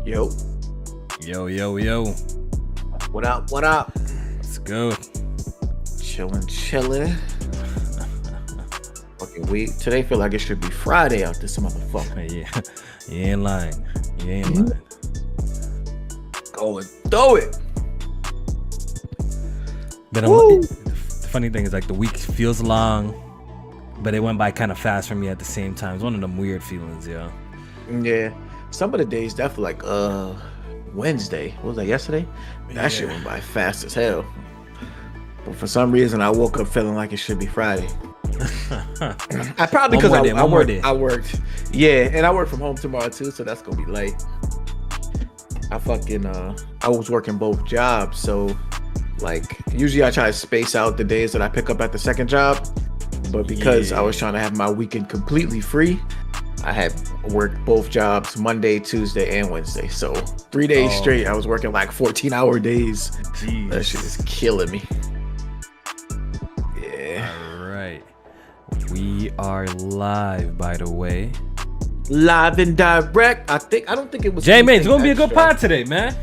Yo, Yo. what up? What up? It's good. Chilling. Fucking week. Today feel like it should be Friday out this motherfucker. Yeah, you ain't lying. Go and throw it. But Woo! the funny thing is, like, the week feels long, but it went by kind of fast for me at the same time. It's one of them weird feelings, yo. Yeah. Some of the days definitely like Wednesday. What was that, yesterday? That shit went by fast as hell. But for some reason I woke up feeling like it should be Friday. I probably because I worked. Yeah, and I work from home tomorrow too, so that's gonna be late. I was working both jobs, so like usually I try to space out the days that I pick up at the second job, but because I was trying to have my weekend completely free, I had worked both jobs Monday, Tuesday, and Wednesday. So 3 days straight, I was working like 14-hour days. Jeez. That shit is killing me. Yeah. All right. We are live, by the way. Live and direct. I don't think it was. Jmaine, it's gonna be a good pod today, man.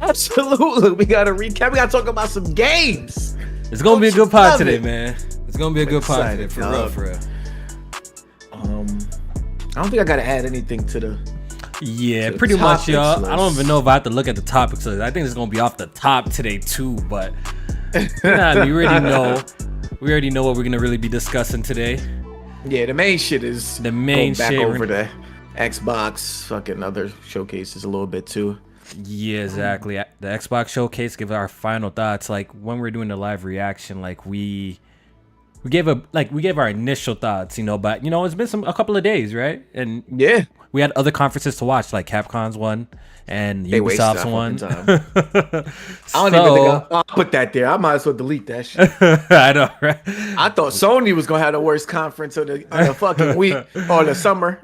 Absolutely. We gotta recap. We gotta talk about some games. It's gonna be a good pod today, man. It's gonna be a good pod today, for real. I don't think I gotta add anything to the. Yeah, to the pretty much, y'all. list. I don't even know if I have to look at the topics list. I think it's gonna be off the top today too, but nah, we already know what we're gonna really be discussing today. Yeah, the main shit is The main going back shit over the Xbox, fucking other showcases a little bit too. Yeah, exactly. The Xbox Showcase, give our final thoughts. Like when we're doing the live reaction, like we gave our initial thoughts, but it's been a couple of days, right? And Yeah. we had other conferences to watch, like Capcom's one and They wasted Ubisoft's our one. fucking time. I don't even think I'll put that there. I might as well delete that shit. I know, right? I thought Sony was gonna have the worst conference of the fucking week or the summer.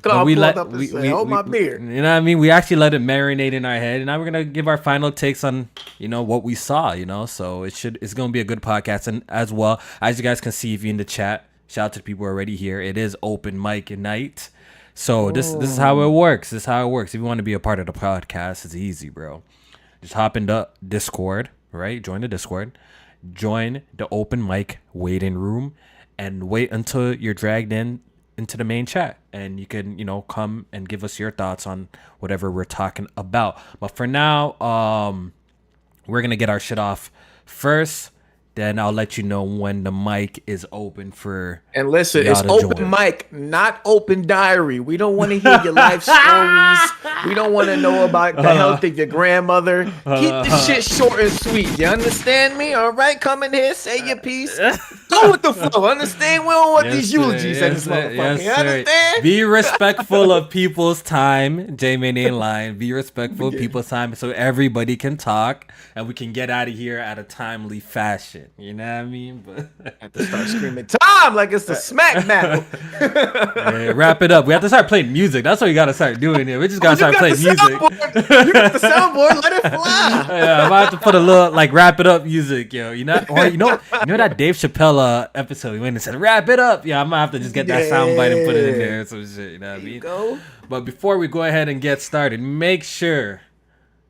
Hold my beer. You know what I mean? We actually let it marinate in our head, and now we're gonna give our final takes on what we saw. So it's gonna be a good podcast, and as well as you guys can see if you're in the chat. Shout out to the people already here. It is open mic night. So this is how it works. If you want to be a part of the podcast, it's easy, bro. Just hop in the Discord, right? Join the Discord. Join the open mic waiting room and wait until you're dragged into the main chat. And you can, come and give us your thoughts on whatever we're talking about. But for now, we're going to get our shit off first. Then I'll let you know when the mic is open for. And listen, it's open mic, not open diary. We don't want to hear your life stories. We don't want to know about the health of your grandmother. Keep the shit short and sweet. You understand me? All right, come in here, say your piece. Go with the flow. Understand? We don't want these eulogies in this motherfucker. You understand? Be respectful of people's time. Jmaine ain't lying. Be respectful of people's time so everybody can talk and we can get out of here at a timely fashion. You know what I mean? But I have to start screaming time like it's the smack battle. Hey, wrap it up. We have to start playing music. That's what you gotta start doing here. We just gotta start playing music. You got the soundboard. Let it fly. Yeah, I'm about to put a little wrap it up music, yo. You know that Dave Chappelle episode he went and said wrap it up. Yeah, I'm gonna have to just get that soundbite and put it in there. Some shit. You know what I mean? Go. But before we go ahead and get started, make sure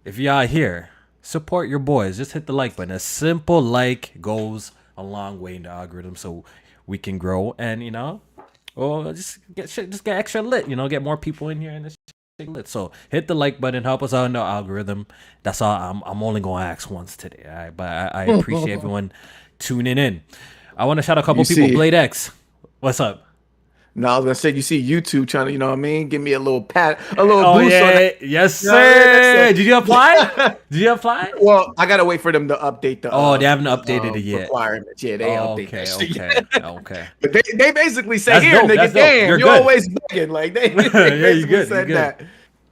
if y'all here. Support your boys. Just hit the like button. A simple like goes a long way in the algorithm, so we can grow and just get extra lit. Get more people in here and this shit lit. So hit the like button. Help us out in the algorithm. That's all. I'm only gonna ask once today. All right, but I appreciate everyone tuning in. I want to shout out a couple people. Blade X, what's up? No, I was gonna say you see YouTube trying to, give me a little boost on that. Yes, sir. Did you apply? Well, I gotta wait for them to update the. They haven't updated it yet. Requirements. Yeah, they update that shit. Okay. But they basically say, That's here, dope. nigga, damn, you're always begging. Like they yeah, you good. said that.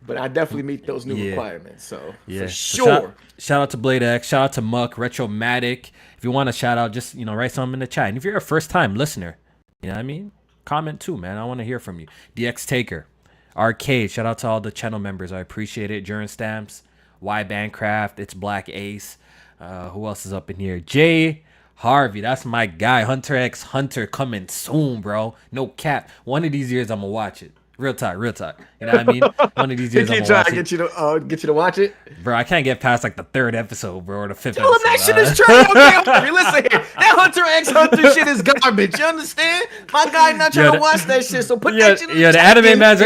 But I definitely meet those new requirements. So for sure. Shout out to Blade X. Shout out to Muck, Retromatic. If you want to shout out, just write something in the chat. And if you're a first time listener, you know what I mean? Comment too, man. I want to hear from you. DX Taker, Arcade. Shout out to all the channel members. I appreciate it. Duran Stamps, Y Bandcraft. It's Black Ace. Who else is up in here? Jay Harvey. That's my guy. Hunter X Hunter coming soon, bro. No cap. One of these years I'm gonna watch it. Real talk, real talk. You know what I mean? One of these He days I'm keep gonna trying watch to it. get you to watch it. Bro, I can't get past like the 3rd episode, bro, or the 5th Tell him episode. that shit is trash. Okay, listen here. That Hunter x Hunter shit is garbage. You understand? My guy not trying to watch that shit. So put that shit in the anime man's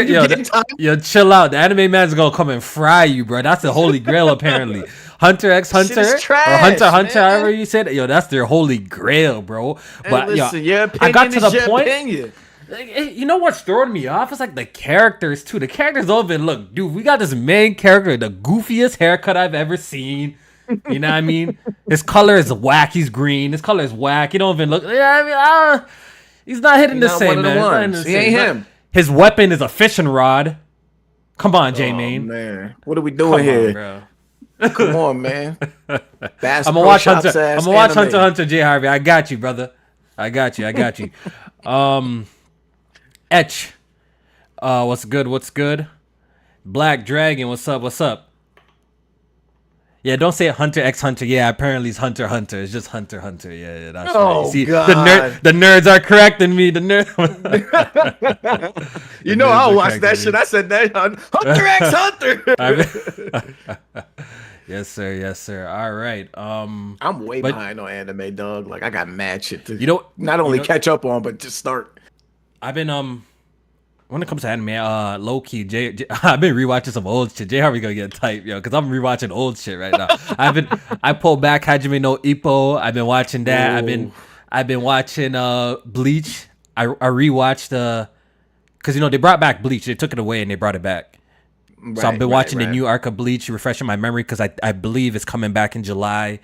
chill out. The anime man's gonna come and fry you, bro. That's the holy grail apparently. Hunter x Hunter or Hunter Hunter, however you said it. Yo, that's their holy grail, bro. But hey, listen, I got to the point. You know what's throwing me off? It's like the characters too. The characters don't even look. Dude, we got this main character, the goofiest haircut I've ever seen. You know what I mean? His color is whack. He's green. His color is whack. He don't even look. Yeah, I mean, he's not hitting the same, man. He ain't him. His weapon is a fishing rod. Come on, Jmaine. Oh, man, what are we doing here? Bro. Come on, man. I'm gonna watch Hunter. I'm gonna watch Hunter J Harvey. I got you, brother. I got you. Etch. What's good? Black Dragon, what's up? Yeah, don't say Hunter x Hunter. Yeah, apparently it's Hunter. It's just Hunter. Yeah, that's right. See, God. The nerds are correcting me. The you know, I'll watch that shit. I said that Hunter x Hunter. Yes, sir. All right. I'm way behind on anime, dog. Like I got mad shit to not only catch up on, but just start. I've been when it comes to anime, low key, I've been rewatching some old shit. Jay Harvey gonna get tight, yo, because I'm rewatching old shit right now. I pulled back Hajime no Ippo. I've been watching that. Ooh. I've been watching Bleach. I rewatched because they brought back Bleach. They took it away and they brought it back. So I've been watching the new arc of Bleach, refreshing my memory because I believe it's coming back in July.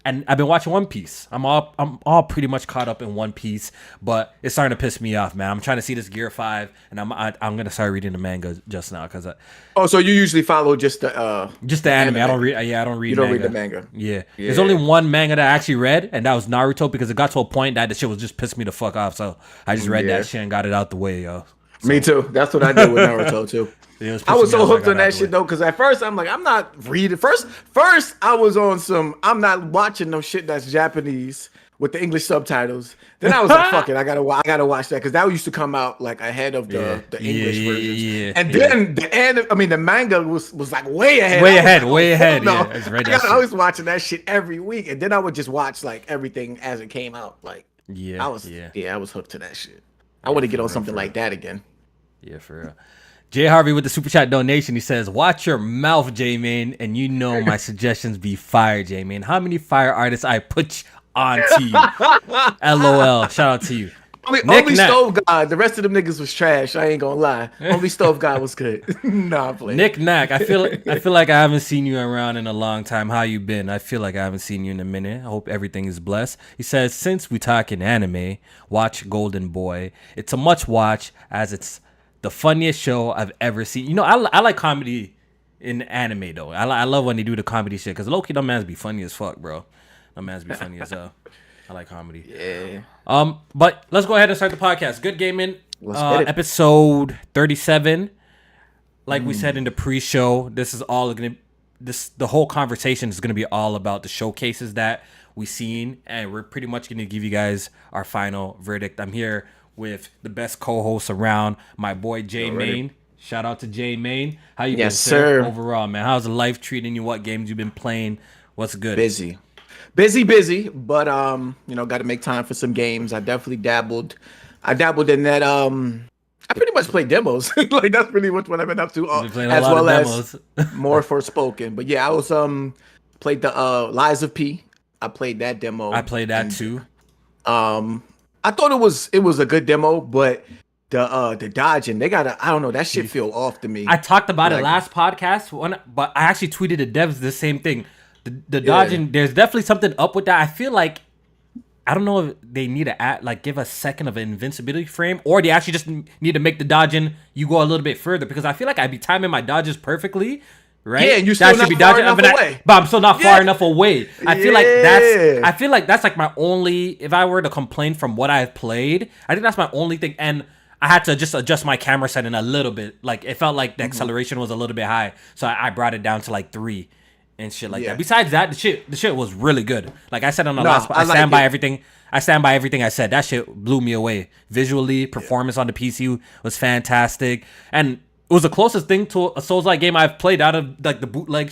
And I've been watching One Piece. I'm all pretty much caught up in One Piece, but it's starting to piss me off, man. I'm trying to see this Gear 5, and I'm gonna start reading the manga just now because. So you usually follow just the anime. I don't read. Yeah, I don't read. You don't read the manga. Yeah. There's only one manga that I actually read, and that was Naruto because it got to a point that the shit was just pissing me the fuck off. So I just read that shit and got it out the way, yo. So. Me too. That's what I did with Naruto too. I was so hooked on that shit though, because at first I'm like, I'm not reading. First I was on some. I'm not watching no shit that's Japanese with the English subtitles. Then I was like, fuck it, I gotta watch that because that used to come out like ahead of the English versions. Yeah. And then the manga was like way ahead. Way ahead. No, yeah, I was watching that shit every week, and then I would just watch like everything as it came out. Like, I was hooked to that shit. I want to get on something like that again. Yeah, for real. Jay Harvey with the super chat donation. He says, "Watch your mouth, Jmaine, and you know my suggestions be fire, Jmaine. How many fire artists I put on to you? LOL. Shout out to you." Only Stove God. The rest of them niggas was trash. I ain't gonna lie. Only Stove God was good. Nah, I'm playing. Nick Knack. I feel like I haven't seen you around in a long time. How you been? I feel like I haven't seen you in a minute. I hope everything is blessed. He says, "Since we talking anime, watch Golden Boy. It's a much watch as it's the funniest show I've ever seen." I like comedy in anime though. I love when they do the comedy shit because low-key, them mans be funny as fuck, bro. Them mans be funny as hell. I like comedy. Yeah. But let's go ahead and start the podcast. Good Gaming, episode 37. Like we said in the pre-show, the whole conversation is gonna be all about the showcases that we seen, and we're pretty much gonna give you guys our final verdict. I'm here with the best co-host around, my boy Jmaine. Shout out to Jmaine. How you been, sir? Overall, man, how's life treating you? What games you been playing? What's good? Busy, but got to make time for some games. I definitely dabbled in that. I pretty much play demos. Like that's pretty much what I've been up to, as well as more Forspoken. But yeah, I was played the Lies of P. I played that demo. I played that too. I thought it was a good demo, but the dodging, I don't know, that shit feel off to me. I talked about it last podcast, but I actually tweeted the devs the same thing. The dodging, there's definitely something up with that. I feel like, I don't know if they need to give a second of an invincibility frame, or they actually just need to make the dodging you go a little bit further, because I feel like I'd be timing my dodges perfectly. Right? Yeah, and you're still not far enough away. But I'm still not far enough away. I feel like that's like my only, if I were to complain from what I've played, I think that's my only thing. And I had to just adjust my camera setting a little bit. Like it felt like the acceleration was a little bit high. So I brought it down to like 3. and shit like Yeah. that. Besides that, the shit was really good. Like I said on the No, last, I like stand by it. everything. I stand by everything I said. That shit blew me away. Visually, performance on the PC was fantastic, and it was the closest thing to a Souls-like game I've played out of like the bootleg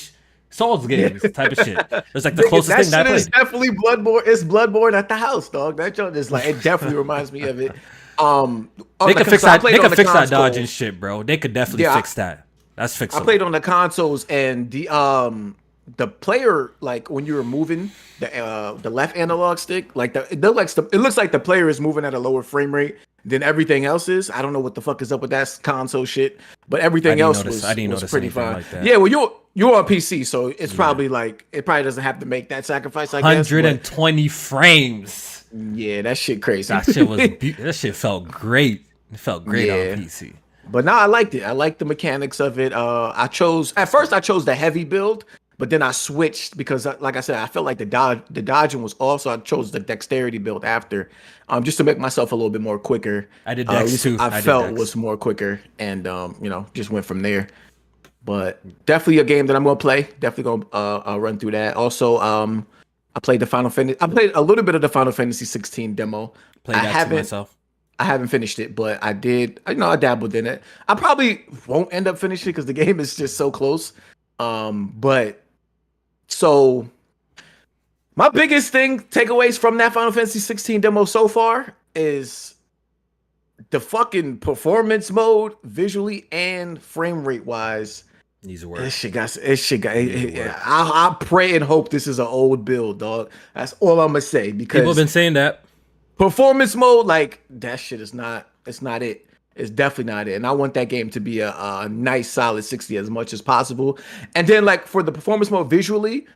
Souls games type of shit. It was like the closest thing that I shit is played. definitely Bloodborne. It's Bloodborne at the house, dog. That joint is like, it definitely reminds me of it. They could fix that. They could fix that dodge and consoles. shit, bro. They could definitely Yeah, fix that. That's I fixable. played on the consoles, and the player, like when you were moving the left analog stick, like it looks like the player is moving at a lower frame rate than everything else is. I don't know what the fuck is up with that console shit, but everything else was pretty fine. Like that. Yeah, well you're on PC, so it's probably like it probably doesn't have to make that sacrifice. I guess 120 frames. Yeah, that shit crazy. That shit was that shit felt great. It felt great on PC. But now I liked it. I liked the mechanics of it. I chose the heavy build, but then I switched because, like I said, I felt like the dodging was off, so I chose the dexterity build after, just to make myself a little bit more quicker. I did dex too. I felt was more quicker, and just went from there. But definitely a game that I'm gonna play. Definitely gonna run through that. Also, I played the Final Fantasy. I played a little bit of the Final Fantasy 16 demo. Played that too myself. I haven't finished it, but I did. I dabbled in it. I probably won't end up finishing it because the game is just so close. But so my biggest takeaways from that Final Fantasy 16 demo so far is the fucking performance mode, visually and frame rate wise. Needs to work. I pray and hope this is an old build, dog. That's all I'm gonna say, because people have been saying that. Performance mode, like that shit is not. It's not it. It's definitely not it. And I want that game to be a nice, solid 60 as much as possible. And then, like for the performance mode visually,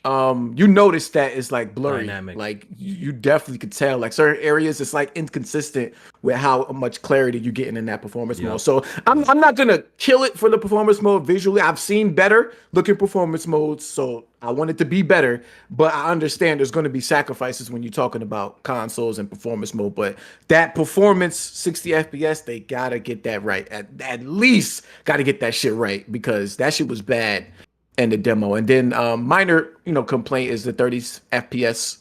you notice that it's like blurry. Dynamic. Like you definitely could tell. Like certain areas, it's like inconsistent with how much clarity you're getting in that performance mode. So I'm not gonna kill it for the performance mode visually. I've seen better looking performance modes, so I want it to be better. But I understand there's going to be sacrifices when you're talking about consoles and performance mode. But that performance 60 FPS, they gotta get that right. At least gotta get that shit right, because that shit was bad in the demo. And then minor, complaint is the 30 FPS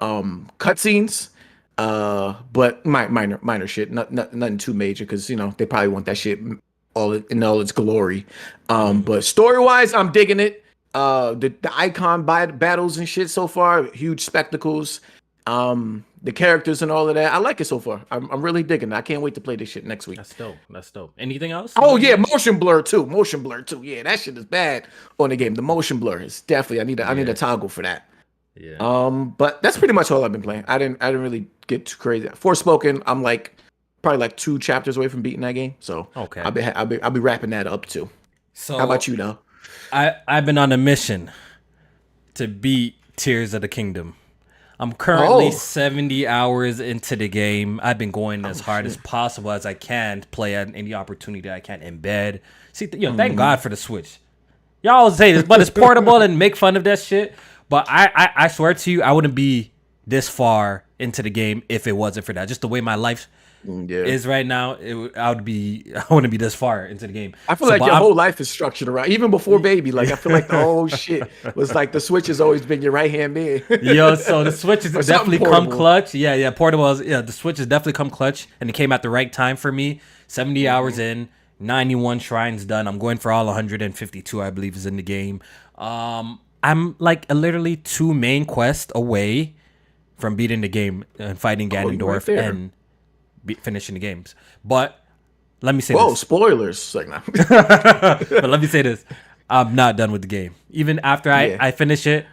cutscenes. But minor shit, nothing too major, because they probably want that shit in all its glory. But story wise, I'm digging it. The icon battles and shit so far, huge spectacles. The characters and all of that, I like it so far. I'm really digging it. I can't wait to play this shit next week. That's dope. Anything else? Oh yeah, motion blur too. Yeah, that shit is bad on the game. The motion blur is definitely. I need a toggle for that. Yeah. But that's pretty much all I've been playing. I didn't really get too crazy. Forspoken, I'm probably like 2 chapters away from beating that game. So okay, I'll be wrapping that up too. So how about you, though? I've been on a mission to beat Tears of the Kingdom. I'm currently 70 hours into the game. I've been going as hard as possible as I can to play at any opportunity I can in bed. See, thank God for the Switch. Y'all always say this, but it's portable and make fun of that shit. But I swear to you, I wouldn't be this far into the game if it wasn't for that. Just the way my life is right now, I wouldn't be this far into the game. I feel like your whole life is structured around, even before baby. Like I feel like the whole shit was like the Switch has always been your right hand man. Yo, so the Switch has definitely come clutch. Yeah, portable. The Switch has definitely come clutch, and it came at the right time for me. 70 hours in, 91 shrines done. I'm going for all 152, I believe, is in the game. I'm like literally 2 main quests away from beating the game and fighting Ganondorf and finishing the games. But let me say this. Spoilers. Like, no. But let me say this. I'm not done with the game. Even after I finish it,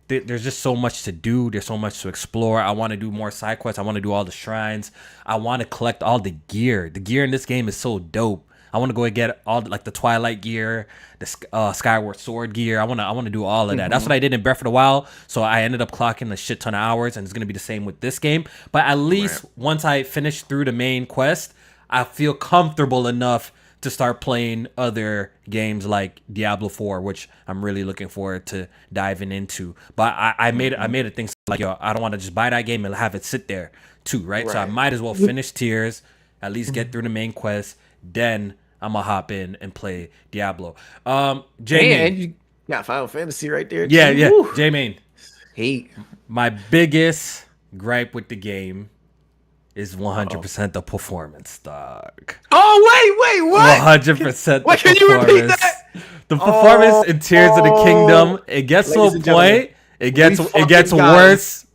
there's just so much to do. There's so much to explore. I want to do more side quests. I want to do all the shrines. I want to collect all the gear. The gear in this game is so dope. I want to go and get all the Twilight gear, the Skyward Sword gear. I want to do all of that. That's what I did in Breath of the Wild. So I ended up clocking a shit ton of hours, and it's gonna be the same with this game. But at least once I finish through the main quest, I feel comfortable enough to start playing other games like Diablo 4, which I'm really looking forward to diving into. But I made a thing like, yo, I don't want to just buy that game and have it sit there too, right? So I might as well finish Tears, at least get through the main quest, then I'm gonna hop in and play Diablo. Jmaine, Got Final Fantasy right there. Yeah, Too. yeah. Woo. Jmaine, Hate. my biggest gripe with the game is Uh-oh. 100% the performance, dog. Oh, wait, what? 100% the Wait, can you repeat performance. that? The performance in Tears of the Kingdom, Oh, it gets to ladies a and gentlemen, point, it gets fucking got him. worse.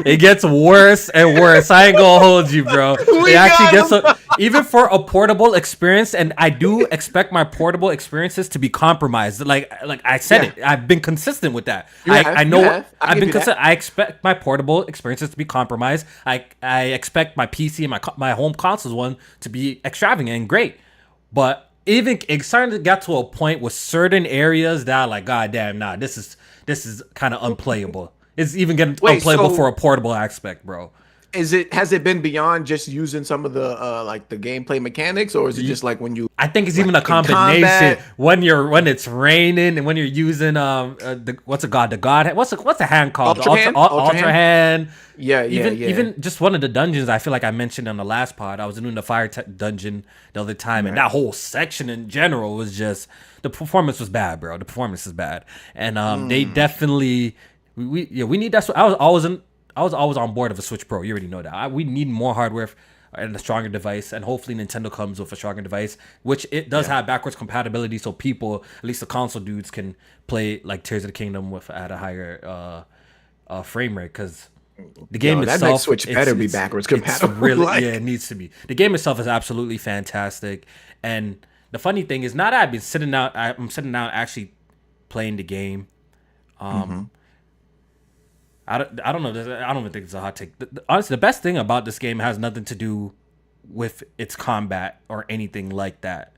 It gets worse and worse. I ain't gonna hold you, bro. We It actually got gets him. even for a portable experience, and I do expect my portable experiences to be compromised. Like I said it, I've been consistent with that. I know I've been consistent. I expect my portable experiences to be compromised. I expect my PC and my home consoles one to be extravagant and great, but even it's starting to get to a point with certain areas that like, goddamn, nah, this is kind of unplayable. It's even getting unplayable for a portable aspect, bro. Has it been beyond just using some of the like the gameplay mechanics, or is it just like when you? I think it's like even a combination when it's raining and when you're using what's a hand called? Ultra hand. Yeah. Even just one of the dungeons I feel like I mentioned on the last pod. I was doing the fire dungeon the other time, and that whole section in general was just the performance was bad, bro. The performance is bad, and they definitely we need that. I was always on board of a Switch Pro. You already know that. We need more hardware and a stronger device, and hopefully Nintendo comes with a stronger device, which it does have backwards compatibility, so people, at least the console dudes, can play like Tears of the Kingdom with at a higher frame rate, because the game itself, that next Switch better be backwards compatible. Really, yeah, it needs to be. The game itself is absolutely fantastic, and the funny thing is, now that I'm sitting down actually playing the game. I don't know. I don't even think it's a hot take. Honestly, the best thing about this game has nothing to do with its combat or anything like that.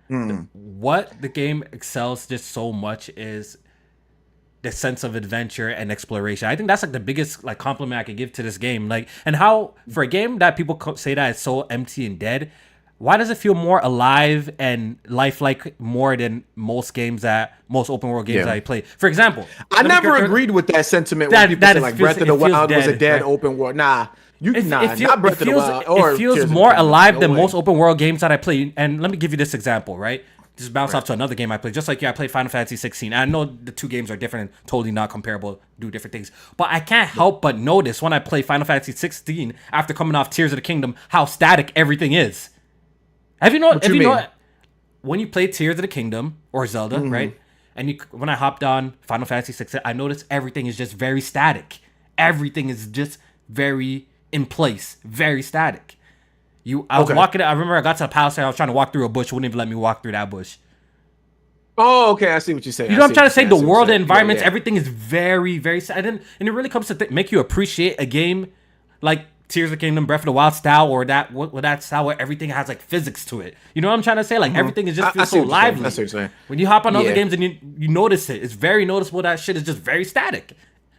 What the game excels just so much is the sense of adventure and exploration. I think that's like the biggest like compliment I could give to this game. Like, and how for a game that people say that it's so empty and dead, why does it feel more alive and lifelike more than most open world games that I play? For example, I never agreed with that sentiment when people say like Breath of the Wild was a dead open world. Nah, not Breath of the Wild. It feels more alive than most open world games that I play. And let me give you this example, right? Just bounce off to another game I played. Just like I played Final Fantasy 16. I know the two games are different and totally not comparable, do different things. But I can't help but notice when I play Final Fantasy 16 after coming off Tears of the Kingdom how static everything is. Have you know when you play Tears of the Kingdom or Zelda, right? And when I hopped on Final Fantasy 16, I noticed everything is just very static. Everything is just very in place, very static. I was walking. I remember I got to a palace and I was trying to walk through a bush. Wouldn't even let me walk through that bush. Oh, okay. I see what you're saying. You know what I'm trying to say? The world, the environments, everything is very, very sad. And it really comes to make you appreciate a game like Tears of the Kingdom, Breath of the Wild style, or that style where everything has like physics to it. You know what I'm trying to say? Like everything is just feels so lively. That's what you're saying. When you hop on other games and you notice it, it's very noticeable that shit is just very static.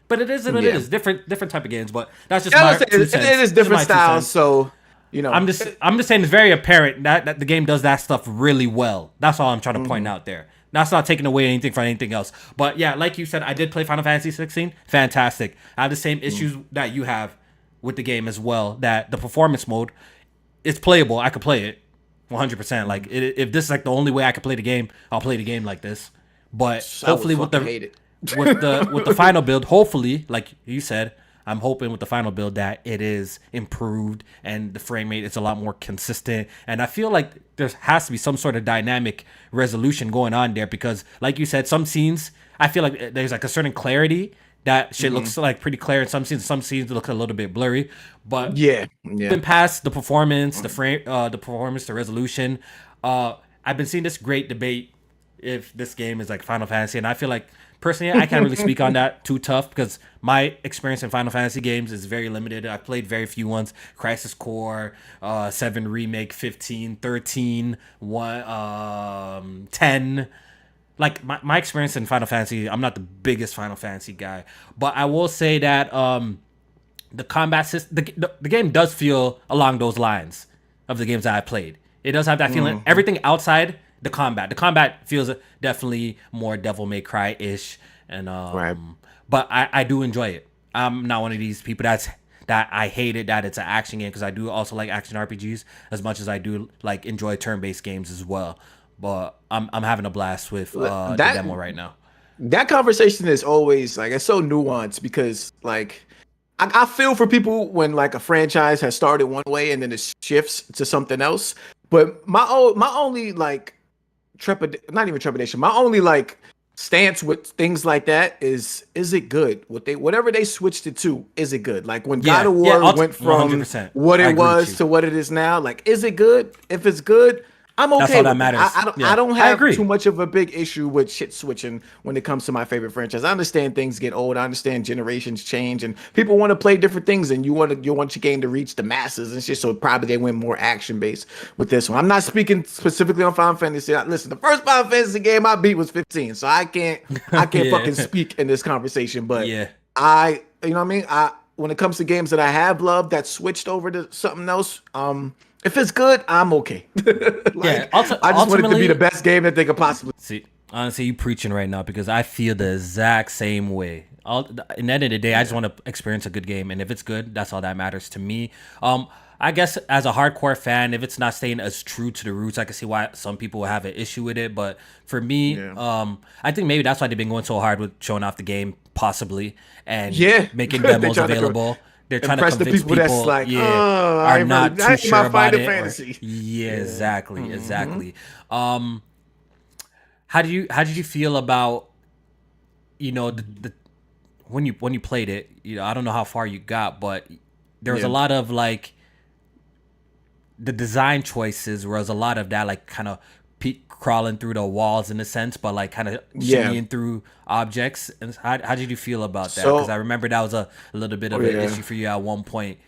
But it is what it is. Different type of games. But that's just my 2 cents. It is different styles, so you know. I'm just saying it's very apparent that the game does that stuff really well. That's all I'm trying to point out there. That's not taking away anything from anything else. But yeah, like you said, I did play Final Fantasy 16. Fantastic. I have the same issues that you have with the game as well, that the performance mode is playable. I could play it 100%. Like if this is like the only way I could play the game, I'll play the game like this. But hopefully with the final build, hopefully, like you said, I'm hoping with the final build that it is improved and the frame rate is a lot more consistent. And I feel like there has to be some sort of dynamic resolution going on there, because like you said, some scenes, I feel like there's like a certain clarity. That shit looks like pretty clear in some scenes look a little bit blurry. But been past the performance, the frame, the performance, the resolution. I've been seeing this great debate if this game is like Final Fantasy, and I feel like personally I can't really speak on that too tough, because my experience in Final Fantasy games is very limited. I played very few ones: Crisis Core, 7 Remake, 15, 13, 1, 10. Like my experience in Final Fantasy, I'm not the biggest Final Fantasy guy, but I will say that the combat system, the game does feel along those lines of the games that I played. It does have that feeling. Everything outside the combat feels definitely more Devil May Cry-ish, and but I do enjoy it. I'm not one of these people that I hate it that it's an action game, because I do also like action RPGs as much as I do like enjoy turn-based games as well. But I'm having a blast with the demo right now. that conversation is always like, it's so nuanced because like I feel for people when like a franchise has started one way and then it shifts to something else. But my only like not even trepidation, my only like stance with things like that is it good? Whatever they switched it to, is it good? Like when God of War went from 100%. what it was to what it is now, like is it good? If it's good, I'm okay. That's all that with matters. I don't have too much of a big issue with shit switching when it comes to my favorite franchise. I understand things get old. I understand generations change and people want to play different things and you want your game to reach the masses and shit. So probably they went more action based with this one. I'm not speaking specifically on Final Fantasy. Listen, the first Final Fantasy game I beat was 15, so I can't fucking speak in this conversation. But you know what I mean. When it comes to games that I have loved that switched over to something else, if it's good, I'm okay. I just want it to be the best game that they could possibly. See, honestly, you preaching right now because I feel the exact same way. In the end of the day, I just want to experience a good game, and if it's good, that's all that matters to me. I guess as a hardcore fan, if it's not staying as true to the roots, I can see why some people will have an issue with it. But for me, I think maybe that's why they've been going so hard with showing off the game, possibly, and making demos available. They're trying to convince people that's like, are not too sure about it. Fantasy. Exactly. How did you feel about, you know, the when you played it? You know, I don't know how far you got, but there was a lot of like the design choices was a lot of that like kind of crawling through the walls in a sense, but like kind of shimmying through objects. And how did you feel about that? Because I remember that was a little bit of an issue for you at one point,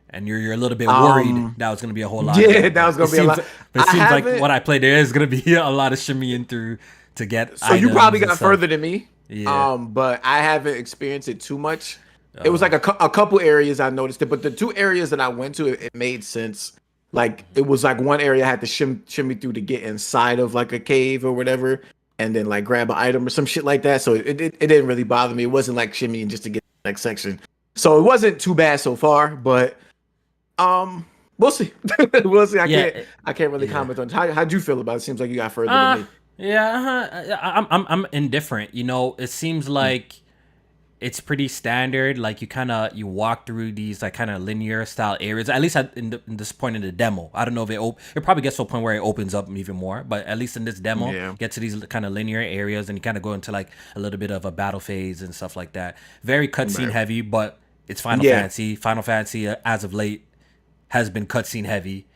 and you're a little bit worried that was going to be a whole lot. Yeah, that was going to be a lot. But it seems like what I played, there is going to be a lot of shimmying through to get. So you probably got further than me. Yeah. But I haven't experienced it too much. It was like a couple areas I noticed it, but the two areas that I went to, it made sense. Like it was like one area I had to shimmy through to get inside of like a cave or whatever, and then like grab an item or some shit like that. So it didn't really bother me. It wasn't like shimmying just to get the next section. So it wasn't too bad so far, but we'll see. We'll see. I can't really comment on it. How'd you feel about it? Seems like you got further than me. I'm indifferent. You know, it seems like it's pretty standard. Like you walk through these like kind of linear style areas. At least in this point in the demo, I don't know if it probably gets to a point where it opens up even more. But at least in this demo, get to these kind of linear areas and you kind of go into like a little bit of a battle phase and stuff like that. Very cutscene heavy, but it's Final Fantasy. Final Fantasy as of late has been cutscene heavy.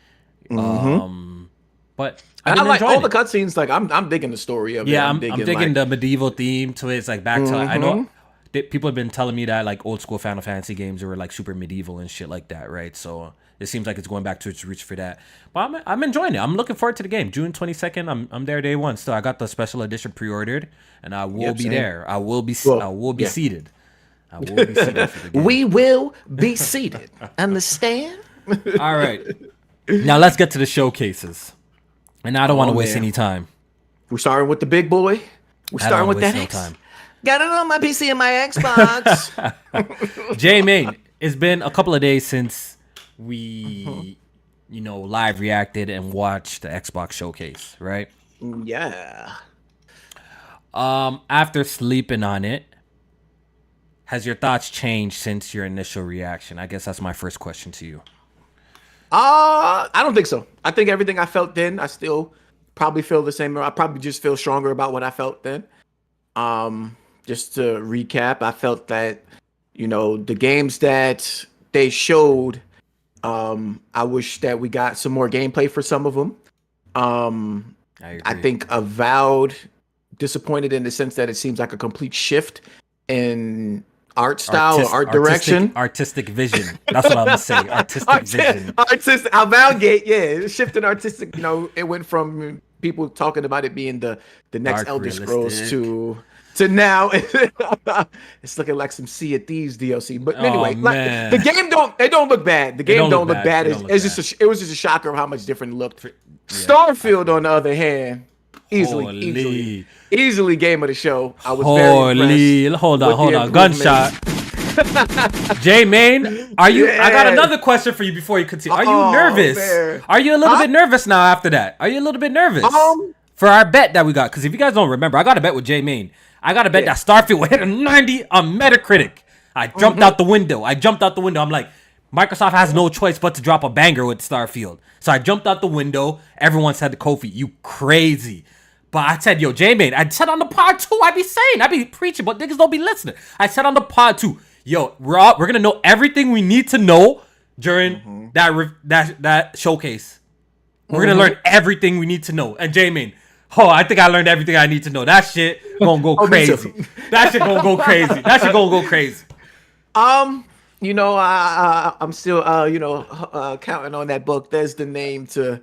But I like all the cutscenes. Like I'm digging the story of it. I'm digging the medieval theme to it. It's like back to I know. People have been telling me that like old school Final Fantasy games were like super medieval and shit like that, right? So it seems like it's going back to its roots for that. But I'm enjoying it. I'm looking forward to the game. June 22nd. I'm there day one. So I got the special edition pre-ordered, and I will be there. I will be seated. I will be seated for the game. We will be seated. Understand? All right. Now let's get to the showcases. And I don't want to waste any time. We're starting with the big boy. We're starting with that. No time. Got it on my PC and my Xbox. Jmaine, it's been a couple of days since we, live reacted and watched the Xbox Showcase, right? Yeah. After sleeping on it, has your thoughts changed since your initial reaction? I guess that's my first question to you. I don't think so. I think everything I felt then, I still probably feel the same. I probably just feel stronger about what I felt then. Just to recap, I felt that, the games that they showed, I wish that we got some more gameplay for some of them. I think Avowed disappointed in the sense that it seems like a complete shift in art style or art direction. Artistic vision. That's what I'm going to say. Artistic vision. Avowed, shifted artistic, it went from people talking about it being the next Elder Scrolls to now it's looking like some Sea of Thieves DLC. But anyway, like the game don't look bad. The game don't look bad. It was just a shocker of how much different it looked. Starfield, on the other hand, easily game of the show. I was very impressed. Hold on. Gunshot. Jmaine, are you? I got another question for you before you continue. Are you nervous? Man. Are you a little bit nervous now after that? Are you a little bit nervous for our bet that we got? Because if you guys don't remember, I got a bet with Jmaine. I got to bet that Starfield will hit a 90 on Metacritic. I jumped out the window. I'm like, Microsoft has no choice but to drop a banger with Starfield. So I jumped out the window. Everyone said to Kofi, you crazy. But I said, yo, Jmaine, I said on the pod too, I be preaching, but niggas don't be listening. I said on the pod too, yo, we're going to know everything we need to know during that showcase. We're going to learn everything we need to know. And Jmaine, I think I learned everything I need to know. That shit going to go crazy. That shit going to go crazy. I'm still, counting on that Bethesda name to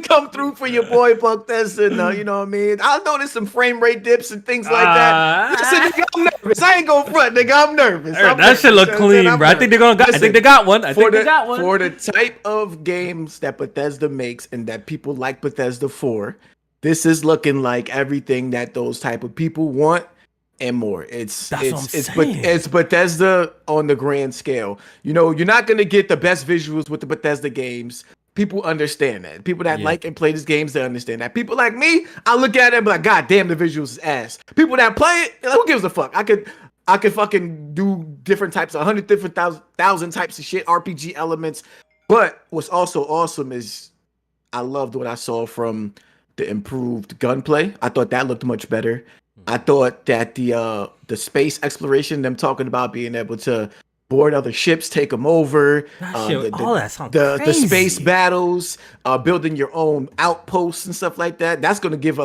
come through for your boy Bethesda. You know what I mean? I noticed some frame rate dips and things like that. Listen, nigga, I'm nervous. I ain't gonna front, nigga. I'm nervous. That shit look clean, bro. I think they got one. For the type of games that Bethesda makes and that people like Bethesda for, this is looking like everything that those type of people want. And more. It's Bethesda on the grand scale. You're not gonna get the best visuals with the Bethesda games. People understand that. People that like and play these games, they understand that. People like me, I look at it and be like, God damn, the visuals is ass. People that play it, who gives a fuck? I could fucking do different types, 100 different thousand types of shit, RPG elements. But what's also awesome is I loved what I saw from the improved gunplay. I thought that looked much better. I thought that the space exploration, them talking about being able to board other ships, take them over, the space battles, building your own outposts and stuff like that. That's going to gives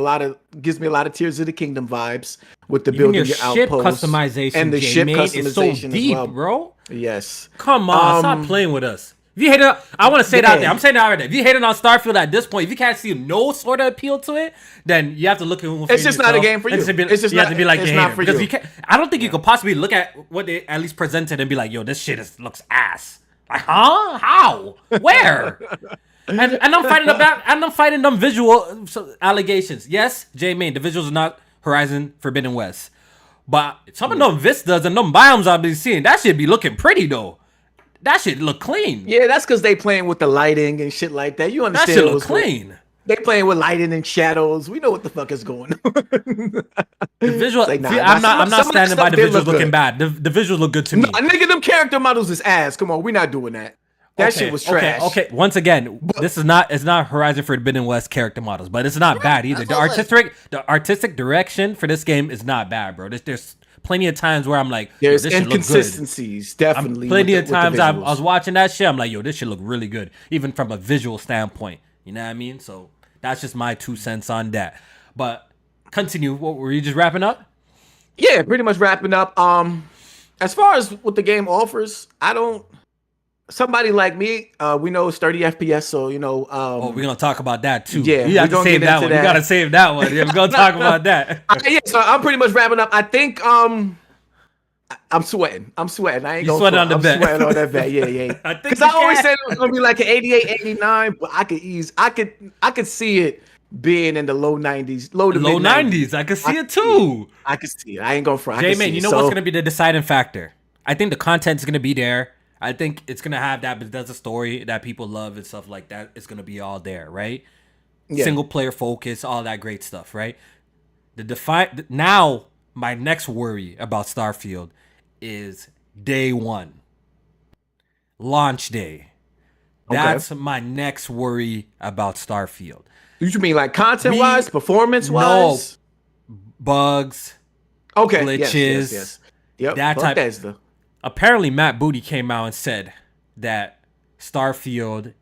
me a lot of Tears of the Kingdom vibes with the building your outposts customization and the ship customization is so deep, as well, bro. Yes, come on, stop playing with us. If you hate it, I want to say that out there. I'm saying that right there. If you hate it on Starfield at this point, if you can't see no sort of appeal to it, then you have to look at it. It's just not a game for you. It's just you have to be like, it's not for you. Because you can't. I don't think you could possibly look at what they at least presented and be like, yo, this shit looks ass. Like, huh? How? Where? and I'm fighting them visual allegations. Yes, Jmaine, the visuals are not Horizon Forbidden West, but some of them vistas and them biomes I've been seeing, that shit be looking pretty though. That shit look clean. Yeah, that's because they playing with the lighting and shit like that. You understand? That shit look clean. They playing with lighting and shadows. We know what the fuck is going on. The visual, like, I'm not standing by the visuals looking bad. The visuals look good to me. No, nigga, them character models is ass. Come on, we're not doing that. That shit was trash. Okay. Once again, it's not Horizon Forbidden West character models, but it's not bad either. The artistic direction for this game is not bad, bro. There's plenty of times where I'm like, there's inconsistencies, definitely. Plenty of times I was watching that shit, I'm like, yo, this shit look really good, even from a visual standpoint. You know what I mean? So that's just my 2 cents on that. But continue. What were you just wrapping up? Yeah, pretty much wrapping up. As far as what the game offers, somebody like me, we know it's 30 FPS, so we're gonna talk about that too. Yeah, you have to save that one. You gotta save that one. Yeah, we're gonna talk about that. Yeah, so I'm pretty much wrapping up. I think I'm sweating. I ain't gonna sweat on the bet. I'm sweating on that bet. Yeah. Because I always said it was gonna be like an 88, 89, but I could see it being in the low 90s, low 90s. I could see it too. I could see it. I ain't gonna front. Jmaine, you know what's gonna be the deciding factor? I think the content's gonna be there. I think it's gonna have that, but that's a story that people love and stuff like that. It's gonna be all there, right? Yeah. Single player focus, all that great stuff, right? Now, my next worry about Starfield is day one, launch day. That's my next worry about Starfield. You mean like content wise, performance wise? No, bugs, glitches, yes. Yep, that type. Apparently, Matt Booty came out and said that Starfield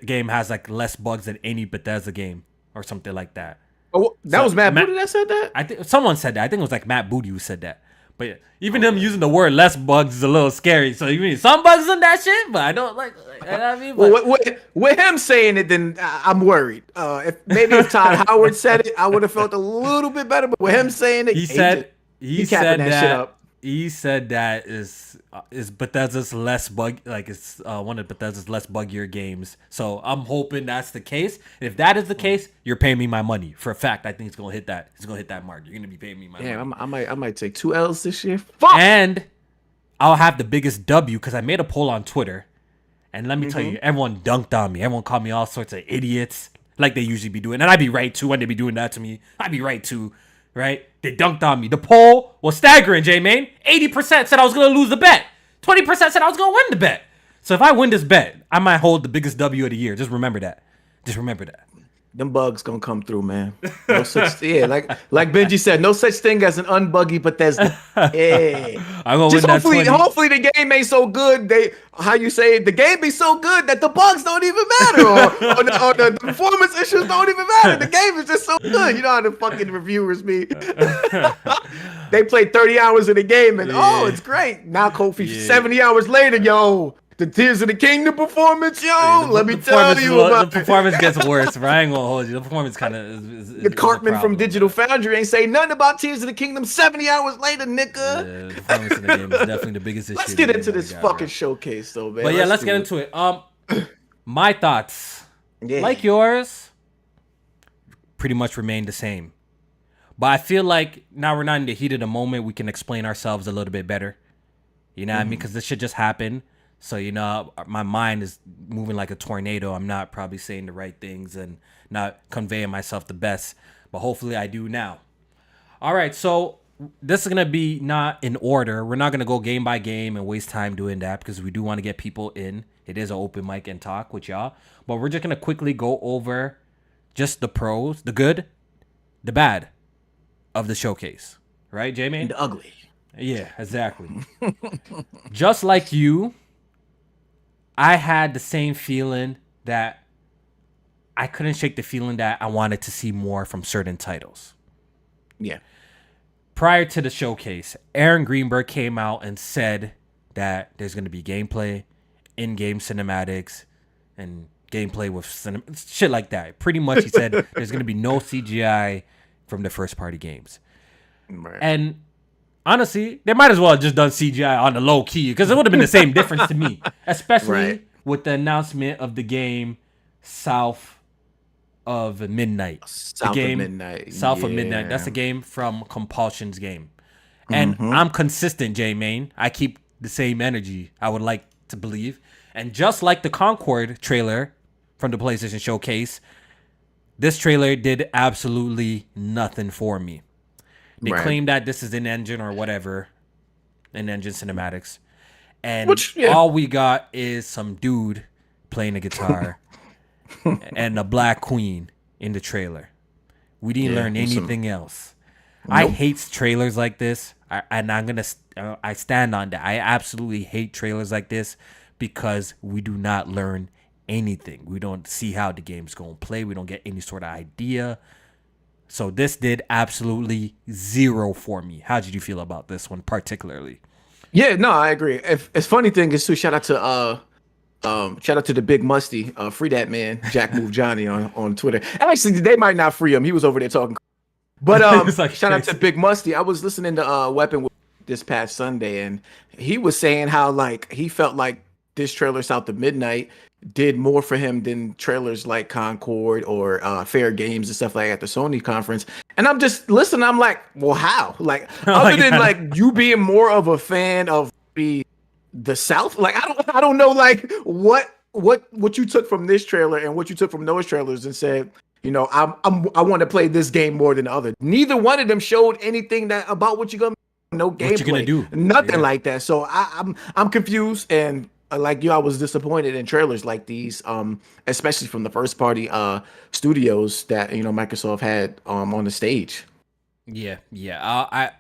game has like less bugs than any Bethesda game or something like that. Oh, that was Matt Booty that said that? I think someone said that. I think it was like Matt Booty who said that. But yeah, even them using the word less bugs is a little scary. So you mean some bugs in that shit, but I don't like. You know what I mean, well, with him saying it, then I'm worried. If Todd Howard said it, I would have felt a little bit better. But with him saying it, he said that shit up. He said that is Bethesda's less bug, like it's one of Bethesda's less buggier games. So I'm hoping that's the case. And if that is the case, you're paying me my money for a fact. I think it's gonna hit that. It's gonna hit that mark. You're gonna be paying me my money. I might take 2 L's this year. Fuck! And I'll have the biggest W because I made a poll on Twitter, and let me tell you, everyone dunked on me. Everyone called me all sorts of idiots, like they usually be doing. And I'd be right too when they be doing that to me. I'd be right too. right? They dunked on me. The poll was staggering, Jmaine. 80% said I was going to lose the bet. 20% said I was going to win the bet. So if I win this bet, I might hold the biggest W of the year. Just remember that. Just remember that. Them bugs gonna come through, man. No such, yeah, like Benji said, no such thing as an unbuggy, but there's I'm gonna just win that 20. hopefully the game ain't so good. The game be so good that the bugs don't even matter, or the performance issues don't even matter. The game is just so good. You know how the fucking reviewers be. They played 30 hours of the game and it's great. Now KOFI 70 hours later, yo. The Tears of the Kingdom performance, yo. Let me tell you about the performance gets worse. But I ain't gonna hold you. The performance kind of is the Cartman from Digital Foundry ain't say nothing about Tears of the Kingdom 70 hours later, nigga. Yeah, the performance in the game is definitely the biggest issue. Let's get into this fucking showcase, though, man. But yeah, let's get into it. My thoughts, like yours, pretty much remain the same. But I feel like now we're not in the heat of the moment. We can explain ourselves a little bit better. You know what I mean? Because this shit just happened. So, you know, my mind is moving like a tornado. I'm not probably saying the right things and not conveying myself the best. But hopefully I do now. All right, so this is going to be not in order. We're not going to go game by game and waste time doing that because we do want to get people in. It is an open mic and talk with y'all. But we're just going to quickly go over just the pros, the good, the bad of the showcase. Right, Jmaine? The ugly. Yeah, exactly. Just like you, I had the same feeling that I couldn't shake the feeling that I wanted to see more from certain titles. Yeah. Prior to the showcase, Aaron Greenberg came out and said that there's going to be gameplay, in-game cinematics, and gameplay with shit like that. Pretty much he said there's going to be no CGI from the first-party games. Right. And honestly, they might as well have just done CGI on the low key because it would have been the same difference to me, especially with the announcement of the game South of Midnight. South of Midnight. That's a game from Compulsion's game. And I'm consistent, Jmaine. I keep the same energy, I would like to believe. And just like the Concord trailer from the PlayStation Showcase, this trailer did absolutely nothing for me. They claim that this is in-engine or whatever, in-engine cinematics. And all we got is some dude playing a guitar and a black queen in the trailer. We didn't learn anything else. Nope. I hate trailers like this, I stand on that. I absolutely hate trailers like this because we do not learn anything. We don't see how the game's going to play. We don't get any sort of idea. So this did absolutely zero for me. How did you feel about this one particularly? Yeah, no, I agree. It's funny thing is too. Shout out to the Big Musty, free that man, Jack Move Johnny on Twitter. Actually, they might not free him. He was over there talking. But shout out to Big Musty. I was listening to Weapon this past Sunday, and he was saying how like he felt like this trailer South of Midnight did more for him than trailers like Concord or Fair Games and stuff like that at the Sony conference. And I'm just listening. I'm like, well, how? Like, other than like you being more of a fan of the South, like I don't know, like what you took from this trailer and what you took from those trailers and said, you know, I want to play this game more than the other. Neither one of them showed anything that about what you're gonna no gameplay, what you're gonna do, nothing like that. So I'm confused and. Like you, I was disappointed in trailers like these, especially from the first party studios that Microsoft had on the stage. Yeah.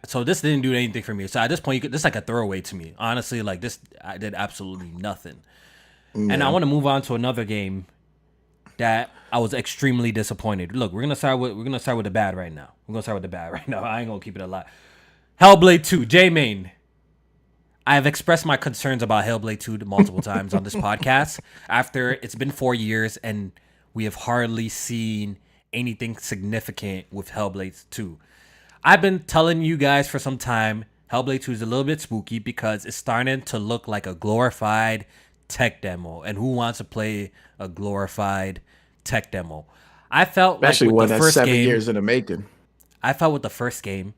So this didn't do anything for me. So at this point, this is like a throwaway to me. Honestly, like this, I did absolutely nothing. Yeah. And I want to move on to another game that I was extremely disappointed. Look, we're gonna start with the bad right now. I ain't gonna keep it a lot. Hellblade 2, Jmaine. I have expressed my concerns about Hellblade 2 multiple times on this podcast. After it's been 4 years and we have hardly seen anything significant with Hellblade 2. I've been telling you guys for some time, Hellblade 2 is a little bit spooky because it's starting to look like a glorified tech demo. And who wants to play a glorified tech demo? I felt especially like with the that's first 7 game, years in the making. I felt with the first game,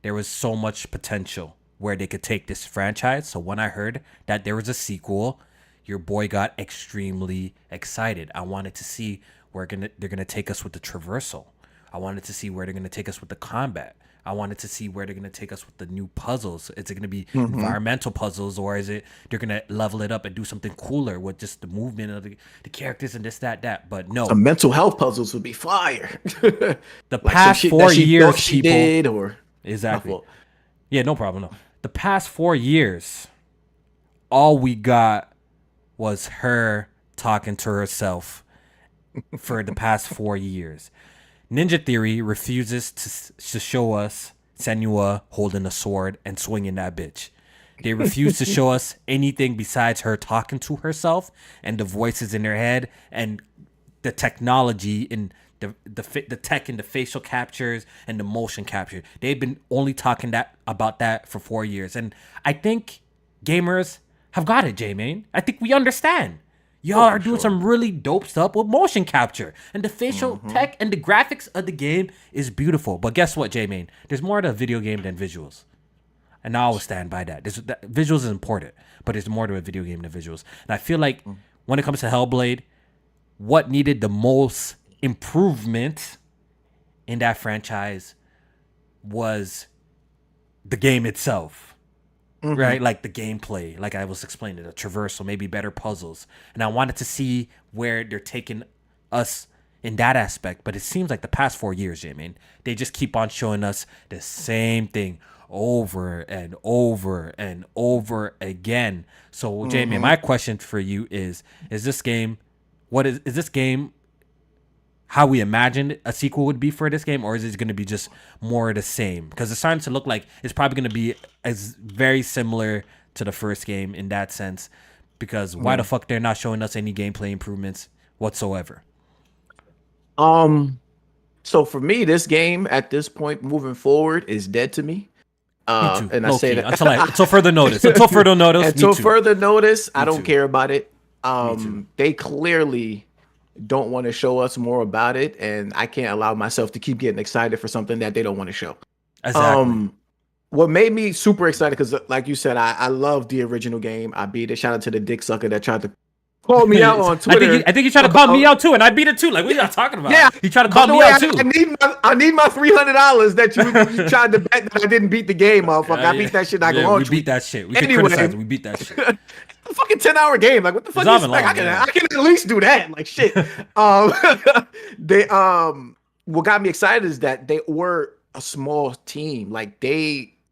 there was so much potential where they could take this franchise. So when I heard that there was a sequel, your boy got extremely excited. I wanted to see where they're gonna take us with the traversal. I wanted to see where they're gonna take us with the combat. I wanted to see where they're gonna take us with the new puzzles. Is it gonna be environmental puzzles, or is it they're gonna level it up and do something cooler with just the movement of the characters and this, that? But no, some mental health puzzles would be fire. the Like past some shit 4 that she years, thought she people. did, or Exactly. Yeah, no problem. No, the past 4 years, all we got was her talking to herself for the past 4 years. Ninja Theory refuses to show us Senua holding a sword and swinging that bitch. They refuse to show us anything besides her talking to herself and the voices in her head and the technology in the tech and the facial captures and the motion capture. They've been only talking about that for 4 years. And I think gamers have got it, Jmaine. I think we understand. Y'all are doing some really dope stuff with motion capture. And the facial tech and the graphics of the game is beautiful. But guess what, Jmaine? There's more to a video game than visuals. And I always stand by that. Visuals is important, but there's more to a video game than visuals. And I feel like when it comes to Hellblade, what needed the most improvement in that franchise was the game itself. Right, like the gameplay, like I was explaining, the traversal, maybe better puzzles, and I wanted to see where they're taking us in that aspect. But it seems like the past 4 years, Jmaine, they just keep on showing us the same thing over and over and over again. So, Jmaine, my question for you is this game? Is this game how we imagined a sequel would be for this game, or is it going to be just more of the same? Because it's starting to look like it's probably going to be as very similar to the first game in that sense. Because why the fuck they're not showing us any gameplay improvements whatsoever? So for me, this game at this point moving forward is dead to me. Me too, And I say that until further notice. Until further notice. Until me too. further notice, I Me don't too. care about it. Me too. They clearly don't want to show us more about it, and I can't allow myself to keep getting excited for something that they don't want to show. Exactly. What made me super excited, because like you said, I love the original game. I beat it. Shout out to the dick sucker that tried to call me out on Twitter. I think you tried to call me out too, and I beat it too. Like, what are you talking about? Yeah, you tried to call me out too. I need my $300 that you tried to bet that I didn't beat the game, motherfucker. I beat that shit. I we beat that shit. We can criticize it. We beat that shit. A fucking 10-hour game. Like, what the fuck It's is like? long, I can at least do that. Like, shit. They what got me excited is that they were a small team. Like,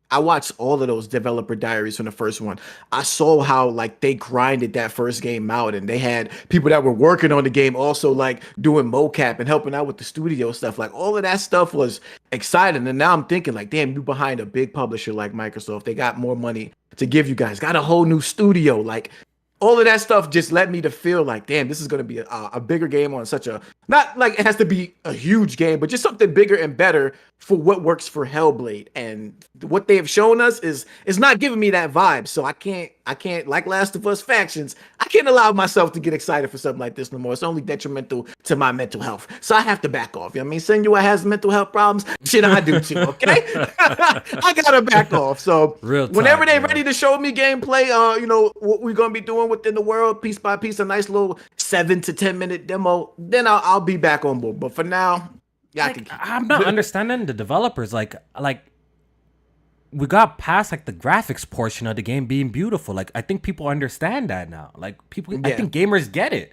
I watched all of those developer diaries from the first one. I saw how like they grinded that first game out, and they had people that were working on the game also like doing mocap and helping out with the studio stuff. Like, all of that stuff was exciting. And now I'm thinking like, damn, you behind a big publisher like Microsoft. They got more money to give you guys. Got a whole new studio. Like, all of that stuff just led me to feel like, damn, this is going to be a bigger game on such a, not like it has to be a huge game, but just something bigger and better for what works for Hellblade. And what they have shown us is not giving me that vibe. So I can't, like Last of Us Factions, I can't allow myself to get excited for something like this no more. It's only detrimental to my mental health. So I have to back off. You know what I mean? Senua has mental health problems. Shit, I do too, okay? I gotta back off. So whenever they're ready to show me gameplay, what we're gonna be doing within the world, piece by piece, a nice little 7 to 10 minute demo, then I'll be back on board. But for now, I'm not understanding the developers. Like we got past like the graphics portion of the game being beautiful. Like, I think people understand that now. Like, I think gamers get it.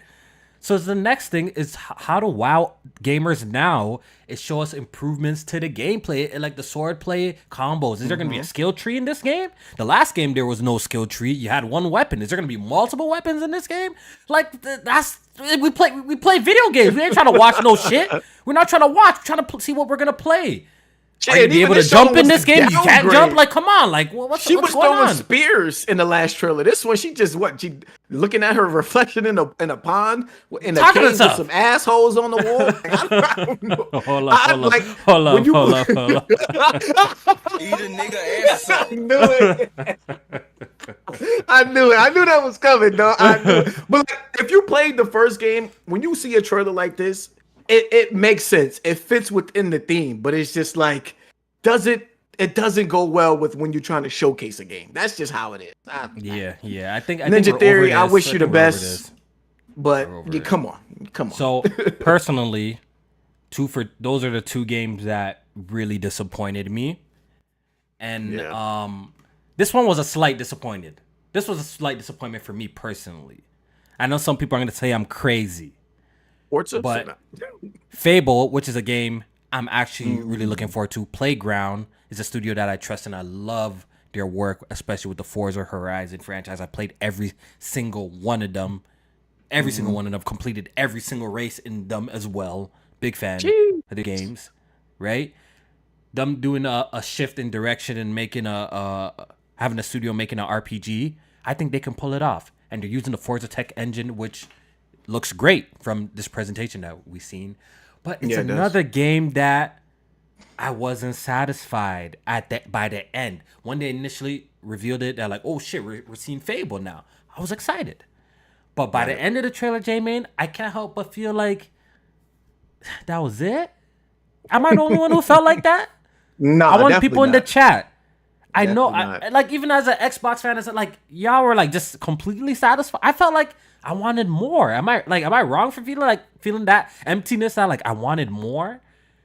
So the next thing is how to wow gamers now is show us improvements to the gameplay and like the swordplay combos. Is there going to be a skill tree in this game? The last game, there was no skill tree. You had one weapon. Is there going to be multiple weapons in this game? Like, we play video games. We ain't trying to watch no shit. We're not trying to watch. We're trying to see what we're going to play. Are you be able to jump in this game? You can't jump? Like, come on. Like, what's going on? She was throwing spears in the last trailer. This one, she looking at her reflection in a pond in a cave with some assholes on the wall. I don't know. Hold up. Eat a nigga ass up. I knew it. I knew that was coming, though. I knew it. But like, if you played the first game, when you see a trailer like this, it makes sense. It fits within the theme, but it's just like, it doesn't go well with when you're trying to showcase a game. That's just how it is. Yeah. I think Ninja Theory, I wish you the best, but come on. So personally, those are the two games that really disappointed me. And this one was a slight disappointed. This was a slight disappointment for me personally. I know some people are going to say I'm crazy. But Fable, which is a game I'm actually really looking forward to. Playground is a studio that I trust and I love their work, especially with the Forza Horizon franchise. I played every single one of them. Every single one of them. Completed every single race in them as well. Big fan of the games, right? Them doing a shift in direction and making having a studio making an RPG. I think they can pull it off. And they're using the Forza Tech engine, which looks great from this presentation that we've seen. But it's another game that I wasn't satisfied by the end. When they initially revealed it, they're like, oh shit, we're seeing Fable now. I was excited. But by the end of the trailer, Jmaine, I can't help but feel like that was it. Am I the only one who felt like that? No, I want people in the chat. I Definitely know, not. like even as an Xbox fan, it's like y'all were like just completely satisfied. I felt like I wanted more. Am I wrong for feeling that emptiness? That like I wanted more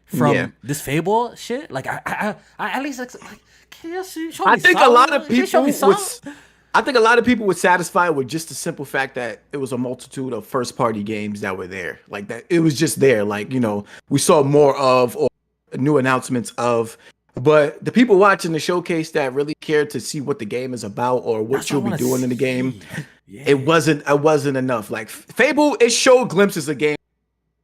from this Fable shit. Like I at least like can you show me I think some? a lot of Can you show people me some? I think a lot of people were satisfied with just the simple fact that it was a multitude of first party games that were there. Like that it was just there. Like, you know, we saw more of or new announcements of. But the people watching the showcase that really cared to see what the game is about or what you'll be doing in the game, it wasn't enough. Like Fable, it showed glimpses of game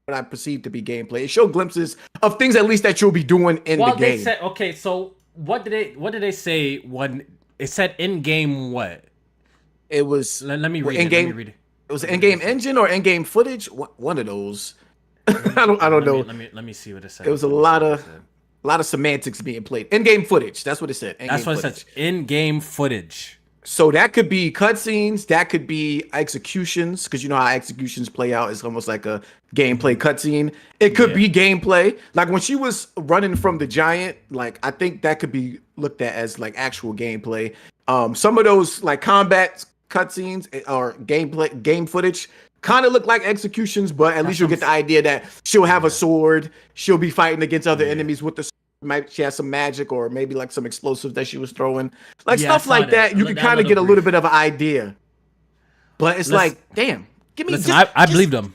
what I perceived to be gameplay. It showed glimpses of things at least that you'll be doing in the game. They said, okay, so what did they say when it said in game what? It was let me read it. It was in-game engine or in-game footage. One of those. I don't know. Let me see what it said. It was a lot of semantics being played. In-game footage. That's what it said. That's what it says. In-game footage. So that could be cutscenes. That could be executions, because you know how executions play out. It's almost like a gameplay cutscene. It could be gameplay. Like when she was running from the giant, like I think that could be looked at as like actual gameplay. Some of those like combat cutscenes or game footage kind of look like executions, but at least you'll get the idea that she'll have a sword. She'll be fighting against other enemies with the sword. She has some magic or maybe like some explosives that she was throwing. Like stuff like that. You can kind of get a little bit of an idea. But it's like, damn, give me I believe them.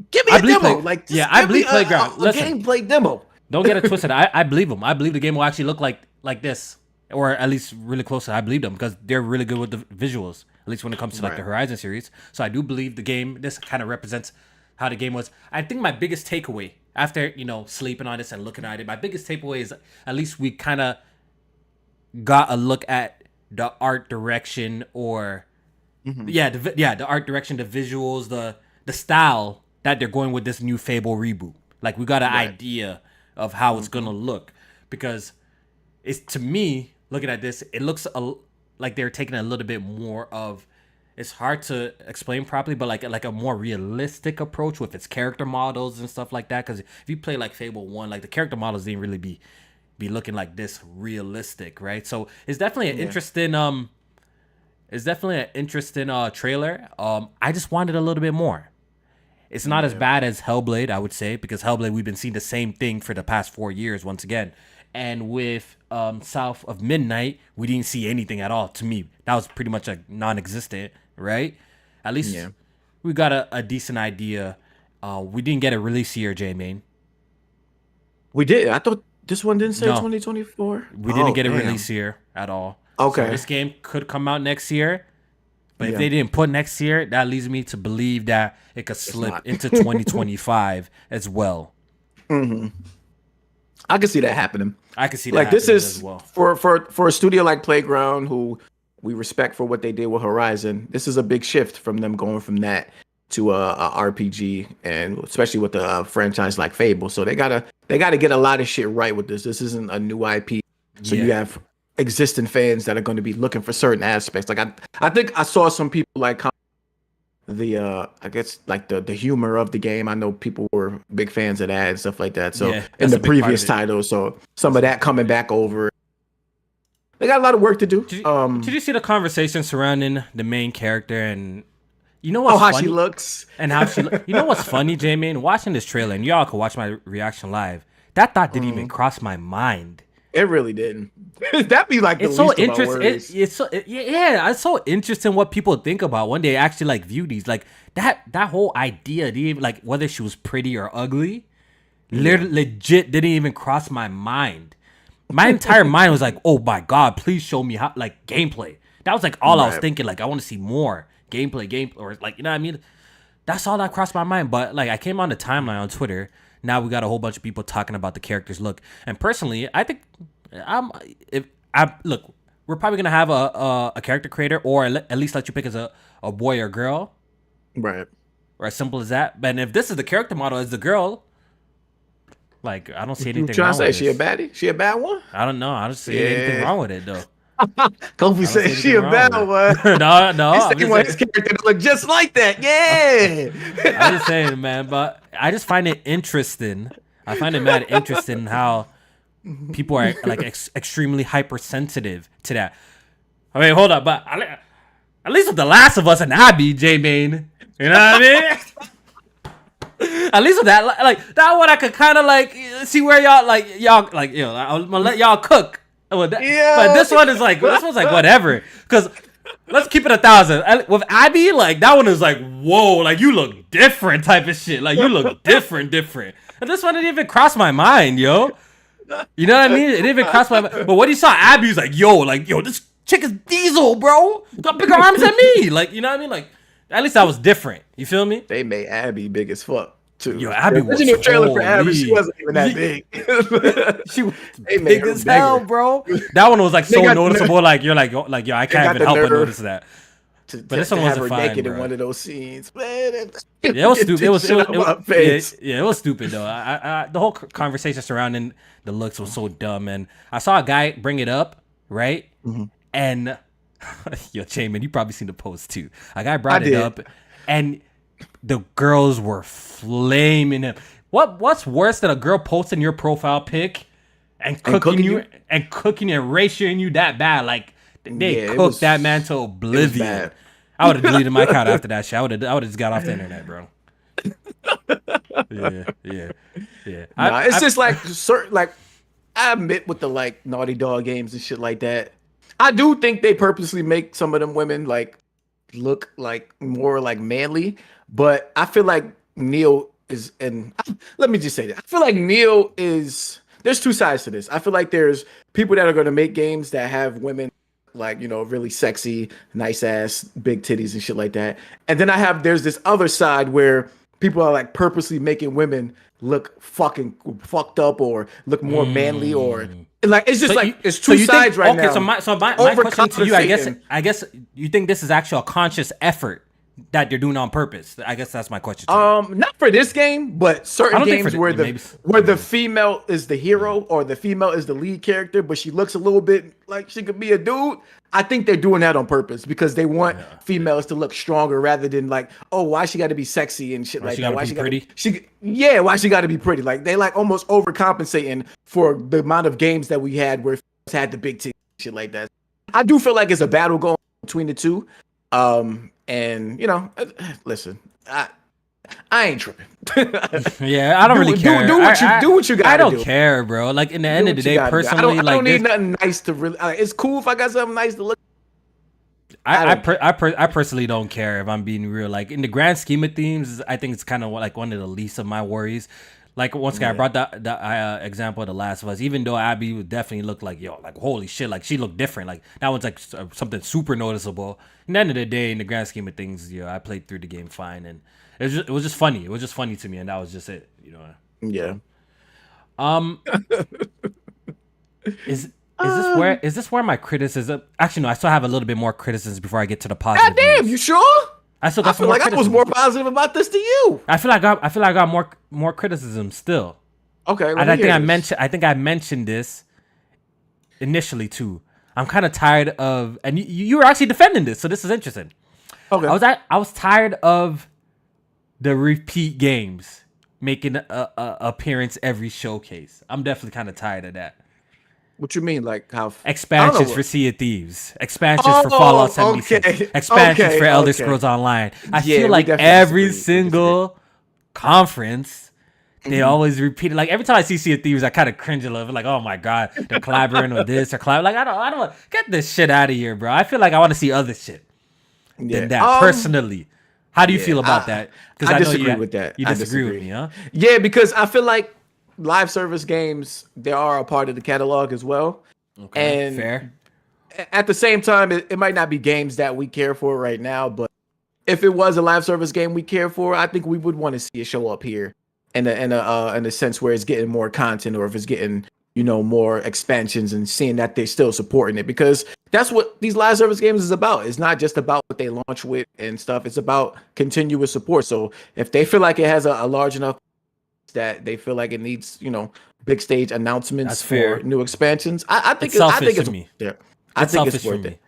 Give me a demo. I believe Playground. A gameplay demo. Don't get it twisted. I believe them. I believe the game will actually look like this. Or at least really close to I believe them because they're really good with the visuals. At least when it comes to like the Horizon series. So I do believe the game, this kind of represents how the game was. I think my biggest takeaway after, you know, sleeping on this and looking at it, my biggest takeaway is at least we kind of got a look at the art direction or the art direction, the visuals, the style that they're going with this new Fable reboot. Like we got an idea of how it's going to look because it's, to me, looking at this, it looks like they're taking a little bit more of, it's hard to explain properly, but like a more realistic approach with its character models and stuff like that. Because if you play like Fable 1, like the character models didn't really be looking like this realistic, right? So it's definitely an interesting trailer. I just wanted a little bit more. It's not as bad as Hellblade, I would say, because Hellblade, we've been seeing the same thing for the past 4 years once again. And with South of Midnight, we didn't see anything at all. To me, that was pretty much a non-existent, right? At least we got a decent idea. We didn't get a release year, Jmaine. We did. I thought this one didn't say 2024. We didn't get a release year at all. Okay. So this game could come out next year. But if they didn't put next year, that leads me to believe that it could slip into 2025 as well. Mm-hmm. I can see that happening. I can see that like happening this is as well. For a studio like Playground, who we respect for what they did with Horizon. This is a big shift from them going from that to a RPG, and especially with a franchise like Fable. So they gotta get a lot of shit right with this. This isn't a new IP, so you have existing fans that are going to be looking for certain aspects. Like I think I saw some people like the I guess like the humor of the game. I know people were big fans of that and stuff like that. So in the previous title, so some of that coming back over. They got a lot of work to do. Did you see the conversation surrounding the main character and You know what's how funny? she looks. And how she you know what's funny, Jmaine? Watching this trailer, and y'all can watch my reaction live. That thought didn't even cross my mind. It really didn't. That'd be like the It's so least of my interesting. worries. Yeah, it's so interesting what people think about when they actually like view these. Like that whole idea, didn't even, like whether she was pretty or ugly, legit didn't even cross my mind. My entire mind was like, oh my god, please show me how, like, gameplay. That was like all I was thinking. Like, I want to see more gameplay, or like, you know what I mean? That's all that crossed my mind. But like, I came on the timeline on Twitter. Now we got a whole bunch of people talking about the character's look. And personally, I think look, we're probably gonna have a character creator, or at least let you pick as a boy or girl, Right. or as simple as that. But if this is the character model as the girl, like, I don't see anything You trying wrong to say with she a this. baddie? She a bad one? I don't know. I don't see anything wrong with it though. Kofi said see she a anything bad wrong one. No. He I'm said he just want his saying- character to look just like that. Yeah. I'm just saying, man. But I just find it interesting. I find it mad interesting how people are like extremely hypersensitive to that. I mean, hold up, but at least with The Last of Us and Abby, Jmaine, you know what I mean? At least with that, like that one, I could kind of like see where y'all like, I'm gonna let y'all cook. But this one is like, whatever. Because let's keep it 1,000. With Abby, like that one is like, whoa, like you look different type of shit. Like you look different. And this one didn't even cross my mind, yo. You know what I mean? It didn't even cross my mind. But when you saw Abby, was like, yo, this chick is Diesel, bro. Got bigger arms than me. Like, you know what I mean? Like, at least that was different. You feel me? They made Abby big as fuck too. Yo, Abby the was original trailer for Abby, holy. she wasn't even that big. She was They made big her as hell, bigger. bro. That one was like They so got the noticeable. Like you're like, yo, I can't got even the help but nerve notice that. But this one have wasn't her fine, naked bro. in one of those scenes. Man, Yeah, it was stupid. It was face. it was stupid though. The whole conversation surrounding the looks was so dumb, and I saw a guy bring it up, right? And yo, Jmaine, you probably seen the post too. A guy brought it up, and the girls were flaming him. What's worse than a girl posting your profile pic and cooking you and ratioing you that bad? Like they cooked that man to oblivion. I would have deleted my account after that shit. I would have just got off the internet, bro. Yeah. Nah, it's just like certain, like I admit with the like Naughty Dog games and shit like that. I do think they purposely make some of them women like look like more like manly, but I feel like Neil is, and let me just say that I feel like Neil is. There's two sides to this. I feel like there's people that are going to make games that have women like, you know, really sexy, nice ass, big titties and shit like that. And then there's this other side where people are like purposely making women look fucking fucked up or look more manly, or like it's just it's two sides right now. Okay, so my question to you, I guess you think this is actually a conscious effort that they're doing on purpose. I guess that's my question to you. Not for this game, but certain games where the female is the hero or the female is the lead character, but she looks a little bit like she could be a dude. I think they're doing that on purpose because they want females to look stronger rather than like, oh, why she got to be sexy and shit like that. Why she got to be pretty? Why she got to be pretty? Like they like almost overcompensating for the amount of games that we had where females had the big titties, shit like that. I do feel like it's a battle going between the two. And you know, listen, I ain't tripping. Yeah, I don't really care. Do what you got. I don't care, bro. Like in the end of the day, personally, I don't need nothing nice to really. It's cool if I got something nice to look. I personally don't care if I'm being real. Like in the grand scheme of things, I think it's kind of like one of the least of my worries. Like once again, I brought the example of The Last of Us. Even though Abby would definitely look like, yo, like holy shit, like she looked different. Like that one's like something super noticeable. In the end of the day, in the grand scheme of things, I played through the game fine, and it was just funny. It was just funny to me, and that was just it. Yeah. Is this where my criticism? Actually, no. I still have a little bit more criticisms before I get to the positive. God damn, you sure? I still got I feel like I was more positive about this than you. I feel like I got more criticism still. Okay, and I think I mentioned this initially too. I'm kind of tired of, and you were actually defending this, so this is interesting. Okay, I was tired of the repeat games making a appearance every showcase. I'm definitely kind of tired of that. What you mean? Like how? I don't Expansions know. for Sea of Thieves, expansions for Fallout 76, Okay, expansions for Elder okay. Scrolls Online. I Yeah, feel we like definitely every disagree. We disagree. single conference, they always repeat it. Like every time I see Sea of Thieves, I kind of cringe a little bit. Like, oh my god, they're collaborating with this or Like, I don't get this shit out of here, bro. I feel like I want to see other shit Yeah. than that personally. How do you Yeah. feel about that? Because I I know disagree with that. You I disagree with me, huh? Yeah, because I feel like live service games they are a part of the catalog as well, Okay, and fair. at the same time, it might not be games that we care for right now, but if it was a live service game we care for, I think we would want to see it show up here in a sense where it's getting more content, or if it's getting more expansions, and seeing that they're still supporting it, because that's what these live service games is about. It's not just about what they launch with and stuff. It's about continuous support. So if they feel like it has a large enough that they feel like it needs big stage announcements That's for fair. new expansions, I think It's selfish it's to me. yeah. I It's think selfish it's for worth me. it.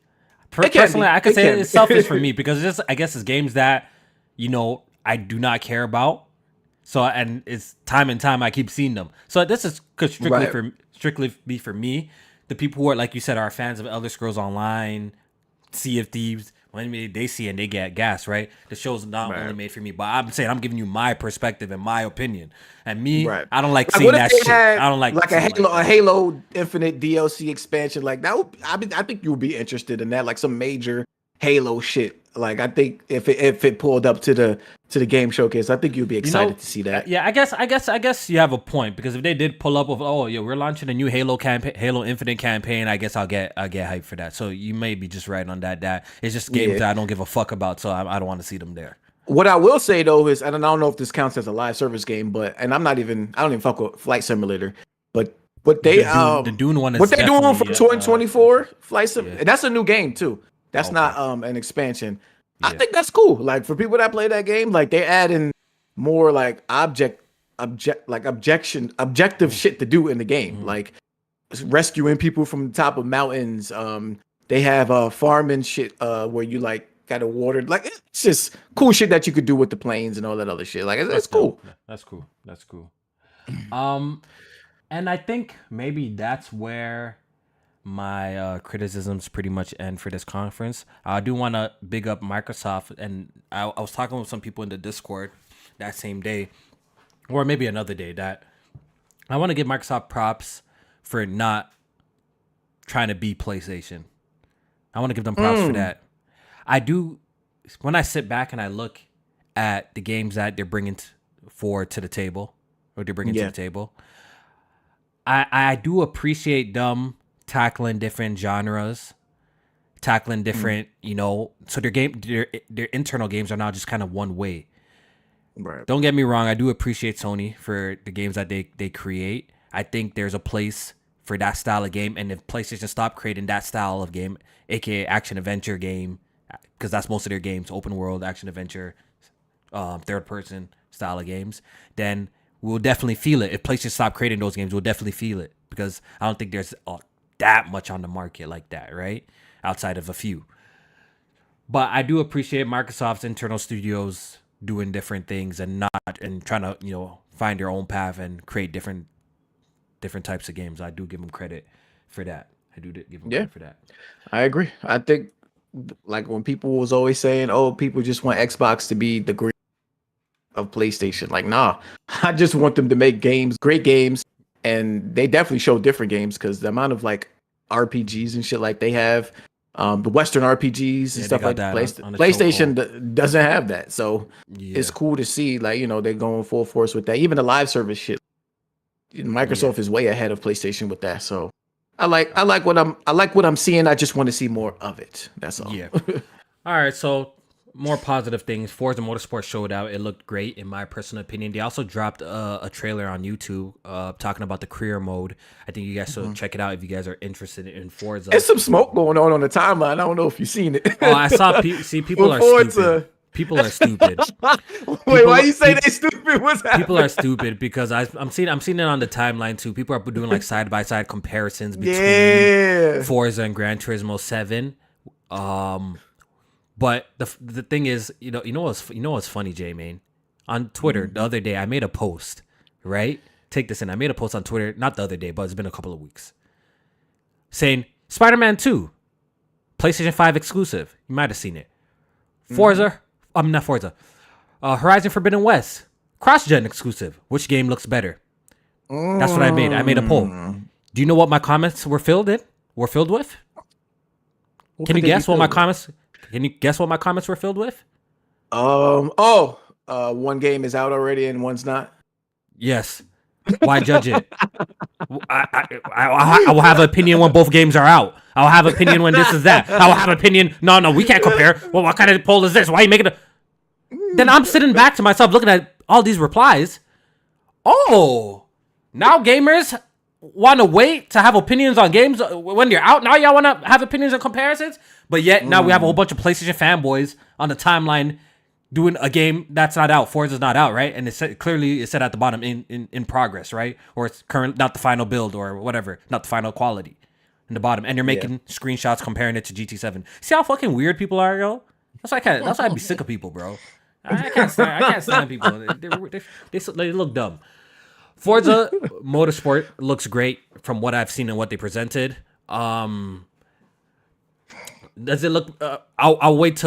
It can Personally, be. I could It say can it's be. selfish for me because I guess it's games that I do not care about. So and it's time and time I keep seeing them. So this is Right. strictly be for me. The people who are, like you said, are fans of Elder Scrolls Online, Sea of Thieves. When they see it and they get gas, right? The show's not Right. only made for me, but I'm saying I'm giving you my perspective and my opinion. And me, Right. I don't like Like, seeing what if that they shit. had I don't like like a shit Halo, like that. a Halo Infinite DLC expansion like that? I think you would be interested in that, like some major Halo shit. Like I think if it pulled up to the game showcase, I think you'd be excited to see that. Yeah, I guess you have a point, because if they did pull up with, oh yeah, we're launching a new Halo campaign, Halo Infinite campaign, I guess I'll get hyped for that. So you may be just right on that. That it's just games Yeah. that I don't give a fuck about, so I don't want to see them there. What I will say though is, and I don't know if this counts as a live service game, but and I don't even fuck with Flight Simulator, but what they The Dune one is what they doing for definitely, 2024 Flight Sim, yeah. that's a new game too. That's Okay. not an expansion. I Yeah. think that's cool. Like for people that play that game, like they add in more like objective shit to do in the game, like rescuing people from the top of mountains. They have farming shit where you like gotta water, like it's just cool shit that you could do with the planes and all that other shit. Like it's cool. That's cool. That's cool. And I think maybe that's where my criticisms pretty much end for this conference. I do want to big up Microsoft, and I was talking with some people in the Discord that same day, or maybe another day, that I want to give Microsoft props for not trying to be PlayStation. I want to give them props for that. I do. When I sit back and I look at the games that they're bringing forward to the table, or they're bringing to the table, I do appreciate them tackling different genres, tackling different, so their internal games are not just kind of one way. Right. Don't get me wrong, I do appreciate Sony for the games that they create. I think there's a place for that style of game, and if PlayStation stopped creating that style of game, aka action adventure game, because that's most of their games, open world action adventure, third person style of games, then we'll definitely feel it. If PlayStation stopped creating those games, we'll definitely feel it, because I don't think there's that much on the market like that, right? Outside of a few. But I do appreciate Microsoft's internal studios doing different things and trying to, find their own path and create different types of games. I do give them credit for that. I do give them credit for that. I agree. I think like when people was always saying, "Oh, people just want Xbox to be the great of PlayStation," like, nah, I just want them to make great games, and they definitely show different games because the amount of like RPGs and shit like they have, the Western RPGs and stuff like that. PlayStation doesn't have that, so it's cool to see like they're going full force with that. Even the live service shit, Microsoft is way ahead of PlayStation with that. So I like what I'm seeing. I just want to see more of it. That's all. Yeah. All right. So more positive things. Forza Motorsport showed out. It looked great in my personal opinion. They also dropped a trailer on YouTube talking about the career mode. I think you guys should check it out if you guys are interested in Forza. There's some smoke going on the timeline. I don't know if you've seen it. Oh, I saw. People are stupid. People are stupid. Wait, why you say they stupid? What's happening? People are stupid because I'm seeing it on the timeline too. People are doing like side by side comparisons between Forza and Gran Turismo 7. But the thing is, you know what's funny, Jmaine? On Twitter the other day, I made a post. Right? Take this in. I made a post on Twitter, not the other day, but it's been a couple of weeks. saying Spider-Man 2, PlayStation 5 exclusive. You might have seen it. Forza, not Forza. Horizon Forbidden West, cross-gen exclusive. Which game looks better? That's what I made. I made a poll. Do you know what my comments were filled with? Can you guess what my comments? Can you guess what my comments were filled with? One game is out already and one's not. Yes. Why judge it? I will have an opinion when both games are out. I'll have opinion when this is that. I will have opinion. No, we can't compare. Well, what kind of poll is this? Why are you making a? Then I'm sitting back to myself looking at all these replies. Oh, now gamers want to wait to have opinions on games when you're out. Now y'all want to have opinions and comparisons, but yet now we have a whole bunch of PlayStation fanboys on the timeline doing a game that's not out. Forza's not out, right? And it clearly said at the bottom in progress, right? Or it's current, not the final build or whatever, not the final quality in the bottom. And you're making screenshots comparing it to GT7. See how fucking weird people are, yo? That's why I'd be sick of people, bro. I can't stand people. They look dumb. Forza Motorsport looks great from what I've seen and what they presented. Does it look? I'll wait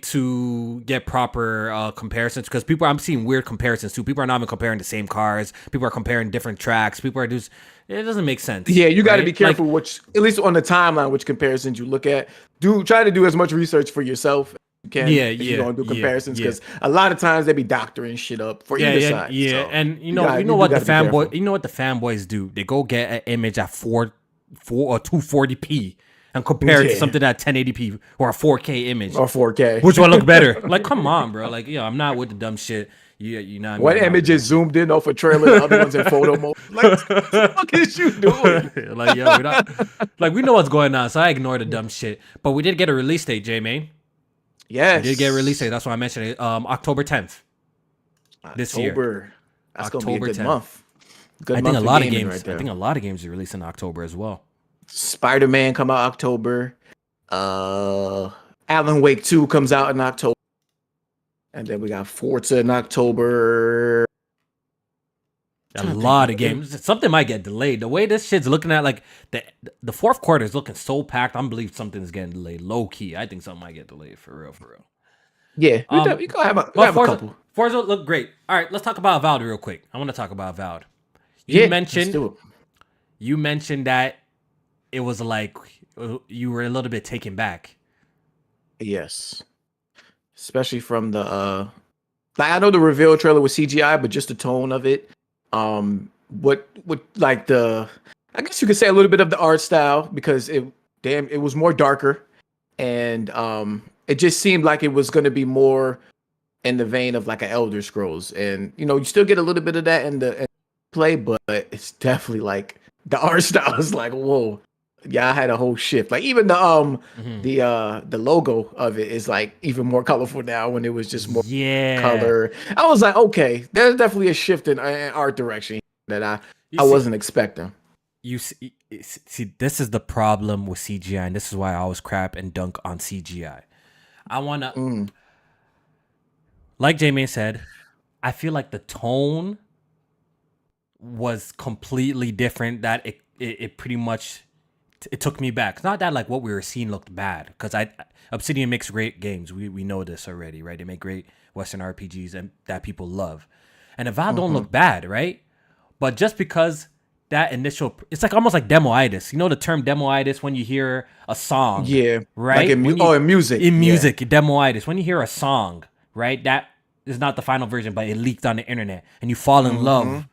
to get proper comparisons because I'm seeing weird comparisons too. People are not even comparing the same cars. People are comparing different tracks. People are just. It doesn't make sense. Yeah, you got to be careful which, at least on the timeline, which comparisons you look at. Try to do as much research for yourself. You can. If you're gonna do comparisons because a lot of times they be doctoring shit up for either side. Yeah, so and you know what the fanboys do? They go get an image at 240p. And compare it to something at 1080p or a 4K image. Or 4K. Which one look better? Like, come on, bro. Like, I'm not with the dumb shit. You know what image is zoomed in off a trailer, the other one's in photo mode. Like, what the fuck is you doing? Like, we're not, like, we know what's going on, so I ignore the dumb shit. But we did get a release date, Jmaine. Yes. We did get a release date. That's why I mentioned it. October 10th. This year. That's October going to be a good 10th. month. I think a lot of games. I think a lot of games are released in October as well. Spider-Man come out October. Alan Wake 2 comes out in October. And then we got Forza in October. A lot of games. Something might get delayed. The way this shit's looking at, like, the fourth quarter is looking so packed. I believe something's getting delayed. Low key. I think something might get delayed for real. Yeah. You can have a couple. Forza look great. All right, let's talk about Avowed real quick. I want to talk about Avowed. You mentioned that it was like you were a little bit taken back. Yes. Especially from the like I know the reveal trailer was CGI, but just the tone of it. What like I guess you could say a little bit of the art style because it was more darker and it just seemed like it was gonna be more in the vein of like an Elder Scrolls. And you still get a little bit of that in the play, but it's definitely like the art style is like, whoa. Yeah, I had a whole shift. Like even the logo of it is like even more colorful now when it was just more color. I was like, okay, there's definitely a shift in art direction that I wasn't expecting. You see, this is the problem with CGI, and this is why I always crap and dunk on CGI. I wanna, like Jmaine said, I feel like the tone was completely different. That it pretty much. It took me back. It's not that like what we were seeing looked bad, because Obsidian makes great games. We know this already, right? They make great Western RPGs and that people love. And Avowed don't look bad, right? But just because that initial, it's like almost like demoitis. You know the term demoitis when you hear a song, right? Like in music. In music, demoitis. When you hear a song, right? That is not the final version, but it leaked on the internet, and you fall in love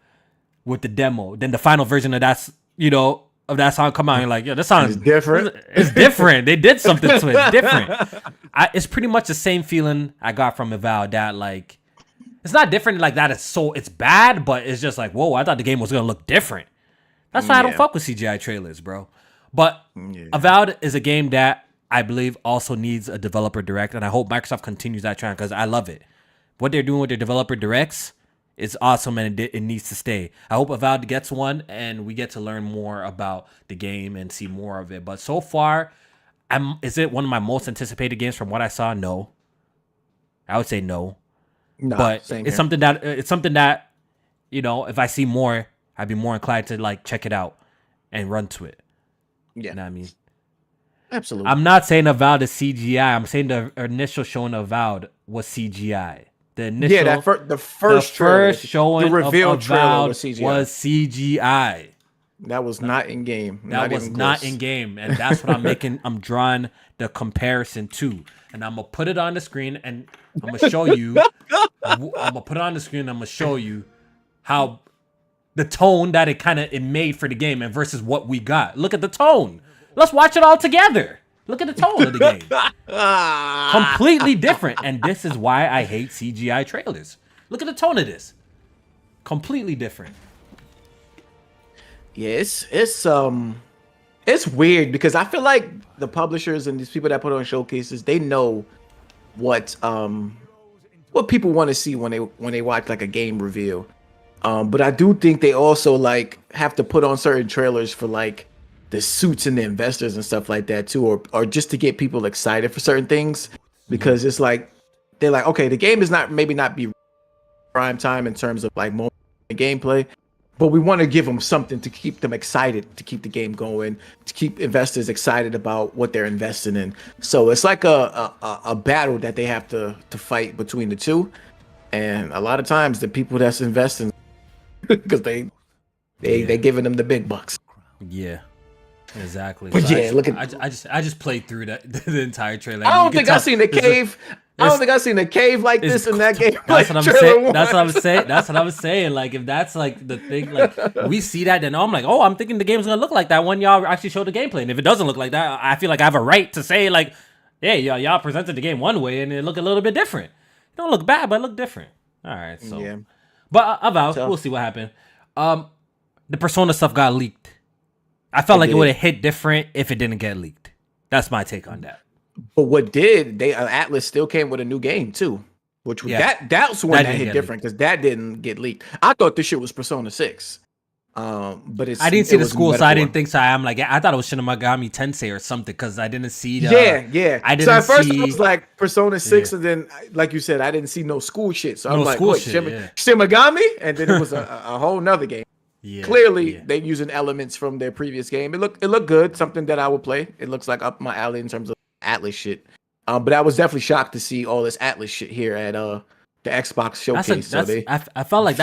with the demo. Then the final version of that, of that song come out, and you're like, yo, this song is different. It's different. They did something to it. It's different. It's pretty much the same feeling I got from Avowed. That like, it's not different like that. It's bad, but it's just like, whoa, I thought the game was gonna look different. That's why I don't fuck with CGI trailers, bro. But Avowed is a game that I believe also needs a developer direct, and I hope Microsoft continues that trend because I love it. What they're doing with their developer directs. It's awesome, and it needs to stay. I hope Avowed gets one, and we get to learn more about the game and see more of it. But so far, is it one of my most anticipated games from what I saw? No. I would say no. But it's something that if I see more, I'd be more inclined to like check it out and run to it. Yeah, You know what I mean? absolutely. I'm not saying Avowed is CGI. I'm saying the initial showing of Avowed was CGI. The initial, Yeah, the the first trailer, first the showing of reveal trailer Avowed was CGI. was CGI. That was not in game. That Not was even not close. in game, and that's what I'm making. I'm drawing the comparison to, and I'm gonna put it on the screen, and I'm gonna show you. I'm gonna put it on the screen. And I'm gonna show you how the tone that it made for the game, and versus what we got. Look at the tone. Let's watch it all together. Look at the tone of the game. Completely different, and this is why I hate CGI trailers. Look at the tone of this. Completely different. Yeah, it's weird because I feel like the publishers and these people that put on showcases, they know what people want to see when they watch like a game reveal. But I do think they also like have to put on certain trailers for like the suits and the investors and stuff like that too, or just to get people excited for certain things, because it's like they're like, okay, the game is maybe not be prime time in terms of like moment gameplay, but we want to give them something to keep them excited, to keep the game going, to keep investors excited about what they're investing in. So it's like a battle that they have to fight between the two, and a lot of times the people that's investing because they giving them the big bucks. Yeah. Exactly. But So yeah, look at I just played through the entire trailer. I don't think I've seen the cave. I don't think I've seen a cave like this in that game. That's what I'm saying. That's what I'm saying. That's what I was saying. Like, if that's like the thing, like we see that, then I'm like, oh, I'm thinking the game's gonna look like that when y'all actually show the gameplay. And if it doesn't look like that, I feel like I have a right to say, like, hey, y'all presented the game one way and it look a little bit different. It don't look bad, but it look different. All right, so Yeah. But Avowed, we'll see what happened. The Persona stuff got leaked. I felt like it would have hit different if it didn't get leaked. That's my take on that. But what did they? Atlas still came with a new game too, which that's one that hit different because that didn't get leaked. I thought this shit was Persona 6. But I didn't see the school, so I didn't think so. I'm like, I thought it was Shin Megami Tensei or something because I didn't see the. Yeah. I didn't. So at first it was like Persona 6, and then like you said, I didn't see no school shit. So I'm like, wait, Shin Megami, and then it was a whole nother game. Yeah, clearly they're using elements from their previous game. It looked good, something that I would play. It looks like up my alley in terms of Atlas shit. But I was definitely shocked to see all this Atlas shit here at the Xbox Showcase. I felt like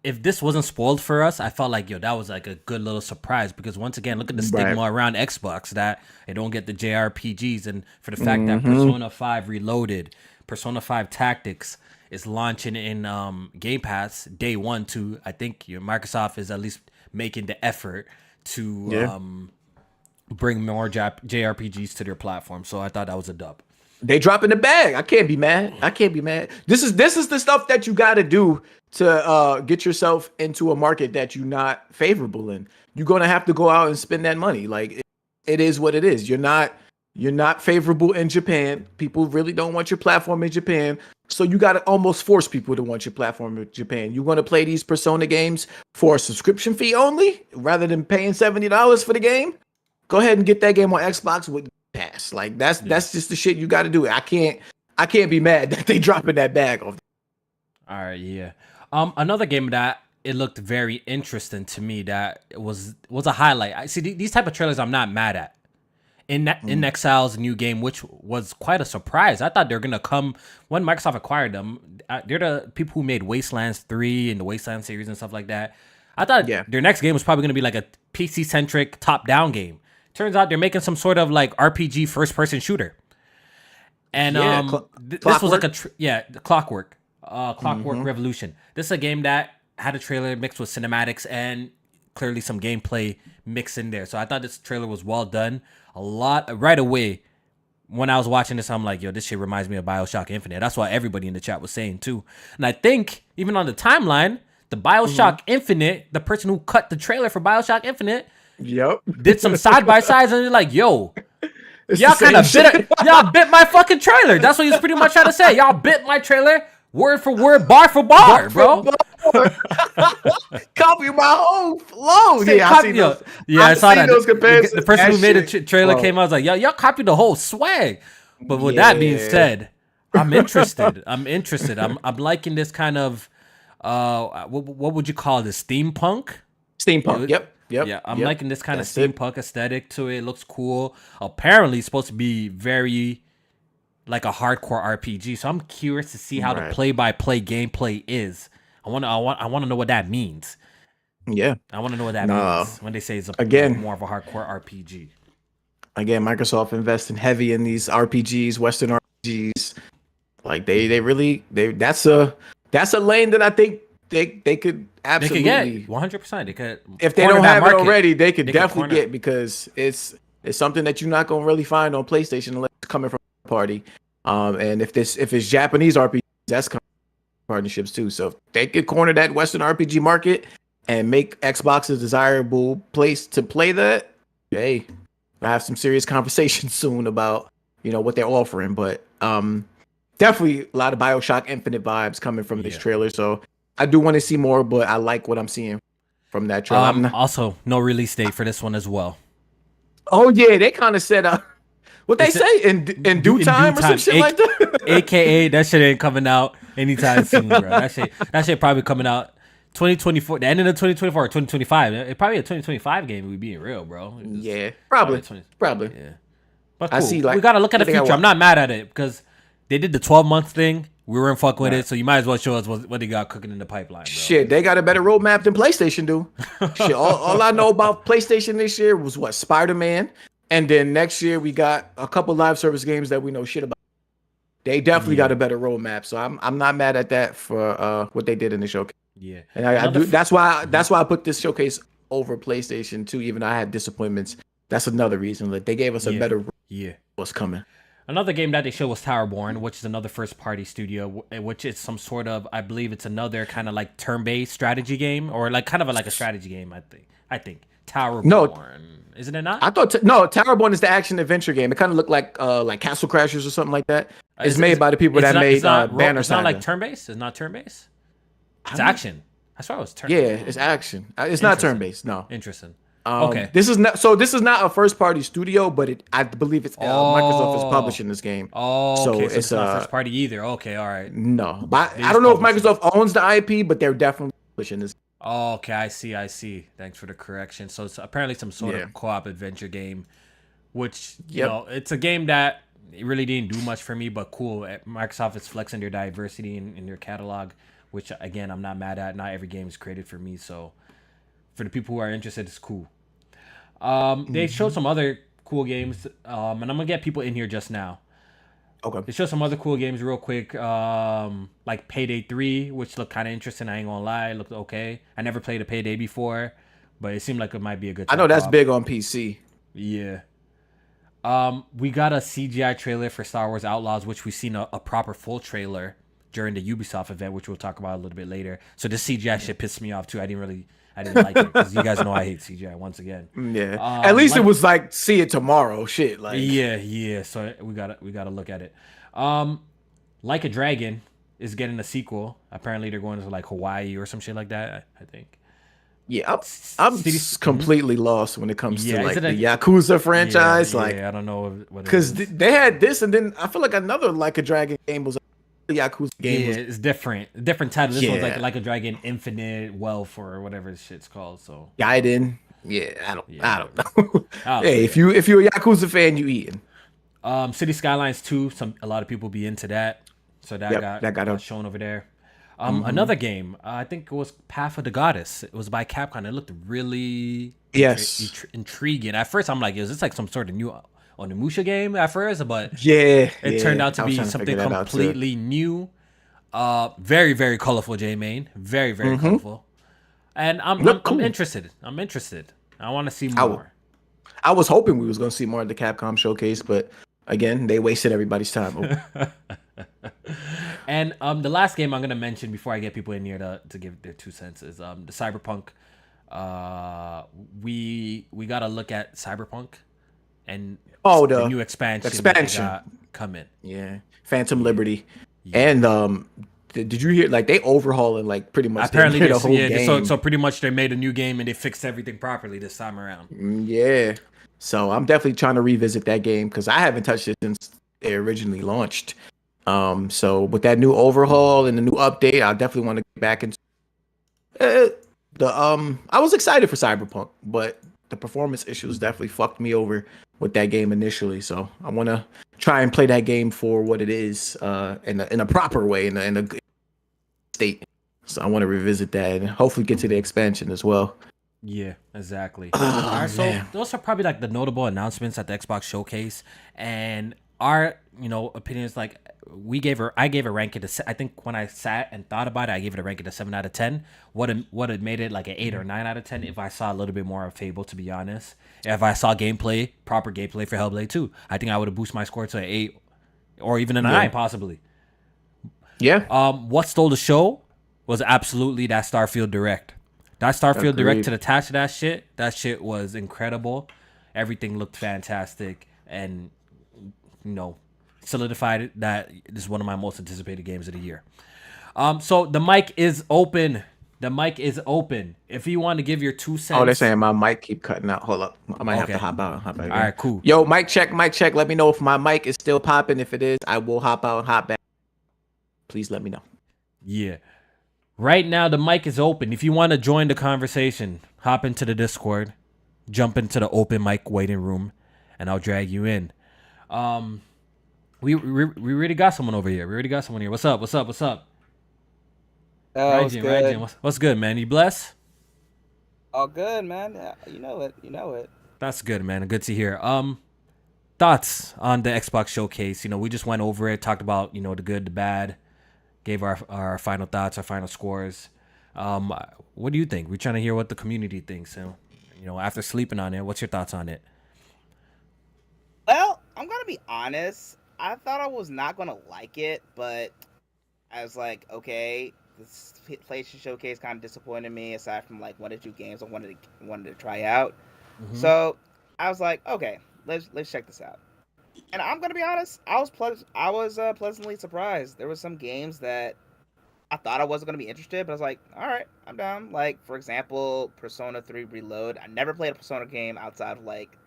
if this wasn't spoiled for us, I felt like that was like a good little surprise because once again, look at the stigma around Xbox that they don't get the JRPGs, and for the fact that Persona 5 Reloaded, Persona 5 Tactics is launching in Game Pass day one too. I think Microsoft is at least making the effort to bring more JRPGs to their platform. So I thought that was a dub. They dropping the bag. I can't be mad. This is the stuff that you got to do to get yourself into a market that you're not favorable in. You're gonna have to go out and spend that money. Like it is what it is. You're not favorable in Japan. People really don't want your platform in Japan. So you got to almost force people to want your platform in Japan. You want to play these Persona games for a subscription fee only rather than paying $70 for the game? Go ahead and get that game on Xbox with Pass. Like that's just the shit you got to do. I can't be mad that they dropping that bag off. All right, yeah. Another game that it looked very interesting to me that was a highlight. I see these type of trailers I'm not mad at. In Exile's new game, which was quite a surprise. I thought they were gonna come when Microsoft acquired them. They're the people who made Wastelands 3 and the Wasteland series and stuff like that. I thought their next game was probably gonna be like a PC centric top down game. Turns out they're making some sort of like RPG first person shooter. And this was like the Clockwork Revolution. This is a game that had a trailer mixed with cinematics and clearly some gameplay mixed in there. So I thought this trailer was well done. A lot right away when I was watching this, I'm like, yo, this shit reminds me of BioShock Infinite. That's what everybody in the chat was saying too. And I think even on the timeline, the BioShock Infinite, the person who cut the trailer for BioShock Infinite, did some side by sides and they're like, yo, y'all kind of bit my fucking trailer. That's what he's pretty much trying to say. Y'all bit my trailer. Word for word, bar for bar, bro. Copy my whole flow. I saw that. The person who made the trailer came out was like, y'all copied the whole swag. But with that being said, I'm interested. I'm liking this kind of what would you call this? Steampunk? Steampunk. Yep. Yeah, I'm liking this kind of That's it. steampunk aesthetic to it. It looks cool. Apparently, it's supposed to be very like a hardcore RPG. So I'm curious to see how the play-by-play gameplay is. I want to know what that means. Yeah, I want to know what that means when they say it's more of a hardcore RPG. Again, Microsoft investing heavy in these RPGs, Western RPGs. Like that's a lane that I think they could absolutely get 100%. They could, if they don't have it already, they could definitely get, because it's something that you're not gonna really find on PlayStation unless it's coming from a party. And if it's Japanese RPGs, that's partnerships too. So if they could corner that Western RPG market and make Xbox a desirable place to play that, hey, I have some serious conversations soon about what they're offering. But definitely a lot of BioShock Infinite vibes coming from this trailer. So I do want to see more, but I like what I'm seeing from that trailer. Also, no release date for this one as well. Oh yeah, they kind of said what they say in due time or some shit like that. AKA that shit ain't coming out anytime soon, bro. That shit probably coming out 2024, the end of the 2024 or 2025. It probably a 2025 game. We being real, bro. Yeah, probably. Yeah, but cool. I see. We gotta look at the future. I'm not mad at it because they did the 12-month thing. We weren't fucking with it, so you might as well show us what they got cooking in the pipeline, bro. Shit, they got a better roadmap than PlayStation do. Shit, all I know about PlayStation this year was Spider-Man, and then next year we got a couple live service games that we know shit about. They definitely got a better roadmap, so I'm not mad at that for what they did in the showcase. Yeah, and I do. That's why I put this showcase over PlayStation too. Even though I had disappointments, that's another reason that they gave us a better. What's coming? Another game that they showed was Towerborn, which is another first-party studio, which is some sort of, I believe it's another kind of like turn-based strategy game, or like kind of like a strategy game. I think Towerborn. No, isn't it not? I thought no. Towerborn is the action-adventure game. It kind of looked like Castle Crashers or something like that. It's made by the people that made Banner. It's not like turn-based. It's not turn-based. It's action. I swear it was turn. Yeah, it's action. It's not turn-based. No. Interesting. Okay. This is not a first-party studio, but I believe it's Microsoft is publishing this game. Oh, okay. So it's not first party either. Okay, all right. No, but I don't know if Microsoft owns the IP, but they're definitely publishing this. Oh, okay, I see. Thanks for the correction. So it's apparently some sort of co-op adventure game, which you know, it's a game that it really didn't do much for me, but cool. Microsoft is flexing their diversity in their catalog, which again I'm not mad at. Not every game is created for me, so for the people who are interested, it's cool. They showed some other cool games, and I'm gonna get people in here just now. Okay. They showed some other cool games real quick, like Payday 3, which looked kind of interesting. I ain't gonna lie, it looked okay. I never played a Payday before, but it seemed like it might be a good. I know that's big on PC. Yeah. We got a CGI trailer for Star Wars Outlaws, which we've seen a proper full trailer during the Ubisoft event, which we'll talk about a little bit later. So this CGI shit pissed me off too. I didn't like it because you guys know I hate CGI once again. Yeah. At least it was like see it tomorrow. Shit. Like. Yeah. So we gotta look at it. Like a Dragon is getting a sequel. Apparently they're going to like Hawaii or some shit like that. I think. Yeah, I'm completely lost when it comes to like the Yakuza franchise. I don't know what because they had this, and then I feel like another Like a Dragon game was. Yakuza game. Yeah, it's different title. This one's like a Dragon Infinite Wealth or whatever this shit's called. So Gaiden. Yeah, I don't know. Hey, if you're a Yakuza fan, you eating. City Skylines 2. A lot of people be into that. So that got shown over there. Another game. I think it was Path of the Goddess. It was by Capcom. It looked really intriguing. At first, I'm like, is this like some sort of new Onimusha game at first? But it turned out to be something completely new. Very, very colorful, Jmaine. Very, very colorful. And I'm interested. I want to see more. I was hoping we was going to see more at the Capcom Showcase, but again, they wasted everybody's time. And the last game I'm going to mention before I get people in here to give their 2 cents is the Cyberpunk. We got to look at Cyberpunk and the new expansion coming. Yeah, Phantom Liberty. And did you hear like they overhauling like pretty much apparently the whole game. So pretty much they made a new game and they fixed everything properly this time around. Yeah. So I'm definitely trying to revisit that game because I haven't touched it since it originally launched. So with that new overhaul and the new update, I definitely want to get back into I was excited for Cyberpunk, but the performance issues definitely fucked me over with that game initially. So I want to try and play that game for what it is, in a proper way, in a good state. So I want to revisit that and hopefully get to the expansion as well. Yeah, exactly. Oh, All right, so man. those are probably like the notable announcements at the Xbox Showcase, and our opinions. Like I gave a ranking to. I think when I sat and thought about it, I gave it a ranking of 7 out of 10. What it made it like an 8 or 9 out of 10 if I saw a little bit more of Fable, to be honest. If I saw proper gameplay for Hellblade 2, I think I would have boosted my score to an 8 or even a 9 possibly. Yeah. What stole the show was absolutely that Starfield Direct. That Starfield Direct to attach to that shit was incredible. Everything looked fantastic, and solidified that this is one of my most anticipated games of the year. So the mic is open. The mic is open. If you want to give your 2 cents. Oh, they're saying my mic keep cutting out. Hold up. I might have to hop out. All right, cool. Yo, mic check. Let me know if my mic is still popping. If it is, I will hop out and hop back. Please let me know. Yeah. Right now, the mic is open. If you want to join the conversation, hop into the Discord, jump into the open mic waiting room, and I'll drag you in. We already got someone over here. What's up? Ryan, what's good, man? You blessed? All good, man. Yeah, you know it. That's good, man. Good to hear. Thoughts on the Xbox Showcase? We just went over it, talked about, the good, the bad, gave our final thoughts, our final scores. What do you think? We're trying to hear what the community thinks. So, after sleeping on it, what's your thoughts on it? Well, I'm gonna be honest. I thought I was not gonna like it, but I was like, okay, this PlayStation Showcase kind of disappointed me. Aside from like 1 or 2 games I wanted to try out, so I was like, okay, let's check this out. And I'm gonna be honest, I was pleasantly surprised. There were some games that I thought I wasn't gonna be interested, but I was like, all right, I'm down. Like, for example, Persona 3 Reload. I never played a Persona game outside of like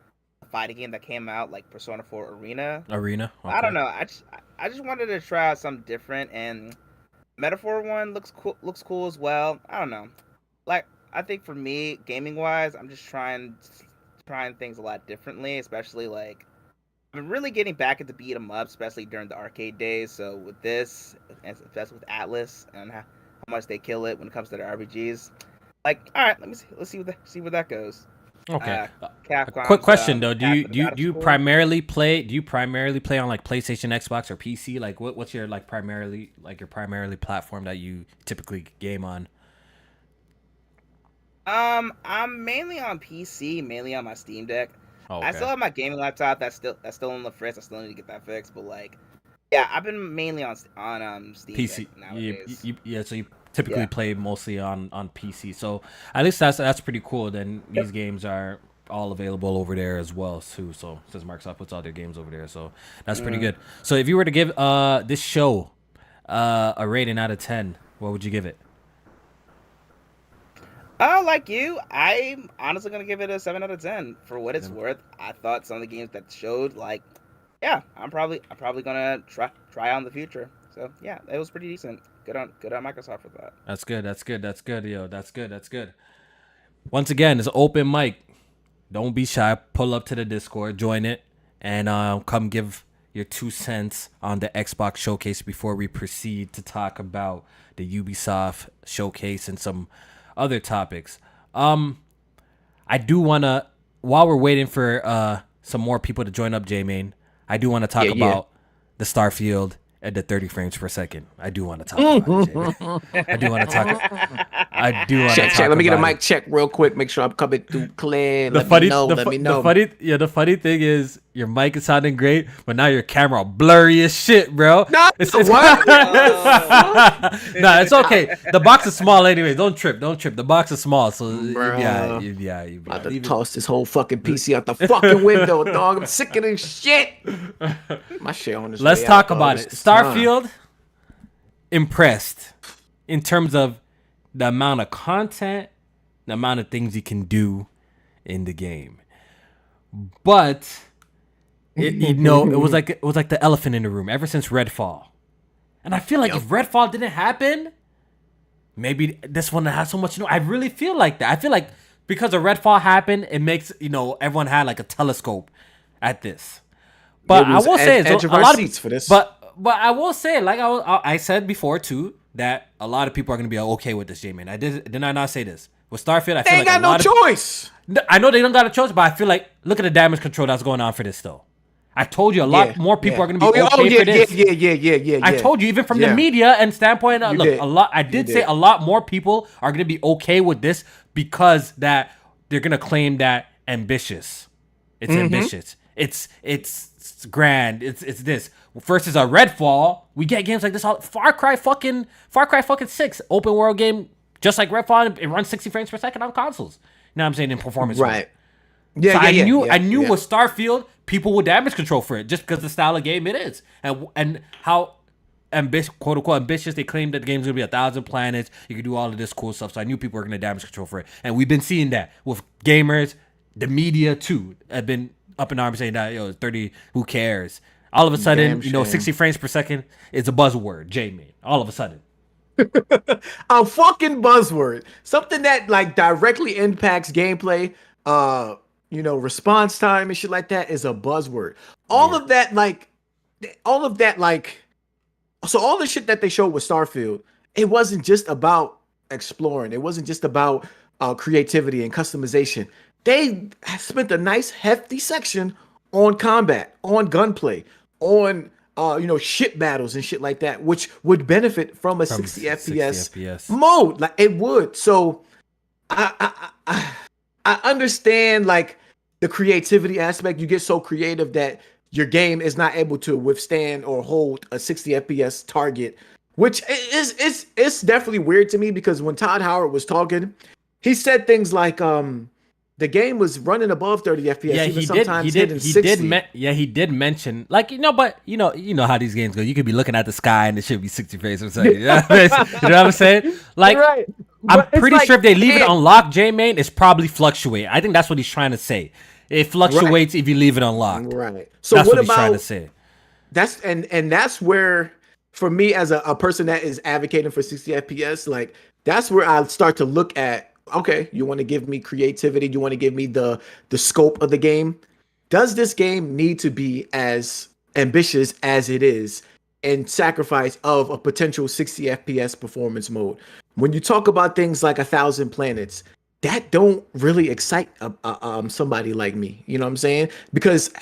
a fighting game that came out, like Persona 4 Arena. Okay. I don't know. I just wanted to try out something different, and Metaphor one looks cool as well. I don't know. Like, I think for me, gaming wise, I'm just trying things a lot differently, especially like I'm really getting back into beat 'em up, especially during the arcade days. So with this, and especially with Atlas and how much they kill it when it comes to the RPGs, like, all right, let's see where that goes. Okay. Capcom's, Quick question though: Do you Battlefield. primarily play on like PlayStation, Xbox, or PC? Like, what's your like primarily platform that you typically game on? I'm mainly on PC, mainly on my Steam Deck. Oh, okay. I still have my gaming laptop that's still on the fritz. I still need to get that fixed, but like, yeah, I've been mainly on Steam PC. Deck nowadays. So you typically play mostly on PC. So at least that's pretty cool. Then these games are all available over there as well too. So since Microsoft puts all their games over there, so that's pretty good. So if you were to give this show a rating out of 10, what would you give it? Like you, I'm honestly gonna give it a 7 out of 10 for what it's worth. I thought some of the games that showed, like, yeah, I'm probably gonna try out in the future. So yeah, it was pretty decent. Good on Microsoft for that. That's good, yo. That's good. Once again, it's open mic. Don't be shy. Pull up to the Discord, join it, and come give your 2 cents on the Xbox Showcase before we proceed to talk about the Ubisoft Showcase and some other topics. I do wanna, while we're waiting for some more people to join up, Jmaine, I do want to talk about the Starfield at the 30 frames per second. I do want to talk about it, Jmaine. I do want to talk. Check. Let me get a mic check real quick. Make sure I'm coming through clear. Let me know. The funny thing is, your mic is sounding great, but now your camera blurry as shit, bro. Nah, it's what? Nah, it's okay. The box is small anyway. Don't trip. The box is small, so Bruh. You about to toss this whole fucking PC out the fucking window, dog. I'm sick of this shit. My shit on this. Let's talk about it. Starfield, impressed in terms of the amount of content, the amount of things you can do in the game, but it was like the elephant in the room ever since Redfall, and I feel like if Redfall didn't happen, maybe this one has so much. I really feel like that. I feel like because of Redfall happened, it makes everyone had like a telescope at this. But I will say it's a lot of for this. But I will say, like I said before too, that a lot of people are gonna be okay with this, Jmaine. Did I not say this? With Starfield, I feel like got no choice. I know they don't got a choice, but I feel like look at the damage control that's going on for this though. I told you a lot more people are going to be okay for this. Yeah. I told you even from the media and standpoint. Look, a lot. I did say a lot more people are going to be okay with this because that they're going to claim that ambitious. It's ambitious. It's grand. It's this versus a Redfall. We get games like this. Far Cry fucking 6 open world game, just like Redfall. It runs 60 frames per second on consoles. You know what I'm saying in performance. Right. Yeah, so I knew with Starfield, people would damage control for it just because the style of game it is, and how quote unquote ambitious they claim that the game's gonna be 1,000 planets. You can do all of this cool stuff. So I knew people were gonna damage control for it, and we've been seeing that with gamers, the media too, have been up in arms saying that it's 30. Who cares? All of a sudden, 60 frames per second is a buzzword, Jmaine. All of a sudden. A fucking buzzword. Something that like directly impacts gameplay. Response time and shit like that is a buzzword. All of that, so all the shit that they showed with Starfield, it wasn't just about exploring. It wasn't just about creativity and customization. They spent a nice hefty section on combat, on gunplay, on ship battles and shit like that, which would benefit from a 60 FPS mode. Like it would. So I understand like the creativity aspect. You get so creative that your game is not able to withstand or hold a 60 FPS target, which it's definitely weird to me because when Todd Howard was talking, he said things like the game was running above 30 FPS. Yeah, he did mention like but you know how these games go. You could be looking at the sky and it should be 60 frames per second. You know what I'm saying? Like right. I'm pretty sure if they leave it unlocked, Jmaine, it's probably fluctuate. I think that's what he's trying to say. It fluctuates if you leave it unlocked. Right. So that's what he's about trying to say? That's and that's where, for me as a person that is advocating for 60 FPS, like that's where I start to look at. Okay, you want to give me creativity? You want to give me the scope of the game? Does this game need to be as ambitious as it is and sacrifice of a potential 60 FPS performance mode? When you talk about things like 1,000 planets, that don't really excite somebody like me. You know what I'm saying? Because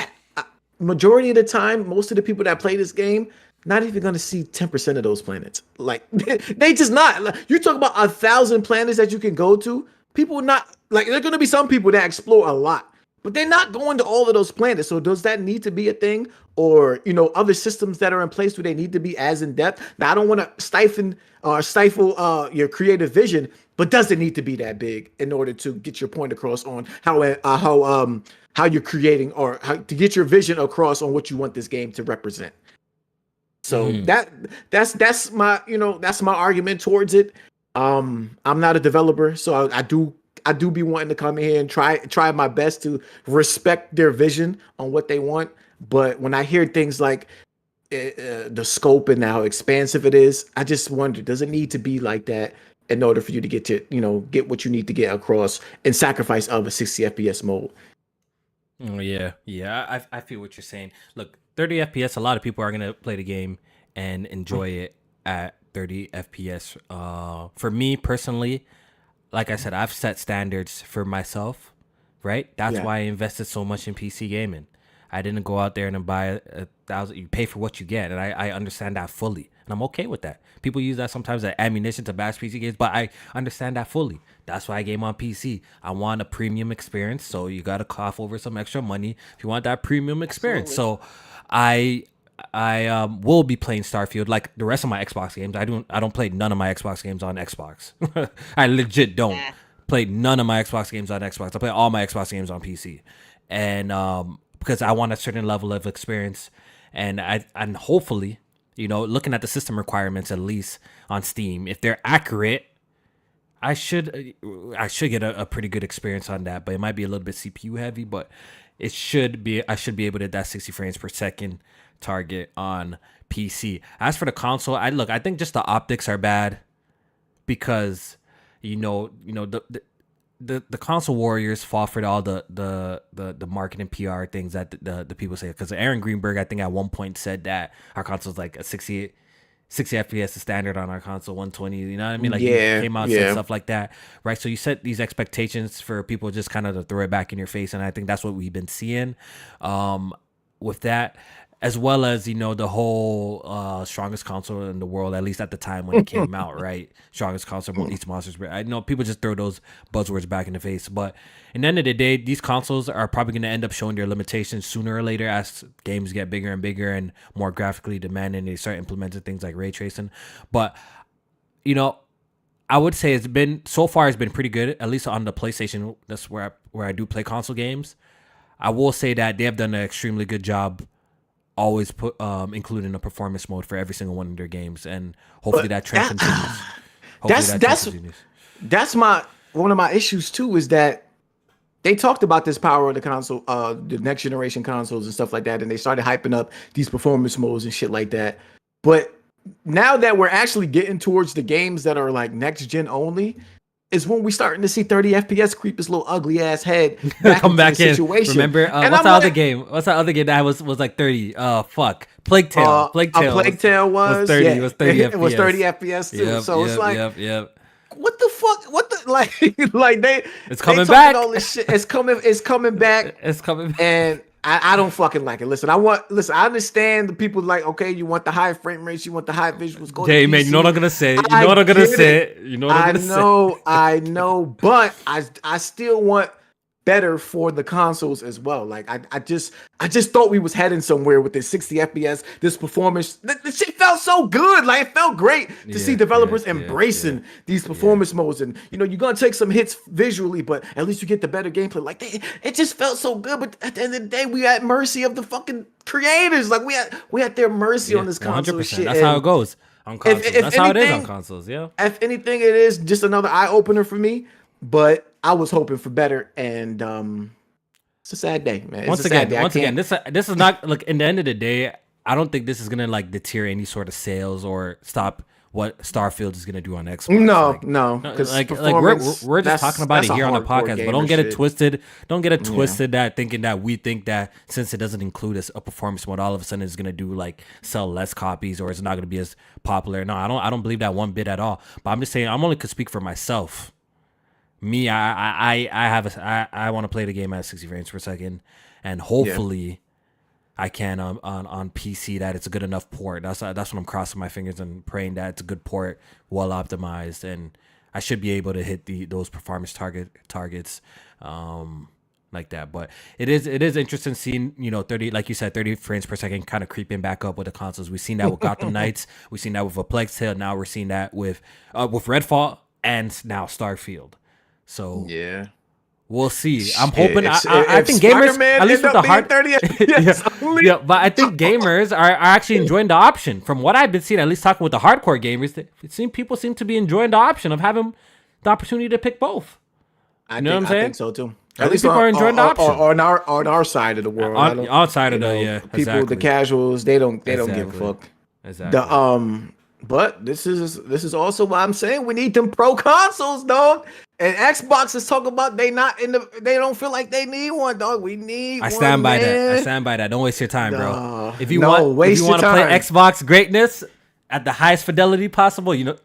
majority of the time, most of the people that play this game, not even going to see 10% of those planets. Like they just not. Like, you talk about 1,000 planets that you can go to. People not like there are going to be some people that explore a lot, but they're not going to all of those planets. So does that need to be a thing? Or other systems that are in place, do they need to be as in depth? Now I don't want to stifle your creative vision, but does it need to be that big in order to get your point across on how you're creating or how to get your vision across on what you want this game to represent? So that's my that's my argument towards it. I'm not a developer, so I do be wanting to come in here and try my best to respect their vision on what they want. But when I hear things like the scope and how expansive it is, I just wonder, does it need to be like that in order for you to get get what you need to get across and sacrifice of a 60 FPS mode? Oh yeah. I feel what you're saying. Look, 30 FPS. A lot of people are gonna play the game and enjoy it at 30 FPS. For me personally, like I said, I've set standards for myself. Right. That's why I invested so much in PC gaming. I didn't go out there and buy 1,000. You pay for what you get, and I understand that fully, and I'm okay with that. People use that sometimes as ammunition to bash PC games, but I understand that fully. That's why I game on PC. I want a premium experience, so you gotta cough over some extra money if you want that premium experience. Absolutely. So I will be playing Starfield like the rest of my Xbox games. I don't play none of my Xbox games on Xbox. I legit don't play none of my Xbox games on Xbox. I play all my Xbox games on PC, and because I want a certain level of experience, and hopefully, looking at the system requirements at least on Steam, if they're accurate, I should get a pretty good experience on that. But it might be a little bit CPU heavy, but I should be able to hit that 60 frames per second target on PC. As for the console, I think just the optics are bad. because the console warriors fall for all the marketing PR things that the people say. Because Aaron Greenberg, I think at one point said that our console's like a 60 FPS is standard on our console, 120. You know what I mean? Like he came out and said stuff like that, right? So you set these expectations for people just kind of to throw it back in your face, and I think that's what we've been seeing with that. As well as, the whole strongest console in the world, at least at the time when it came out, right? Strongest console, release monsters. I know people just throw those buzzwords back in the face. But in the end of the day, these consoles are probably going to end up showing their limitations sooner or later as games get bigger and bigger and more graphically demanding. They start implementing things like ray tracing. But, I would say it's been pretty good, at least on the PlayStation. That's where I do play console games. I will say that they have done an extremely good job always including a performance mode for every single one of their games, and hopefully that trend continues. That's one of my issues too, is that they talked about this power of the console, the next generation consoles and stuff like that, and they started hyping up these performance modes and shit like that. But now that we're actually getting towards the games that are like next gen only, is when we starting to see 30 FPS creep his little ugly ass head come back in. Situation. Remember, what's that other game? What's that other game that was like 30? Plague Tale. Plague Tale was 30. It was 30 FPS. It was 30 FPS too. It's like, what the fuck? What the like they? It's coming back. All this shit. It's coming back. It's coming back. And I don't fucking like it. Listen, I understand the people like, okay, you want the high frame rates, you want the high visuals. Go Jay, man, you know what I'm gonna say. I know, but I still want better for the consoles as well. Like I just thought we was heading somewhere with this 60 FPS, this performance. The shit felt so good. Like it felt great to see developers embracing these performance modes. And you're gonna take some hits visually, but at least you get the better gameplay. Like it just felt so good. But at the end of the day, we at mercy of the fucking creators. Like we at their mercy on this console 100%. shit. That's how it goes on consoles. That's how it is on consoles. Yeah. If anything, it is just another eye opener for me. But I was hoping for better, and it's a sad day, man. Once again, this is not like, in the end of the day, I don't think this is gonna like deter any sort of sales or stop what Starfield is gonna do on Xbox. No, because like we're just talking about it here on the podcast, but don't get it twisted. Don't get it twisted that thinking that we think that since it doesn't include a performance mode, all of a sudden it's gonna do like sell less copies or it's not gonna be as popular. No, I don't believe that one bit at all. But I'm just saying, I'm only could speak for myself. Me, I want to play the game at 60 frames per second, and hopefully I can on PC that it's a good enough port. That's what I'm crossing my fingers and praying that it's a good port, well optimized, and I should be able to hit those performance targets like that. But it is interesting seeing 30, like you said, 30 frames per second kind of creeping back up with the consoles. We've seen that with Gotham Knights, we've seen that with a Plague Tale. Now we're seeing that with Redfall and now Starfield. So we'll see. I'm hoping. I think gamers, at least with the hard, but I think gamers are actually enjoying the option. From what I've been seeing, at least talking with the hardcore gamers, people seem to be enjoying the option of having the opportunity to pick both. I think so too. At least people are enjoying the option on our side of the world. Outside of the people, exactly. The casuals, they don't give a fuck. Exactly. But this is also why I'm saying we need them pro consoles, dog. And Xbox is talking about they don't feel like they need one, dog. We need one. I stand by that. Don't waste your time, bro. If you want to play Xbox greatness at the highest fidelity possible, you know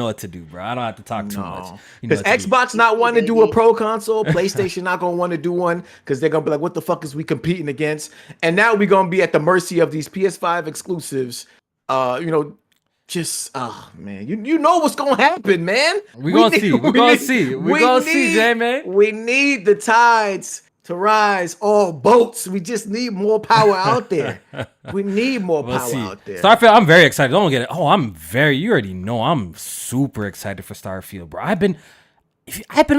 what to do, bro. I don't have to talk too much. Because Xbox not wanting to do a pro console, PlayStation not gonna want to do one because they're gonna be like, what the fuck is we competing against? And now we're gonna be at the mercy of these PS5 exclusives. Just man, you know what's gonna happen, man. We're gonna see, Jmaine. We need the tides to rise all boats. We just need more power out there. We need more power out there. Starfield, I'm very excited. Don't get it. You already know I'm super excited for Starfield, bro. I've been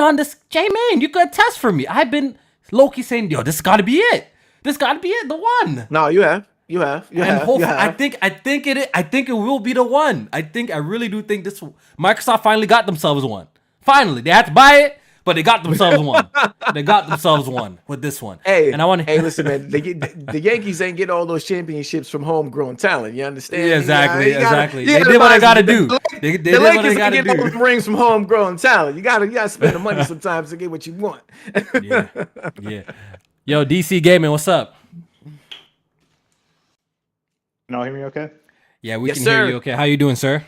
on this, Jmaine. You could test for me. I've been low-key saying, yo, this gotta be it. The one. No, you have. You have. I think it will be the one. I really do think this. Microsoft finally got themselves one. Finally, they had to buy it, but they got themselves one. They got themselves one with this one. Hey, and I want. hey, listen, man. The Yankees ain't get all those championships from homegrown talent. You understand? Yeah, exactly, exactly. You They gotta did what they got to the- do. They did what Lakers they got to ain't get all do. them rings from homegrown talent. You gotta spend the money sometimes to get what you want. Yeah, yeah. Yo, DC Gaming, what's up? Can y'all hear me okay? Yeah, we Yes, can hear sir. you. Okay, how you doing, sir?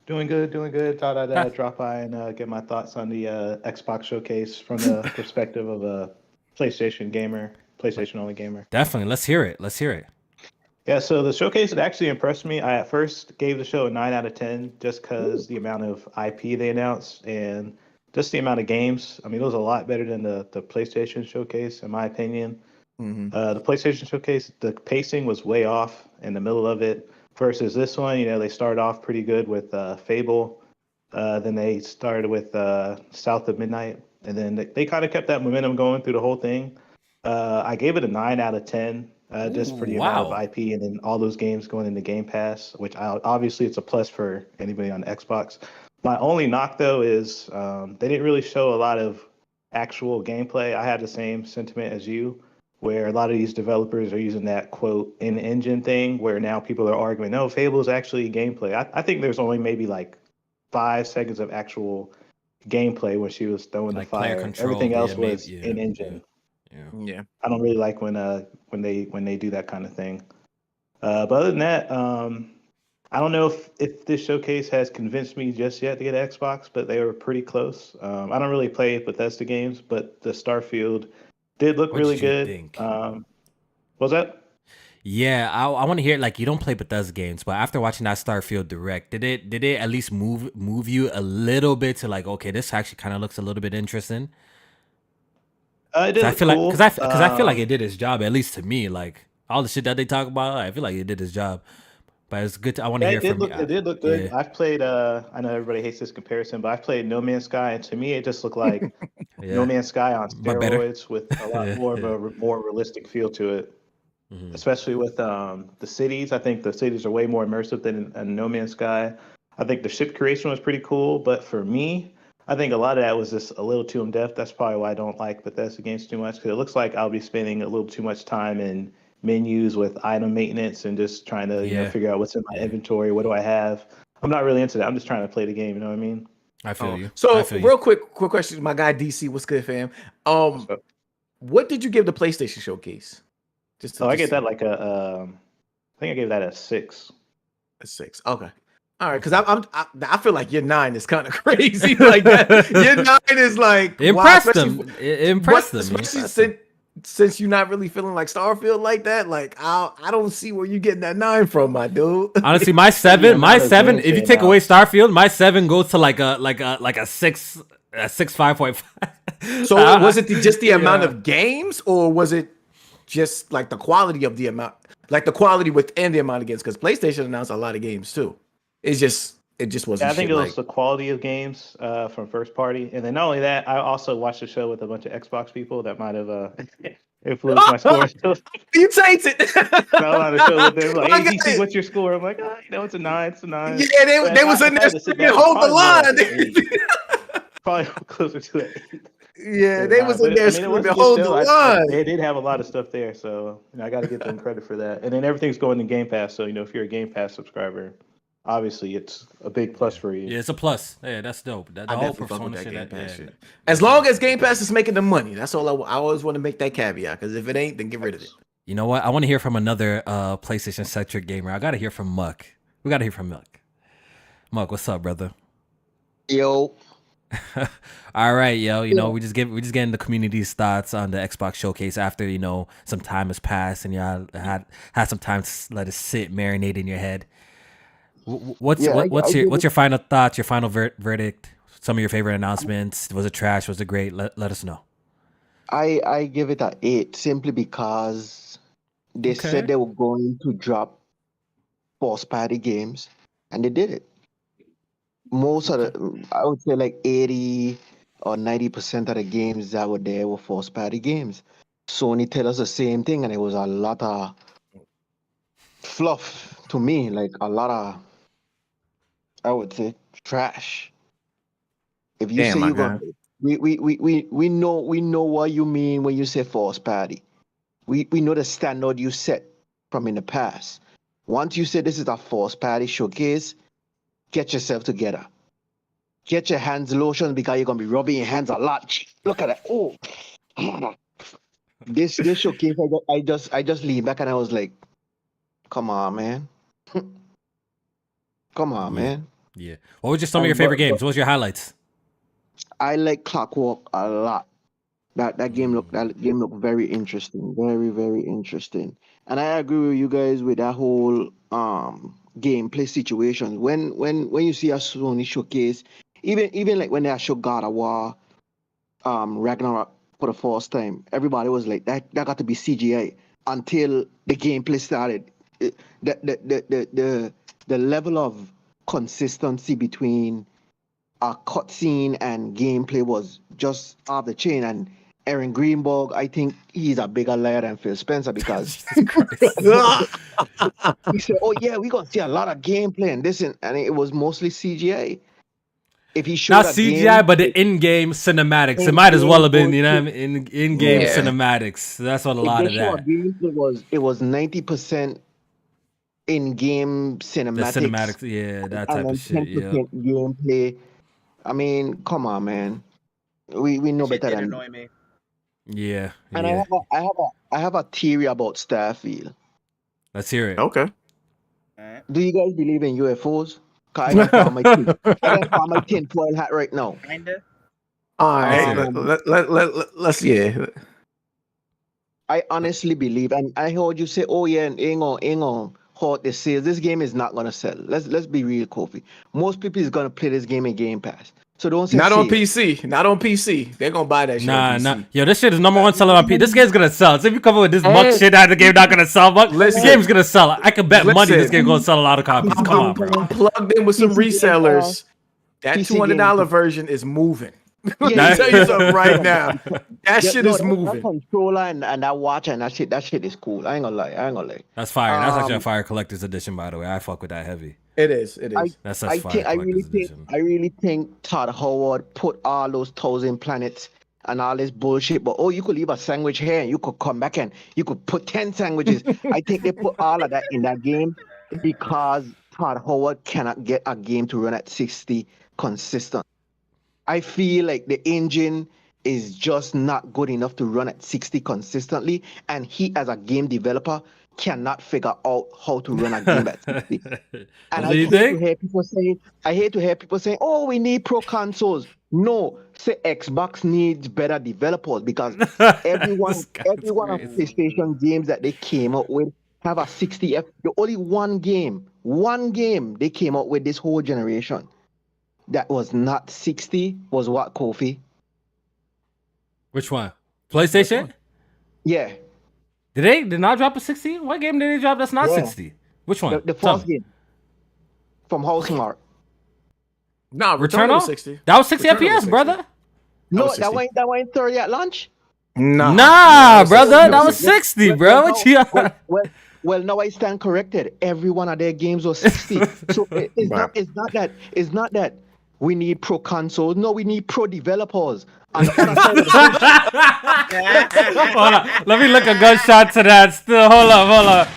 Doing good, doing good. Thought I'd drop by and get my thoughts on the Xbox Showcase from the perspective of a PlayStation gamer, PlayStation only gamer. Definitely. Let's hear it. Let's hear it. Yeah, so the showcase, it actually impressed me. I at first gave the show a 9 out of 10 just because the amount of IP they announced and just the amount of games. I mean, it was a lot better than the PlayStation Showcase, in my opinion. The PlayStation Showcase, the pacing was way off in the middle of it versus this one. You know, they started off pretty good with Fable. Then they started with South of Midnight. And then they kind of kept that momentum going through the whole thing. I gave it a 9 out of 10 just for the amount of IP and then all those games going into Game Pass, which obviously it's a plus for anybody on Xbox. My only knock, though, is they didn't really show a lot of actual gameplay. I had the same sentiment as you, where a lot of these developers are using that quote in-engine thing, where now people are arguing, no, Fable is actually gameplay. I think there's only maybe like 5 seconds of actual gameplay when she was throwing Like the player fire. control, Everything else maybe, was in-engine. Yeah. I don't really like when they do that kind of thing. But other than that, I don't know if this showcase has convinced me just yet to get an Xbox, but they were pretty close. I don't really play Bethesda games, but the Starfield did look What really did you good. think? What was that? Yeah, I want to hear, like, you don't play Bethesda games, but after watching that Starfield Direct, did it at least move you a little bit to like, okay, this actually kind of looks a little bit interesting? It did I look feel cool. like because I feel like it did its job, at least to me. Like all the shit that they talk about, I feel like it did its job. But it's good. I want to hear from you. It did look good. Yeah. I've played. I know everybody hates this comparison, but I've played No Man's Sky, and to me, it just looked like Yeah. No Man's Sky on But better. steroids with a lot more of a more realistic feel to it. Especially with the cities. I think the cities are way more immersive than in No Man's Sky. I think the ship creation was pretty cool, but for me, I think a lot of that was just a little too in depth. That's probably why I don't like Bethesda games too much, because it looks like I'll be spending a little too much time in menus with item maintenance and just trying to you know figure out what's in my inventory. What do I have? I'm not really into that. I'm just trying to play the game. You know what I mean? I feel you. So I feel real quick question, my guy DC, what's good, fam? What did you give the PlayStation Showcase? I gave that like a. I think I gave that a 6. A 6. Okay. All right, because I feel like your 9 is kind of crazy. Like that, your 9 is like impressed wow, them. Impressed them. Especially since you're not really feeling like Starfield like that. Like I don't see where you getting that 9 from, my dude. Honestly, my 7. If you take away Starfield, my 7 goes to like a 6, a 5.5. So was it just the amount of games, or was it just like the quality of the amount, like the quality within the amount of games? Because PlayStation announced a lot of games too. It just wasn't. Yeah, I think it was the quality of games from first party, and then not only that, I also watched the show with a bunch of Xbox people that might have influenced my score. You tainted. I on the show with them like, hey, DC, what's your score? I'm like, it's a 9, it's a 9. Yeah, they was in there screaming, hold the line. Probably closer to it. Yeah, they was in there screaming, hold the line. They did have a lot of stuff there, so I got to give them credit for that. And then everything's going to Game Pass, so if you're a Game Pass subscriber, obviously it's a big plus for you. Yeah, it's a plus. Yeah, that's dope. The whole Persona shit. As long as Game Pass is making the money, that's all. I always want to make that caveat, because if it ain't, then get rid of it. You know what? I want to hear from another PlayStation centric gamer. I got to hear from Muck. We got to hear from Muck. Muck, what's up, brother? Yo. All right, yo. We just getting the community's thoughts on the Xbox Showcase after some time has passed and y'all had some time to let it sit, marinate in your head. What's your final thoughts? Your final verdict? Some of your favorite announcements? Was it trash? Was it great? Let us know. I give it an 8 simply because they said they were going to drop first party games, and they did it. Most of I would say like 80 or 90% of the games that were there were first party games. Sony tell us the same thing, and it was a lot of fluff to me, like a lot of, I would say, trash. If you say We know what you mean when you say force party. We know the standard you set from in the past. Once you say this is a force party showcase, get yourself together. Get your hands lotion because you're gonna be rubbing your hands a lot. Look at that. Oh, this showcase. I just leaned back and I was like, come on, man. Come on, Yeah. man. Yeah. What was just some of your favorite games? What was your highlights? I like Clockwork a lot. That game looked very interesting, very very interesting. And I agree with you guys with that whole gameplay situation. When you see a Sony showcase, even like when they show God of War, Ragnarok for the first time, everybody was like that got to be CGI until the gameplay started. The level of consistency between a cutscene and gameplay was just off the chain. And Aaron Greenberg, I think he's a bigger liar than Phil Spencer because Jesus Christ. he said, "Oh yeah, we're gonna see a lot of gameplay and this," and it was mostly CGI. If he showed Not a CGI, game, but the in-game cinematics. It might as well have been, you know, in-game Yeah. cinematics. That's what a if lot they of show a that. game, it was 90% in-game The cinematics, cinematics, yeah, that type and of then shit. Yeah. 10% gameplay. I mean, come on, man. We know Shit better did than. annoy me. Yeah. And Yeah. I have a theory about Starfield. Let's hear it. Okay. Alright. Do you guys believe in UFOs? 'Cause I can find my tinfoil hat right now. Kinda. All right. Um, Let's yeah. I honestly believe, and I heard you say, "Oh yeah, and ain't gonna hurt the sales. This game is not gonna sell." Let's be real, Kofi. Most people is gonna play this game in Game Pass, so don't say Not on sales. PC. Not on PC. They're gonna buy that shit Nah, on nah. PC. Yo, this shit is number one seller on P. This game's gonna sell. So if you come up with this muck Hey. shit that the game not gonna sell, much, this Listen. game's gonna sell. I can bet money this Listen. game gonna sell a lot of copies. Come on, bro. I'm plugged in with some PC Game resellers. That PC $200 game. version is moving. Let Yeah. me tell you something right now. That Yeah, shit no, is that moving. controller and that watch and that shit is cool. I ain't gonna lie. That's fire. That's actually a fire collector's edition, by the way. I fuck with that heavy. It is. It I, is. That's I fire think collector's edition. I really think Todd Howard put all those 1,000 planets and all this bullshit. But you could leave a sandwich here and you could come back and you could put 10 sandwiches. I think they put all of that in that game because Todd Howard cannot get a game to run at 60 consistent. I feel like the engine is just not good enough to run at 60 consistently, and he, as a game developer, cannot figure out how to run a game at 60. And Do you think? I hate to hear people saying, "Oh, we need pro consoles." No, say Xbox needs better developers because everyone This guy's of crazy. PlayStation games that they came up with have a 60 F. The only one game they came up with this whole generation that was not 60 was what, Kofi? Which one? PlayStation? Yeah, Did they not drop a 60? What game did they drop that's not Yeah. 60? Which one? the Tell first me. game from Housemark. Nah, Return Returnal of 60. That was 60 Returnal was FPS, 60. brother. No, was 60. that went 30 at launch. Nah, brother. that That was 60, bro. What you Well, now I stand corrected. Every one of their games was 60. So it's not that we need pro consoles. No, we need pro developers. On the other side of the Hold on. Let me look a gunshot to that. Still, hold up.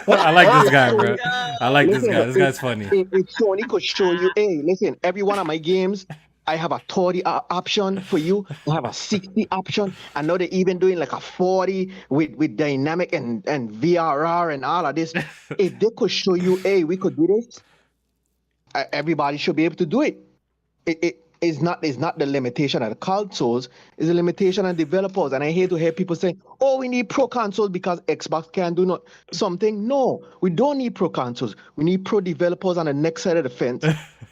I like this guy, bro. I like this guy. This guy's funny. if Sony could show you, hey, listen, every one of my games, I have a 30 option for you. I have a 60 option. I know they're even doing like a 40 with dynamic and VRR and all of this. If they could show you, hey, we could do this, everybody should be able to do it. It is not the limitation of the consoles, it's a limitation of developers. And I hate to hear people say, "Oh, we need pro consoles because Xbox can't do something." No, we don't need pro consoles. We need pro developers on the next side of the fence,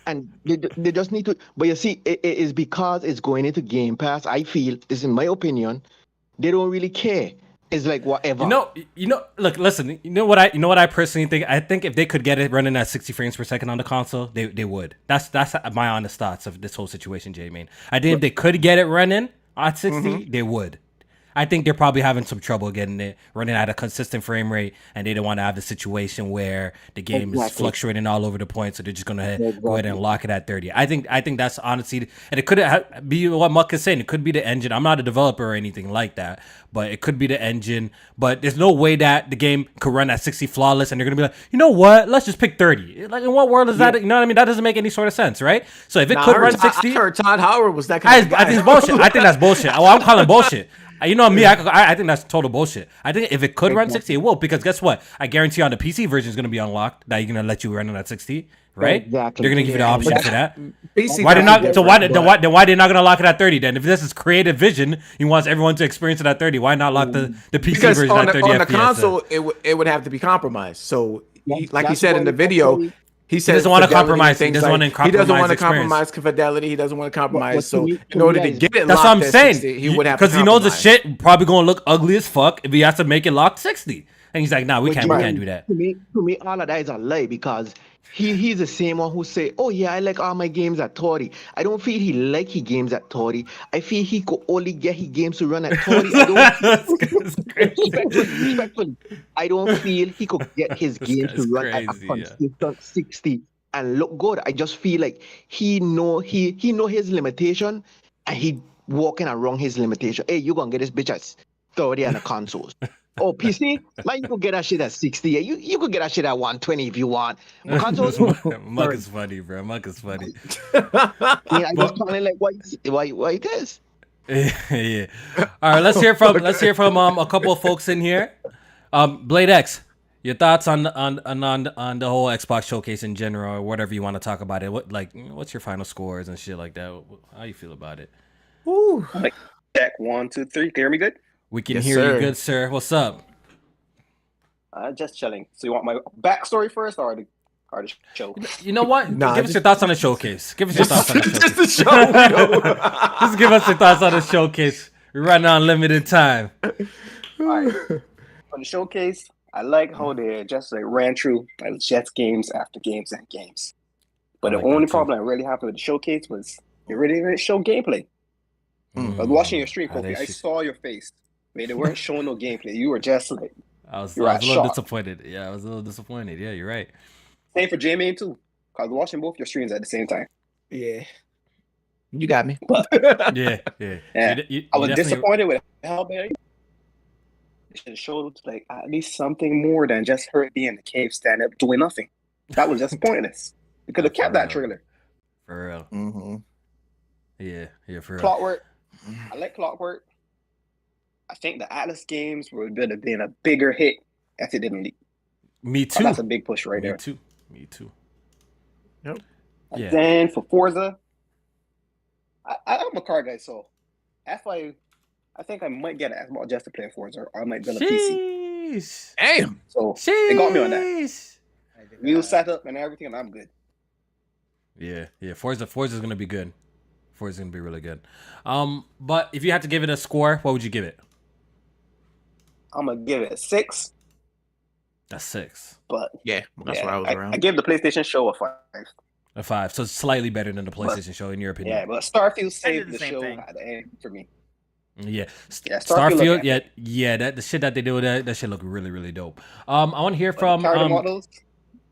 and they just need to. But you see, it is because it's going into Game Pass. I feel this is my opinion. They don't really care. It's like whatever. Look, listen. You know what I personally think. I think if they could get it running at 60 frames per second on the console, they would. That's my honest thoughts of this whole situation, Jmaine. I think if they could get it running at 60, they would. I think they're probably having some trouble getting it running at a consistent frame rate, and they don't want to have the situation where the game is fluctuating all over the point. So they're just gonna go ahead and lock it at 30. I think that's honestly, and it could be what Muck is saying. It could be the engine. I'm not a developer or anything like that, but it could be the engine. But there's no way that the game could run at 60 flawless, and they're gonna be like, you know what? Let's just pick 30. Like, in what world is that? You know what I mean? That doesn't make any sort of sense, right? So if it could run 60, I heard Todd Howard was that kind of guy. I think it's bullshit. I think that's bullshit. Well, I'm calling bullshit. You know me, I think that's total bullshit. I think if it could run 60, it will, because guess what? I guarantee on the PC version is going to be unlocked that you're going to let you run it at 60, right? Exactly. They're going to give you the option for that. PC Why they not? So why they not going to lock it at 30 then? If this is creative vision, he wants everyone to experience it at 30. Why not lock the PC version at 30 FPS? On the console, it would have to be compromised. So, like he said in the video. He says he doesn't want to compromise. He doesn't want to compromise. He doesn't want to compromise fidelity. He doesn't want to compromise. So in order to get it, that's locked what I'm at saying. 60, he would have because he knows the shit probably gonna look ugly as fuck if he has to make it locked 60. And he's like, nah, we can't do that. To me, all of that is a lie, because he's the same one who say, oh yeah, I like all my games at 30. I don't feel he like his games at 30. I feel he could only get his games to run at 30. Respectfully, I don't feel he could get his games to run at a consistent 60 and look good. I just feel like he know his limitation, and he walking around his limitation. Hey, you gonna get this bitch at 30 on the consoles. Oh, PC, man, you could get that shit at 60. Yeah, you could get that shit at 120 if you want. Consoles. Muck is funny, bro. Muck is funny. I just kind of like why it is. Yeah. All right, let's hear from a couple of folks in here. Blade X, your thoughts on the whole Xbox showcase in general, or whatever you want to talk about it. What's your final scores and shit like that? How you feel about it? Woo. Check 1, 2, 3. Can you hear me good? We can hear you good, sir. What's up? Just chilling. So you want my backstory first, or the show? You know what? Give us your thoughts on the showcase. Give us your thoughts on the showcase. Just the show. Just give us your thoughts on the showcase. We're running on limited time. All right. On the showcase, I like how they just ran through just games after games and games. But the only problem that really happened with the showcase was it really didn't show gameplay. I was watching your stream, Kofi. I saw your face. I mean, they weren't showing no gameplay. You were just like, I was a little disappointed. Yeah, I was a little disappointed. Yeah, you're right. Same for Jmaine too. I was watching both your streams at the same time. Yeah. You got me. But, yeah. I was disappointed with how bad it should have showed at least something more than just her being in the cave standing up doing nothing. That was just pointless. You could have kept that trailer. For real. Mm-hmm. Yeah, for real. Clockwork. I like Clockwork. I think the Atlas games would have been a bigger hit if it didn't leak. Me too. That's a big push right there. Me too. Yep. Yeah. Then for Forza, I'm a car guy, so I think I might get an Xbox just to play Forza, or I might build a PC. Damn. So they got me on that. Wheel setup and everything, and I'm good. Yeah. Forza's gonna be good. Forza's gonna be really good. But if you had to give it a score, what would you give it? I'm gonna give it a 6. That's 6. But yeah, that's where I was around. I gave the PlayStation Show a 5. A 5, so it's slightly better than the PlayStation Show in your opinion. Yeah, but Starfield saved the show at the end for me. Yeah, Starfield. Yeah. That the shit that they do with that shit look really, really dope. I want to hear from character models.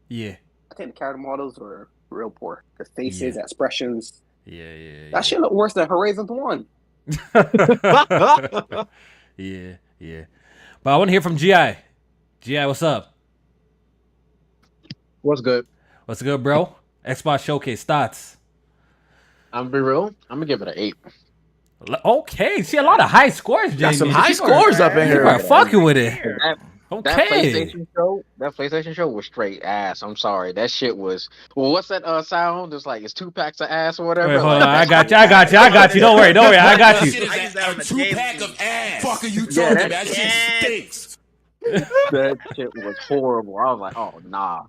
Yeah, I think the character models were real poor. The faces, expressions. Yeah. That shit look worse than Horizon 1. Yeah. But I want to hear from GI. GI, what's up? What's good? What's good, bro? Xbox Showcase thoughts. I'm gonna be real. I'm gonna give it an 8. Okay, see a lot of high scores, Jamie. Got some high scores up in here. People are fucking with it. That PlayStation show was straight ass. I'm sorry. That shit was. Well, what's that sound? It's like it's 2 packs of ass or whatever. Wait, hold on. I got you. Don't worry. I got you. Shit is a 2-pack of ass. Fuck are you talking about? That shit stinks. That shit was horrible. I was like, oh nah.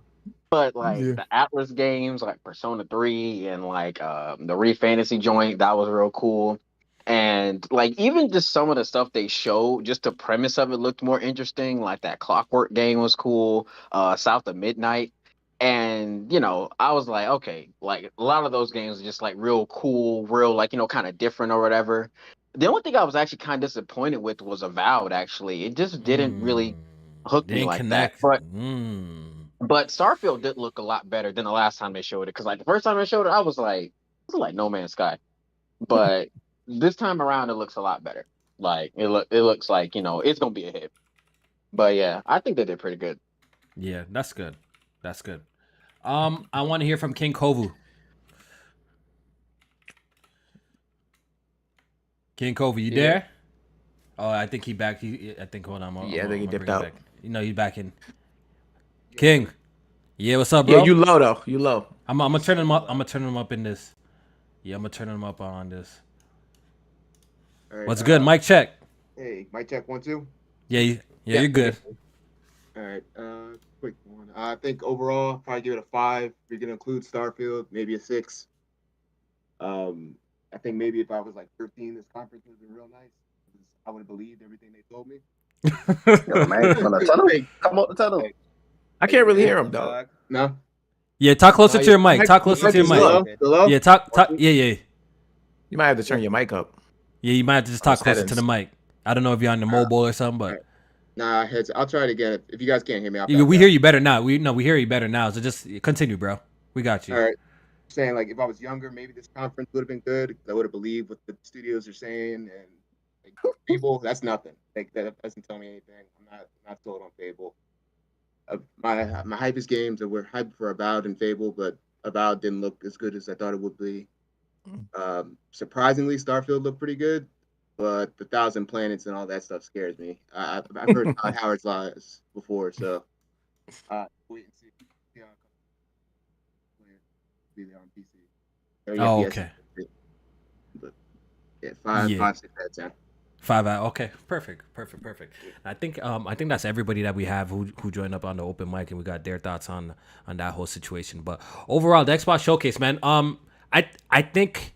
But the Atlas games, like Persona 3 and the Re Fantasy joint, that was real cool. And even just some of the stuff they showed, just the premise of it looked more interesting. Like that Clockwork game was cool, South of Midnight. And, I was like, okay, a lot of those games are just real cool, real kind of different or whatever. The only thing I was actually kind of disappointed with was Avowed. Actually, it just didn't really hook me Didn't like connect. that. But Starfield did look a lot better than the last time they showed it. Because like the first time they showed it, I was like No Man's Sky. But this time around, it looks a lot better. Like it looks like it's gonna be a hit. But yeah, I think they did pretty good. Yeah, that's good. That's good. I want to hear from King Kovu. King Kovu, you there? Oh, I think he back. I think hold on. I think he dipped out. Back. He's back in. King. Yeah, what's up, bro? Yeah, you low though. You low. I'm gonna turn him up. I'm gonna turn him up in this. Yeah, I'm gonna turn him up on this. Right, what's good? Mic check. Hey, mic check 1 2. Yeah, you're good. All right, quick one. I think overall, probably give it a 5. If you're gonna include Starfield, maybe a 6. I think maybe if I was like 13, this conference would have been real nice. I would have believed everything they told me. Yo, man, come on, tell them. I can't really hear him, dog. No. Yeah, talk closer to your mic. Talk closer to your mic. Hello? Yeah, talk. Yeah. You might have to turn your mic up. Yeah, you might have to just talk closer to the mic. I don't know if you're on the mobile or something, but nah, I'll try it again. If you guys can't hear me, we hear you better now. We hear you better now. So just continue, bro. We got you. All right. Saying like if I was younger, maybe this conference would have been good. I would have believed what the studios are saying, and like, Fable, that's nothing. Like that doesn't tell me anything. I'm not sold on Fable. My hypest games that were hyped for Avowed and Fable, but Avowed didn't look as good as I thought it would be. Surprisingly, Starfield looked pretty good, but the 1,000 planets and all that stuff scares me. I've heard Todd Howard's lies before, so wait and see. Be there on PC. Oh, okay. But yeah, 5, 6 out of 10. 5 out. Okay, perfect. I think that's everybody that we have who joined up on the open mic, and we got their thoughts on that whole situation. But overall, the Xbox Showcase, man. I think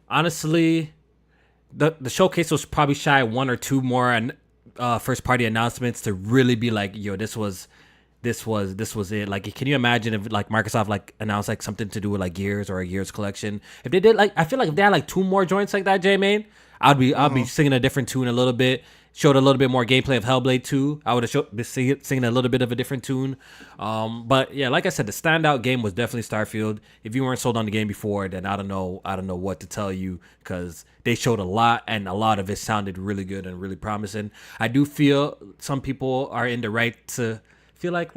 honestly, the showcase was probably shy 1 or 2 more and first party announcements to really be like, yo, this was it. Like, can you imagine if like Microsoft like announced like something to do with like Gears or a Gears collection? If they did, like, I feel like if they had like 2 more joints like that, Jmaine, I'd be singing a different tune a little bit. Showed a little bit more gameplay of Hellblade 2. I would have been singing a little bit of a different tune. But yeah, like I said, the standout game was definitely Starfield. If you weren't sold on the game before, then I don't know what to tell you, because they showed a lot, and a lot of it sounded really good and really promising. I do feel some people are in the right to feel like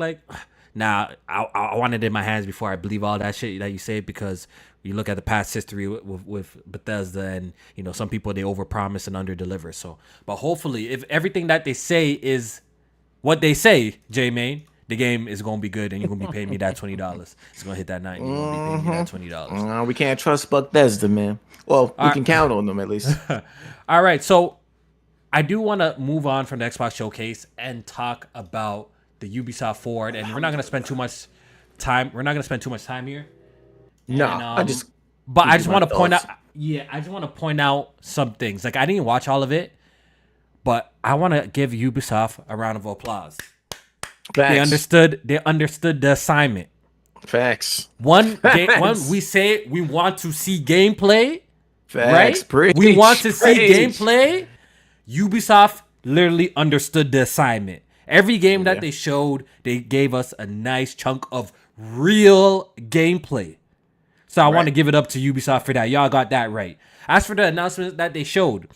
nah, I want it in my hands before I believe all that shit that you say, because you look at the past history with Bethesda, and some people, they overpromise and underdeliver. So, but hopefully, if everything that they say is what they say, Jmaine, the game is gonna be good, and you're gonna be paying me that $20. It's gonna hit that night, and you're gonna be paying me that $20. We can't trust Bethesda, man. Well, we can count on them at least. All right, so I do want to move on from the Xbox Showcase and talk about the Ubisoft Forward, and we're not gonna spend too much time. We're not gonna spend too much time here. No, and, I just want to point out. Yeah, I just want to point out some things. Like, I didn't watch all of it, but I want to give Ubisoft a round of applause. Facts. They understood the assignment. Facts. One, we say we want to see gameplay. Facts. Right? Preach, we want to see gameplay. Ubisoft literally understood the assignment. Every game that they showed, they gave us a nice chunk of real gameplay. So I want to give it up to Ubisoft for that. Y'all got that right. As for the announcements that they showed,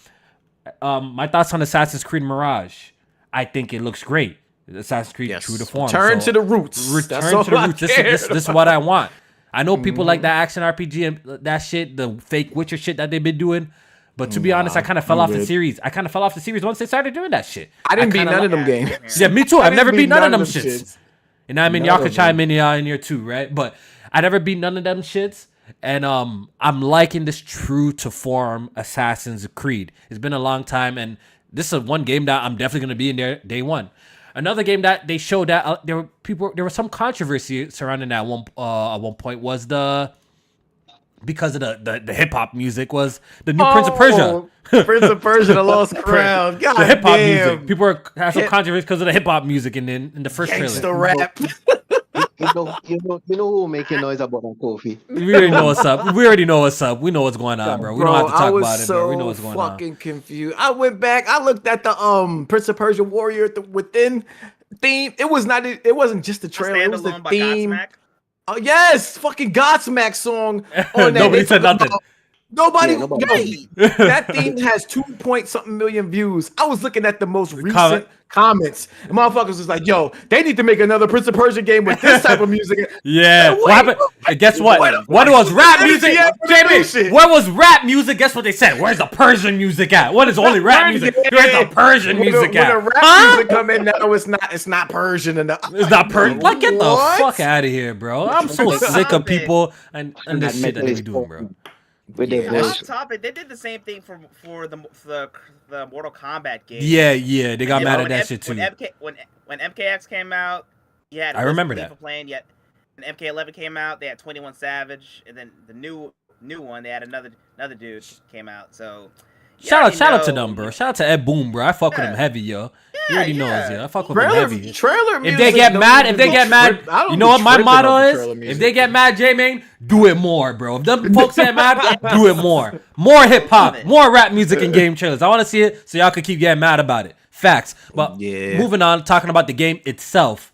my thoughts on Assassin's Creed Mirage. I think it looks great. Assassin's Creed true to form. Return to the roots. Return to the roots. This is what I want. I know people like that action RPG and that shit, the fake Witcher shit that they've been doing. But to be honest, I kind of fell off the series. I kind of fell off the series once they started doing that shit. I didn't beat none of them games. Yeah, me too. I've never beat none of them shits. And I mean, y'all could chime in here too, right? But I never beat none of them shits. And I'm liking this true to form Assassin's Creed. It's been a long time, and this is one game that I'm definitely gonna be in there day one. Another game that they showed that there was some controversy surrounding that one at one point was because of the hip hop music was the new Prince of Persia. Prince of Persia, the Lost Crown. God the hip hop damn. music. People have some controversy because of the hip hop music in the first Gangsta trailer. rap. You know who making noise about Kofi? We already know what's up. We already know what's up. We know what's going on, bro. We don't have to I talk was about it, so bro. We know what's going on. fucking confused. I went back. I looked at the Prince of Persia Warrior Within theme. It was not. It wasn't just the trailer. It was the theme. Oh yes, fucking Godsmack song on that. Nobody said nothing. Nobody, nobody. that theme has 2-point-something million views. I was looking at the most recent comments. And motherfuckers was like, yo, they need to make another Prince of Persia game with this type of music. Yeah. Like, what happened? Guess what? What was rap music? Jamie, what was rap music? Guess what they said? Where's the Persian music at? What is only rap music? Where's the Persian music at? When the rap music come in now, it's not Persian enough. It's not Persian. Like, get the fuck out of here, bro. I'm so sick of people and this shit that they be doing, bro. Off topic, they did the same thing for the Mortal Kombat game. Yeah, they got mad at that shit too. When MKX came out, yeah, I remember that. For playing yet, when MK11 came out, they had 21 Savage, and then the new one, they had another dude came out. So shout out to them, bro. Shout out to Ed Boon, bro. I fuck with him heavy, yo. He already knows, yo. I fuck with him heavy. Trailer if they get mad, you know what my motto is? If they get mad, Jmaine, do it more, bro. If them folks get mad, do it more. More hip hop, more rap music and game trailers. I want to see it so y'all can keep getting mad about it. Facts. But moving on, talking about the game itself.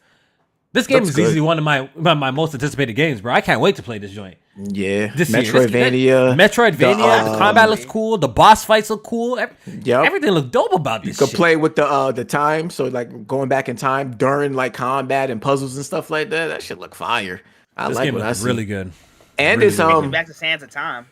This game is easily one of my most anticipated games, bro. I can't wait to play this joint. Yeah, this Metroidvania. The combat looks cool. The boss fights look cool. Everything looks dope about this. You can play with the time, so like going back in time during like combat and puzzles and stuff like that. That shit look fire. This game looks really good. And really it's back to Sands of Time.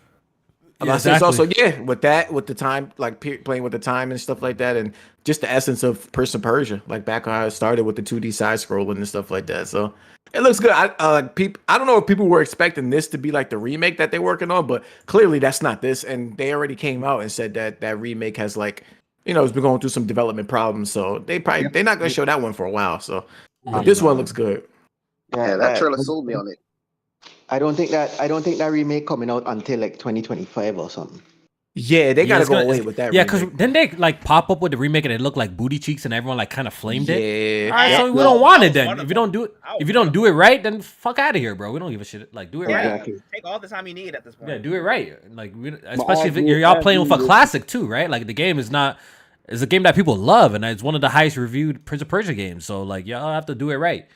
It's also with the time, like playing with the time and stuff like that, and just the essence of Prince of Persia, like back when I started with the 2D side scrolling and stuff like that. So it looks good. I don't know if people were expecting this to be like the remake that they're working on, but clearly that's not this. And they already came out and said that remake has like, it's been going through some development problems. So they're not gonna show that one for a while. So this one looks good. Yeah, that trailer sold me on it. I don't think that remake coming out until like 2025 or something. Yeah, they gotta go away with that. Yeah, because then they like pop up with the remake and it looked like booty cheeks and everyone like kind of flamed it. All right, so we don't want it then. If you don't do it right, then fuck out of here, bro. We don't give a shit. Like do it right. Exactly. Take all the time you need at this point. Yeah, do it right. Like especially if y'all playing with a classic too, right? Like the game is a game that people love and it's one of the highest reviewed Prince of Persia games. So like y'all have to do it right.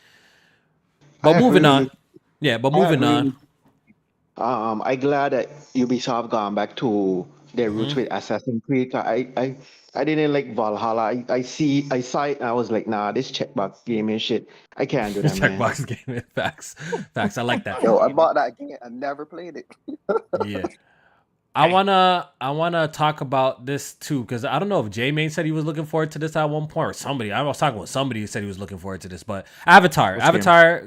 But moving on. Yeah, but moving on. I'm glad that Ubisoft gone back to their roots with Assassin's Creed. I didn't like Valhalla. I saw it and I was like, nah, this checkbox game and shit. I can't do that. Checkbox game, facts. I like that. Yo, I bought that game. I never played it. Yeah. I wanna talk about this too, because I don't know if Jmaine said he was looking forward to this at one point or somebody. I was talking with somebody who said he was looking forward to this, but Avatar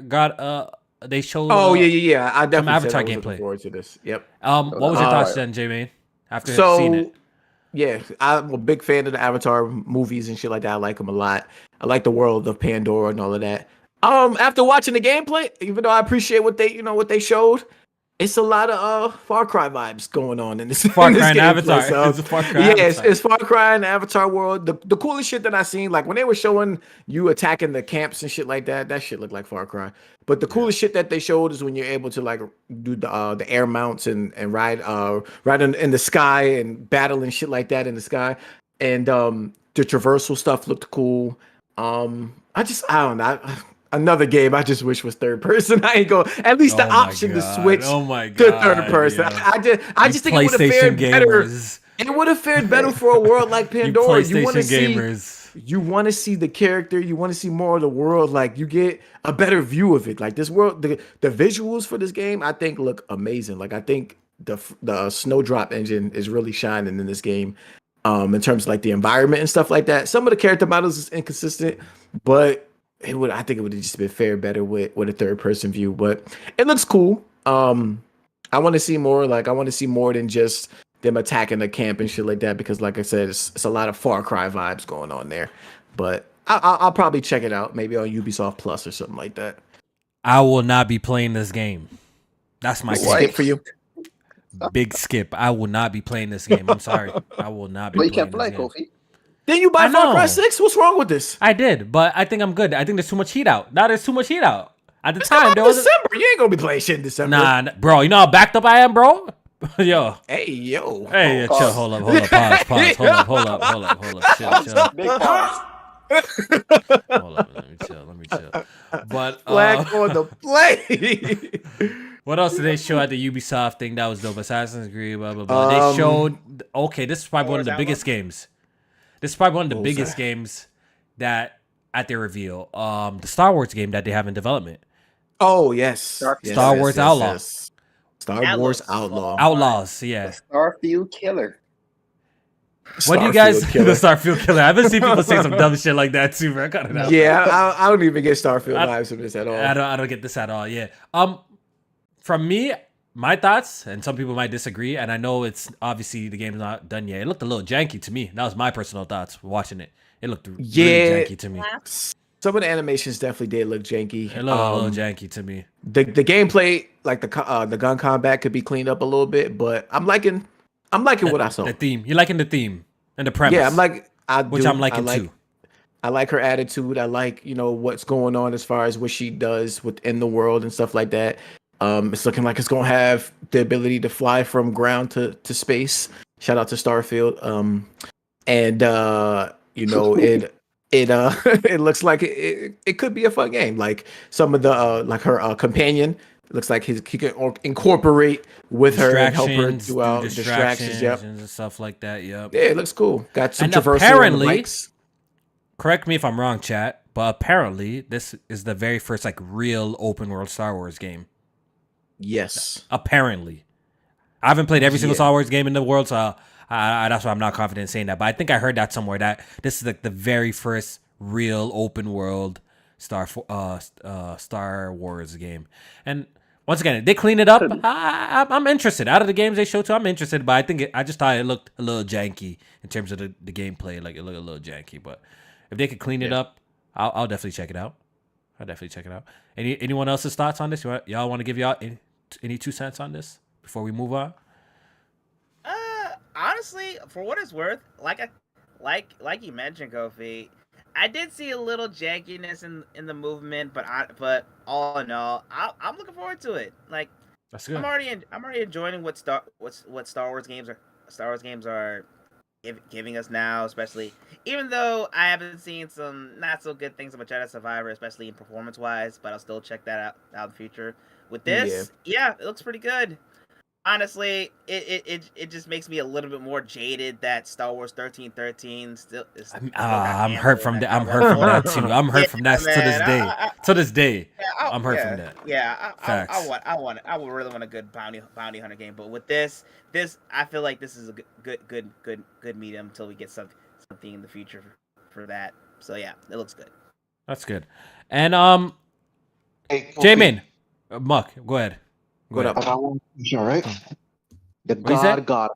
got they showed. Oh yeah. I definitely Avatar said I was gameplay. looking forward to this. Yep. What was your thoughts then, Jmaine? After seeing it. Yeah, I'm a big fan of the Avatar movies and shit like that. I like them a lot. I like the world of Pandora and all of that. After watching the gameplay, even though I appreciate what they showed, it's a lot of Far Cry vibes going on in this. Far Cry and Avatar. So, it's a Far Cry. Yeah, it's Far Cry and Avatar world. The coolest shit that I seen, like when they were showing you attacking the camps and shit like that, that shit looked like Far Cry. But the coolest shit that they showed is when you're able to like do the air mounts and ride in the sky and battle and shit like that in the sky. And the traversal stuff looked cool. I don't know. Another game I just wish was third person. I ain't go at least the option to switch to third person. Yeah. I just think it would have fared better. It would have fared better for a world like Pandora. You want to see the character. You want to see more of the world. Like you get a better view of it. Like this world, the visuals for this game, I think look amazing. Like I think the Snowdrop engine is really shining in this game. In terms of like the environment and stuff like that. Some of the character models is inconsistent, but I think it would have just been fair better with a third person view, but it looks cool. I want to see more. Like I want to see more than just them attacking the camp and shit like that, because like I said, it's a lot of Far Cry vibes going on there. But I'll probably check it out, maybe on Ubisoft Plus or something like that. I will not be playing this game. That's my skip for you. Big skip. I will not be playing this game. I'm sorry. I will not be. But you playing can't play, this game. Kofi. Then you buy Far Cry 6? What's wrong with this? I did, but I think I'm good. I think there's too much heat out. Now there's too much heat out. At the time, there was December. You ain't gonna be playing shit in December. Nah, bro. You know how backed up I am, bro. Yo. Hey, yo. Hey, chill. Hold up. Pause. Hold up. Chill. Big pause. Hold up. Let me chill. But Flag on the play. what else did they show at the Ubisoft thing that was dope? Assassin's Creed, blah blah blah. They showed. Okay, this is probably one of the biggest games. This is probably one of the biggest games that at their reveal. The Star Wars game that they have in development. Oh yes, Star Wars Outlaw. Star Wars Outlaw. Outlaws, yeah. The Starfield Killer. What do you guys the Starfield Killer? I've been seeing people say some dumb shit like that too, bro. Cut it out. Yeah, I don't even get Starfield vibes from this at all. I don't get this at all. Yeah. From me, my thoughts, and some people might disagree, and I know it's obviously the game's not done yet. It looked a little janky to me. That was my personal thoughts watching it. It looked really janky to me. Some of the animations definitely did look janky. It looked a little janky to me. The gameplay, like the gun combat, could be cleaned up a little bit, but I'm liking what I saw. The theme, you're liking the theme and the premise. Yeah, I'm liking too. I like her attitude. I like what's going on as far as what she does within the world and stuff like that. It's looking like it's gonna have the ability to fly from ground to space. Shout out to Starfield. It looks like it could be a fun game. Like some of the like her companion looks like he can incorporate with her and help her throughout distractions. Yep, and stuff like that. Yep. Yeah, it looks cool. Got some traversal. Apparently, correct me if I'm wrong, chat, but apparently this is the very first like real open world Star Wars game. Yes. Apparently, I haven't played every single Star Wars game in the world, so. That's why I'm not confident in saying that, but I think I heard that somewhere that this is like the very first real open world Star Wars game. And once again, they clean it up. I'm interested. Out of the games they showed to, I'm interested, but I just thought it looked a little janky in terms of the gameplay. Like it looked a little janky, but if they could clean it up, I'll definitely check it out. Anyone else's thoughts on this? Y'all want to give y'all any 2 cents on this before we move on? Honestly, for what it's worth, like you mentioned, Kofi, I did see a little jankiness in the movement, but all in all, I'm looking forward to it. Like, that's good. I'm already enjoying what Star Wars games are giving us now, especially even though I haven't seen some not so good things about Jedi Survivor, especially in performance wise, but I'll still check that out in the future. With this, yeah, it looks pretty good. Honestly, it just makes me a little bit more jaded that Star Wars 1313 still is. I'm hurt from that. I'm hurt from that too. I'm hurt from that to this day. I'm hurt from that. Yeah, I would really want a good bounty hunter game, but with this, I feel like this is a good medium until we get something in the future for that. So yeah, it looks good. That's good. And Jmaine, Muck, go ahead. I have one question, right? The God.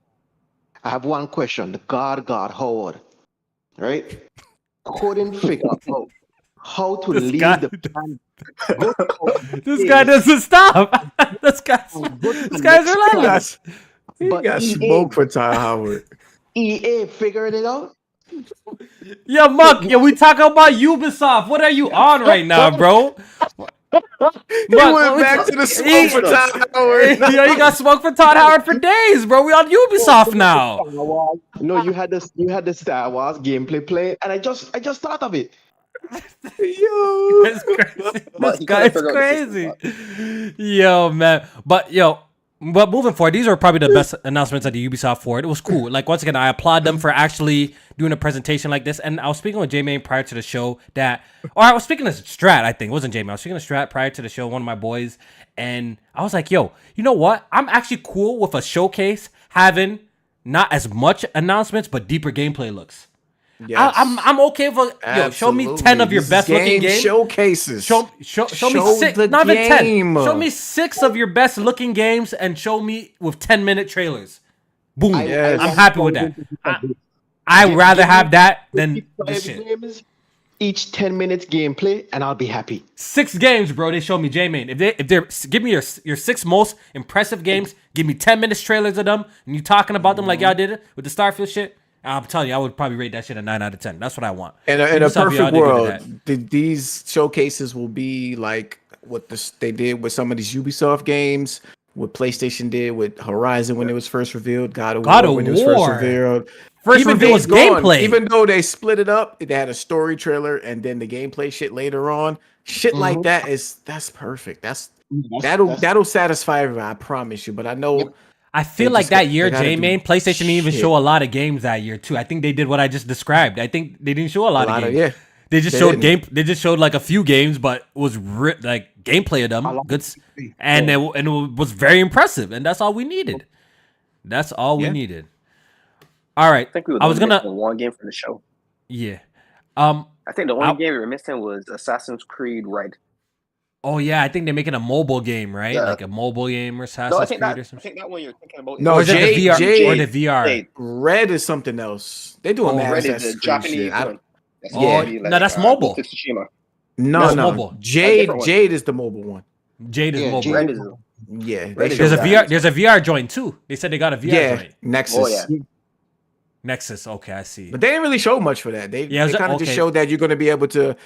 I have one question. The God Howard, right? Couldn't figure out how to leave the planet. This guy doesn't stop. This guy's relentless. He got smoke for Ty Howard. EA figured it out. Yo, Muck, we talking about Ubisoft. What are you on right now, bro? He went back to the smoke for Todd Howard. Yo, you got smoke for Todd Howard for days, bro. We on Ubisoft now. No, you had the Star Wars gameplay play, and I just thought of it. Yo, this guy's crazy. Yo, man. But moving forward, these are probably the best announcements at the Ubisoft Forward. It was cool. Like, once again, I applaud them for actually doing a presentation like this. And I was speaking with Jmaine prior to the show I was speaking to Strat, I think. It wasn't Jmaine. I was speaking to Strat prior to the show, one of my boys. And I was like, yo, you know what? I'm actually cool with a showcase having not as much announcements, but deeper gameplay looks. Yes. I'm okay with show me 10 of your best looking games. Showcases. Show me 6, not even 10. Show me 6 of your best looking games and show me with 10-minute trailers. Boom. I'm happy with that. I'd rather have that than this shit. Each 10 minutes gameplay, and I'll be happy. 6 games, bro. They show me, Jmaine. If they're give me your 6 most impressive games, give me 10 minutes trailers of them, and you talking about them like y'all did it with the Starfield shit. I'm telling you, I would probably rate that shit a 9 out of 10. That's what I want. In a perfect world, these showcases will be like what they did with some of these Ubisoft games, what PlayStation did with Horizon when it was first revealed, God of War when it was first revealed. First even reveal was Days Gone, gameplay. even though they split it up, they had a story trailer and then the gameplay shit later on. Shit like that's perfect. That'll satisfy everyone, I promise you. But I know I feel like that year, Jmaine, PlayStation didn't even show a lot of games that year too. I think they did what I just described. I think they didn't show a lot of games. They just showed They just showed like a few games, but it was like gameplay of them, good, and it was very impressive. And that's all we needed. That's all we needed. All right, I think we were missing one game from the show. Yeah. I think the only game we were missing was Assassin's Creed Red. Oh yeah, I think they're making a mobile game, right? Yeah. Like a mobile game or Assassin's Creed or something. I think that one you're thinking about. No, or is it the VR? Or the VR? Red is something else. They doing Red Assassin's is a Creed Japanese shit. one. No, that's mobile. No, mobile. Jade is the mobile one. Jade is mobile. Red is There's a VR joint too. They said they got a VR joint. Nexus. Oh yeah. Nexus. Okay, I see. But they didn't really show much for that. They kind of just showed that you're going to be able to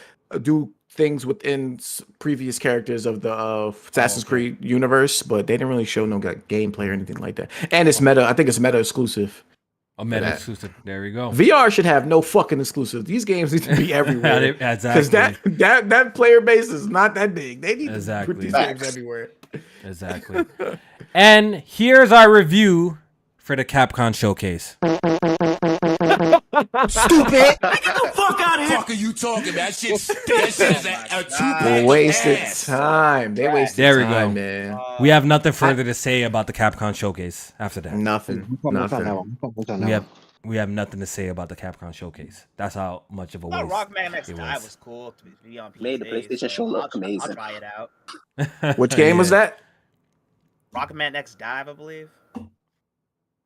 do things within previous characters of the Assassin's Creed universe, but they didn't really show no gameplay or anything like that. And it's meta. I think it's meta exclusive. A meta exclusive. There we go. VR should have no fucking exclusive. These games need to be everywhere. Exactly. Because that player base is not that big. They need to put these games everywhere. Exactly. And here's our review for the Capcom Showcase. Stupid! Get the fuck out of here! Fuck are you talking about? That shit is a two-pack. Wasted time. They wasted there we time, go. Man. We have nothing further to say about the Capcom Showcase after that. Nothing. We have nothing to say about the Capcom Showcase. That's how much of a waste. Rockman X Dive was cool to be on PC. Made the PlayStation show look amazing. I'll try it out. Which game was that? Rockman X Dive, I believe.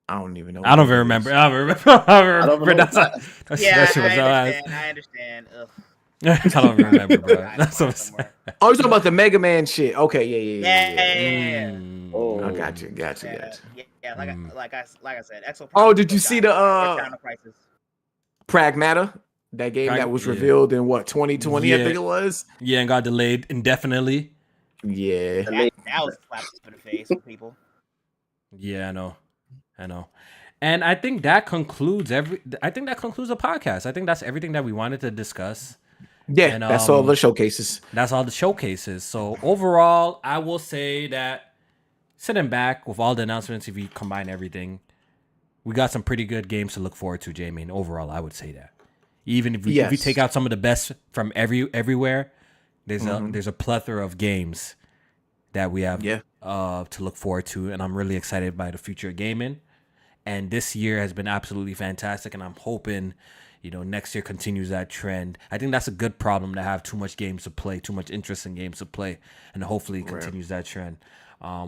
I don't even know. I don't even remember. I don't remember. I understand. I don't remember, bro. That's what I'm saying. Oh, you're talking about the Mega Man shit. Okay, Yeah. Oh, I got you. Yeah, like I said, Exo. Oh, did you see the Pragmata? That game that was revealed in what 2020, I think it was. Yeah, and got delayed indefinitely. Yeah, that was a slap for the face for people. Yeah, I know. And I think that concludes the podcast. I think that's everything that we wanted to discuss. Yeah, and, that's all the showcases. That's all the showcases. So overall, I will say that sitting back with all the announcements, if we combine everything, we got some pretty good games to look forward to, Jmaine. Overall, I would say that. Even if we take out some of the best from everywhere, there's a plethora of games that we have to look forward to, and I'm really excited by the future of gaming. And this year has been absolutely fantastic, and I'm hoping, next year continues that trend. I think that's a good problem to have too much games to play, too much interest in games to play, and hopefully it continues that trend.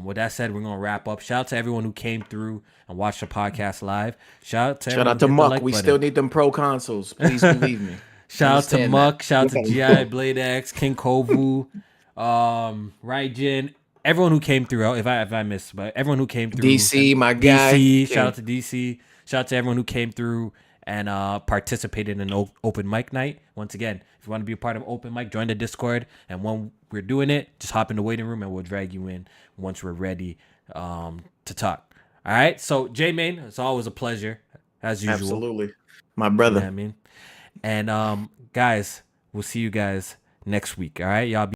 With that said, we're gonna wrap up. Shout out to everyone who came through and watched the podcast live. Shout out to Muck. We still need them pro consoles. Please believe me. Shout out to Muck. Shout out to GI Blade X, King Kovu, Raijin. Everyone who came through, if I missed, but everyone who came through. DC, my guy. DC, shout out to DC. Shout out to everyone who came through and participated in an open mic night. Once again, if you want to be a part of open mic, join the Discord. And when we're doing it, just hop in the waiting room and we'll drag you in once we're ready to talk. All right. So, Jmaine, it's always a pleasure, as usual. Absolutely. My brother. You know what I mean? And guys, we'll see you guys next week. All right. Y'all be